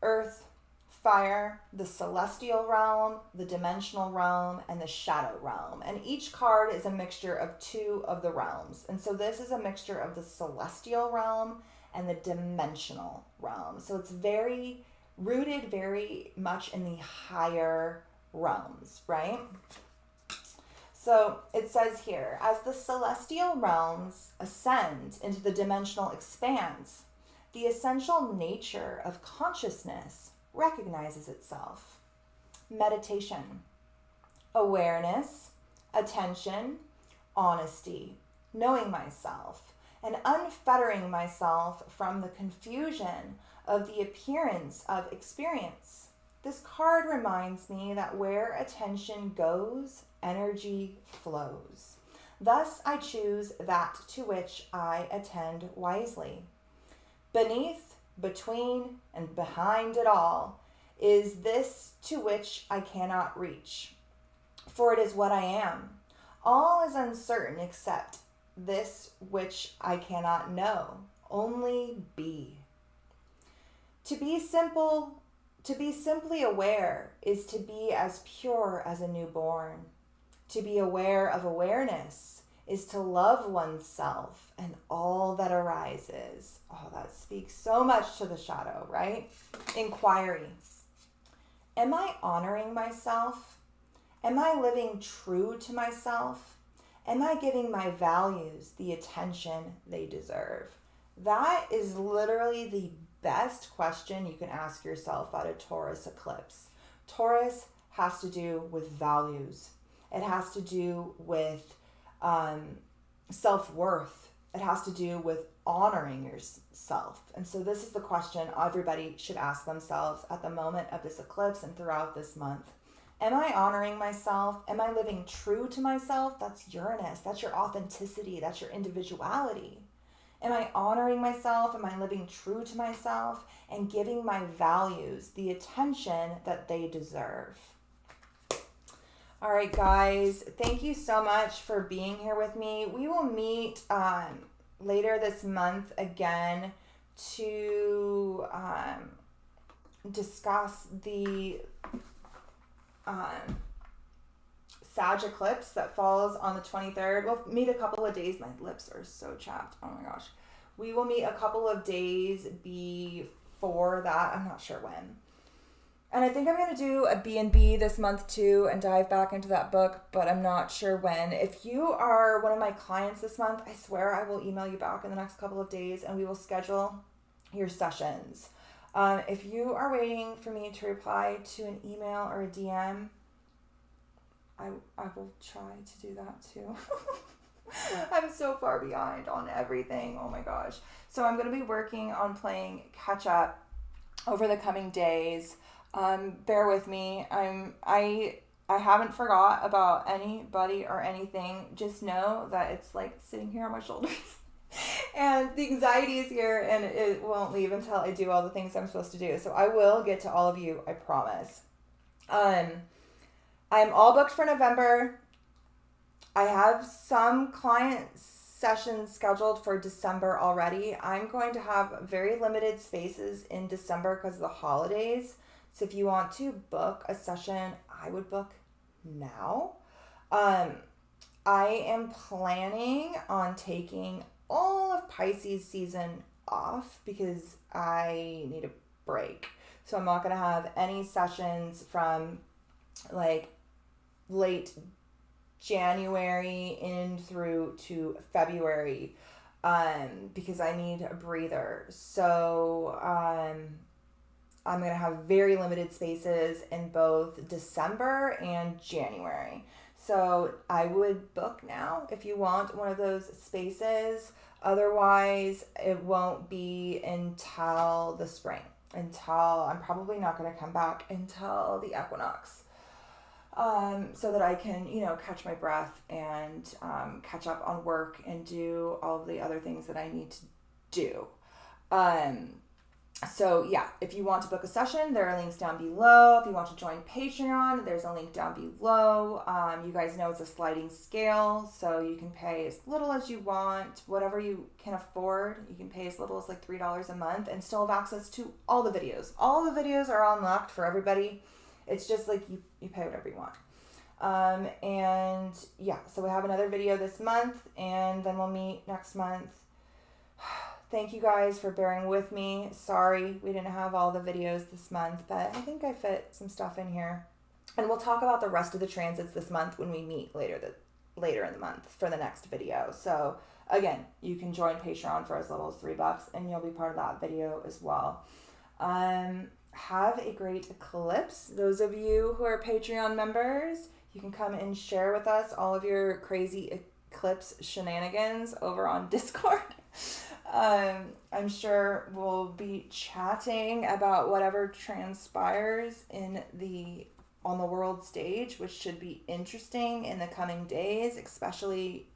earth, fire, the celestial realm, the dimensional realm, and the shadow realm. And each card is a mixture of two of the realms. And so this is a mixture of the celestial realm and the dimensional realm. So it's very rooted very much in the higher realms, right? So it says here, as the celestial realms ascend into the dimensional expanse, the essential nature of consciousness recognizes itself. Meditation, awareness, attention, honesty, knowing myself, and unfettering myself from the confusion of the appearance of experience. This card reminds me that where attention goes, energy flows. Thus, I choose that to which I attend wisely. Beneath, between, and behind it all is this to which I cannot reach. For it is what I am. All is uncertain except this which I cannot know. Only be. To be simply aware is to be as pure as a newborn. To be aware of awareness is to love oneself and all that arises. Oh, that speaks so much to the shadow, right? Inquiry. Am I honoring myself? Am I living true to myself? Am I giving my values the attention they deserve? That is literally the best question you can ask yourself at a Taurus eclipse. Taurus has to do with values. It has to do with self-worth. It has to do with honoring yourself. And so this is the question everybody should ask themselves at the moment of this eclipse and throughout this month. Am I honoring myself? Am I living true to myself? That's Uranus. That's your authenticity. That's your individuality. Am I honoring myself? Am I living true to myself and giving my values the attention that they deserve? All right, guys, thank you so much for being here with me. We will meet later this month again to discuss the Sag eclipse that falls on the 23rd. We'll meet a couple of days. My lips are so chapped. Oh my gosh. We will meet a couple of days before that. I'm not sure when. And I think I'm going to do a B&B this month too and dive back into that book, but I'm not sure when. If you are one of my clients this month, I swear I will email you back in the next couple of days and we will schedule your sessions. If you are waiting for me to reply to an email or a DM, I will try to do that too. I'm so far behind on everything. Oh my gosh. So I'm going to be working on playing catch up over the coming days. Bear with me. I haven't forgot about anybody or anything. Just know that it's like sitting here on my shoulders. And the anxiety is here and it won't leave until I do all the things I'm supposed to do. So I will get to all of you, I promise. I'm all booked for November. I have some client sessions scheduled for December already. I'm going to have very limited spaces in December because of the holidays. So if you want to book a session, I would book now. I am planning on taking all of Pisces season off because I need a break. So I'm not going to have any sessions from like late January in through to February because I need a breather. So I'm going to have very limited spaces in both December and January. So I would book now if you want one of those spaces. Otherwise, it won't be until the spring. I'm probably not going to come back until the equinox. So that I can, catch my breath and catch up on work and do all of the other things that I need to do. So yeah, if you want to book a session, there are links down below. If you want to join Patreon, there's a link down below. You guys know it's a sliding scale, so you can pay as little as you want, whatever you can afford. You can pay as little as like $3 a month and still have access to all the videos. All the videos are unlocked for everybody. It's just like you pay whatever you want. And yeah, so we have another video this month and then we'll meet next month. Thank you guys for bearing with me. Sorry we didn't have all the videos this month, but I think I fit some stuff in here. And we'll talk about the rest of the transits this month when we meet later in the month for the next video. So again, you can join Patreon for as little as $3 and you'll be part of that video as well. Have a great eclipse. Those of you who are Patreon members, you can come and share with us all of your crazy eclipse shenanigans over on Discord. I'm sure we'll be chatting about whatever transpires on the world stage, which should be interesting in the coming days, especially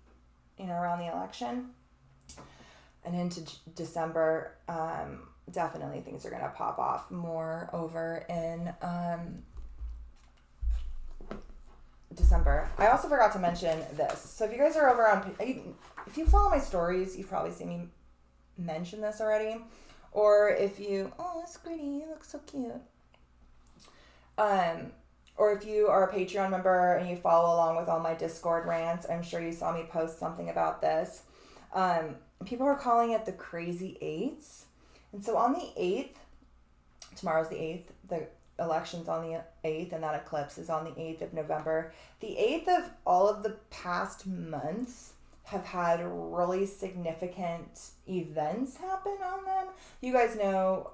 around the election and into December. Definitely things are going to pop off more over in December. I also forgot to mention this. So if you guys are over on, if you follow my stories, you've probably seen me mentioned this already. Or if you, oh, Squiddy, you look so cute. Or if you are a Patreon member and you follow along with all my Discord rants, I'm sure you saw me post something about this. People are calling it the crazy eights. And so on the 8th, tomorrow's the 8th, the election's on the 8th, and that eclipse is on the 8th of November. The 8th of all of the past months have had really significant events happen on them. You guys know,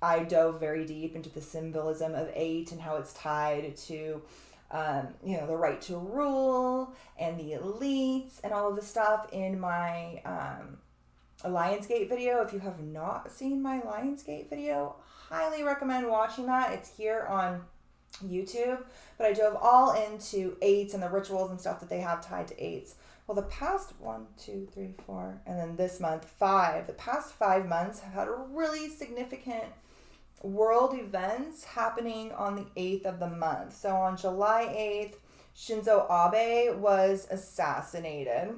I dove very deep into the symbolism of 8 and how it's tied to, the right to rule and the elites and all of the stuff in my Lionsgate video. If you have not seen my Lionsgate video, highly recommend watching that. It's here on YouTube. But I dove all into 8s and the rituals and stuff that they have tied to 8s. Well, the past 1, 2, 3, 4, and then this month, 5. The past 5 months have had really significant world events happening on the 8th of the month. So on July 8th, Shinzo Abe was assassinated.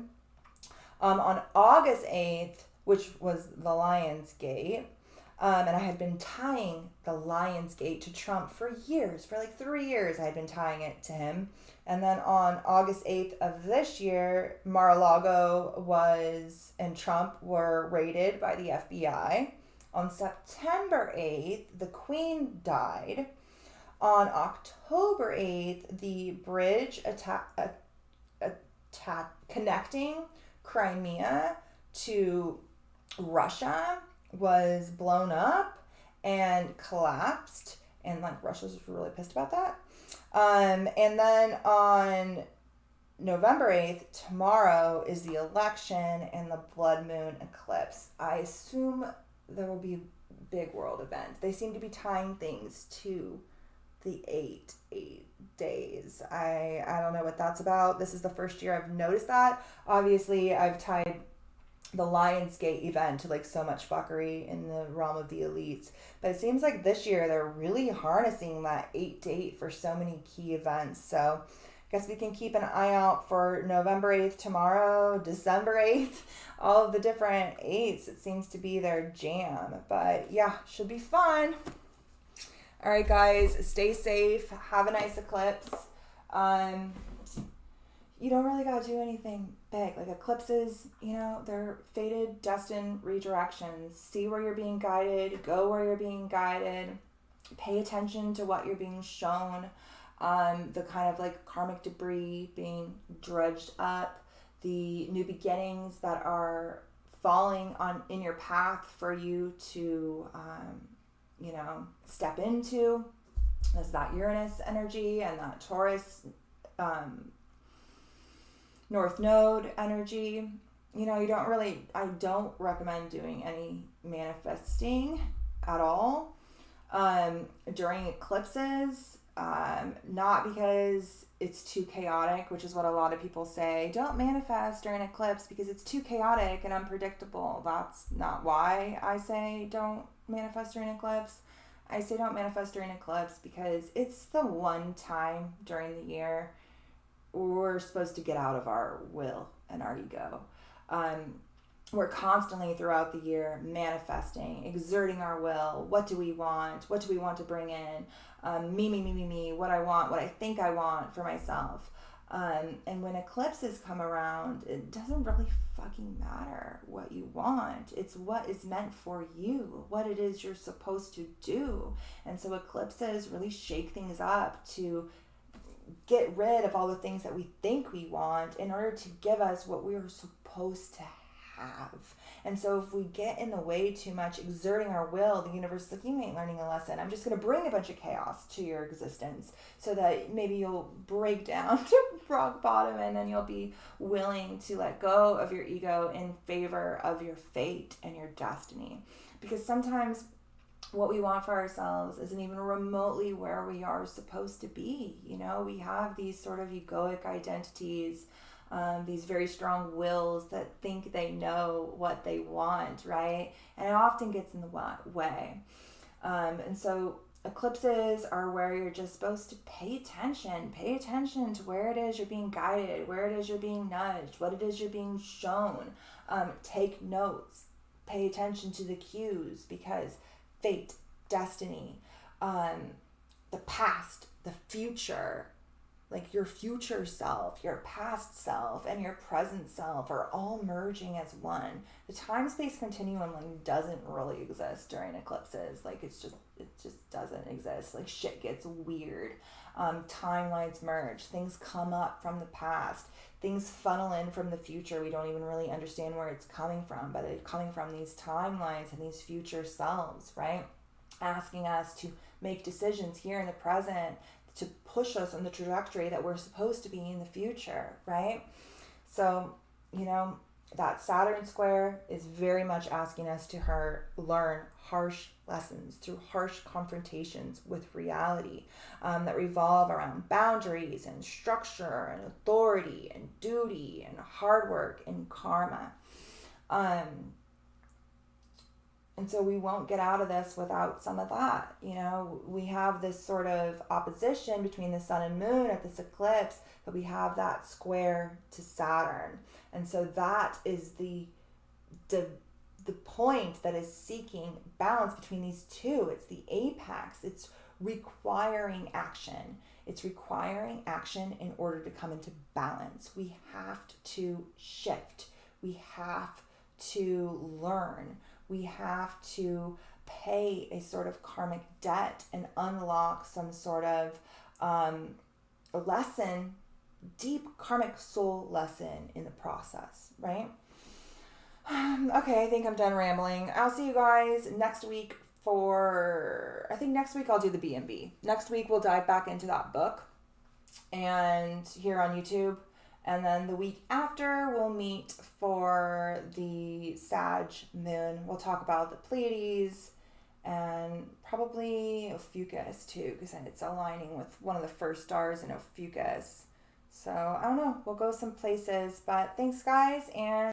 On August 8th, which was the Lion's Gate, and I had been tying the Lion's Gate to Trump for years. For like 3 years, I had been tying it to him. And then on August 8th of this year, Mar-a-Lago and Trump were raided by the FBI. On September 8th, the Queen died. On October 8th, the bridge connecting Crimea to Russia was blown up and collapsed. And Russia's really pissed about that. And then on November 8th, tomorrow, is the election and the blood moon eclipse. I assume there will be big world events. They seem to be tying things to the 8 days. I don't know what that's about. This is the first year I've noticed that. Obviously, I've tied the Lionsgate event to so much fuckery in the realm of the elites. But it seems like this year they're really harnessing that 8 date for so many key events. So I guess we can keep an eye out for November 8th tomorrow, December 8th, all of the different 8s. It seems to be their jam. But yeah, should be fun. All right, guys, stay safe. Have a nice eclipse. You don't really got to do anything big. Eclipses, they're fated, destined redirections. See where you're being guided. Go where you're being guided. Pay attention to what you're being shown. The kind of karmic debris being dredged up. The new beginnings that are falling in your path for you to, step into. There's that Uranus energy and that Taurus, North Node energy. I don't recommend doing any manifesting at all during eclipses. Not because it's too chaotic, which is what a lot of people say. Don't manifest during eclipse because it's too chaotic and unpredictable. That's not why I say don't manifest during eclipse. I say don't manifest during eclipse because it's the one time during the year we're supposed to get out of our will and our ego. We're constantly throughout the year manifesting, exerting our will. What do we want? What do we want to bring in? Me, what I want, what I think I want for myself. And when eclipses come around, it doesn't really fucking matter what you want. It's what is meant for you, what it is you're supposed to do. And so eclipses really shake things up to get rid of all the things that we think we want in order to give us what we are supposed to have. And so if we get in the way too much, exerting our will, the universe is like, you ain't learning a lesson. I'm just going to bring a bunch of chaos to your existence so that maybe you'll break down to rock bottom and then you'll be willing to let go of your ego in favor of your fate and your destiny. Because sometimes what we want for ourselves isn't even remotely where we are supposed to be. We have these sort of egoic identities, these very strong wills that think they know what they want, right? And it often gets in the way. And so Eclipses are where you're just supposed to pay attention. Pay attention to where it is you're being guided, where it is you're being nudged, what it is you're being shown. Take notes. Pay attention to the cues, because fate, destiny, the past, the future, like your future self, your past self, and your present self are all merging as one. The time-space continuum like doesn't really exist during eclipses. Like it just doesn't exist. Like shit gets weird. Timelines merge. Things come up from the past. Things funnel in from the future. We don't even really understand where it's coming from, but it's coming from these timelines and these future selves, right? Asking us to make decisions here in the present to push us on the trajectory that we're supposed to be in the future, right? So, you know, that Saturn square is very much asking us to learn harsh lessons through harsh confrontations with reality that revolve around boundaries and structure and authority and duty and hard work and karma. And so we won't get out of this without some of that. You know, we have this sort of opposition between the sun and moon at this eclipse, but we have that square to Saturn. And so that is the point that is seeking balance between these two. It's the apex. It's requiring action. It's requiring action in order to come into balance. We have to shift. We have to learn. We have to pay a sort of karmic debt and unlock some sort of lesson, deep karmic soul lesson in the process, right? Okay, I think I'm done rambling. I'll see you guys next week I think next week I'll do the B&B. Next week we'll dive back into that book and here on YouTube. And then the week after, we'll meet for the Sag moon. We'll talk about the Pleiades and probably Ophiuchus too, because it's aligning with one of the first stars in Ophiuchus. So I don't know, we'll go some places. But thanks, guys, and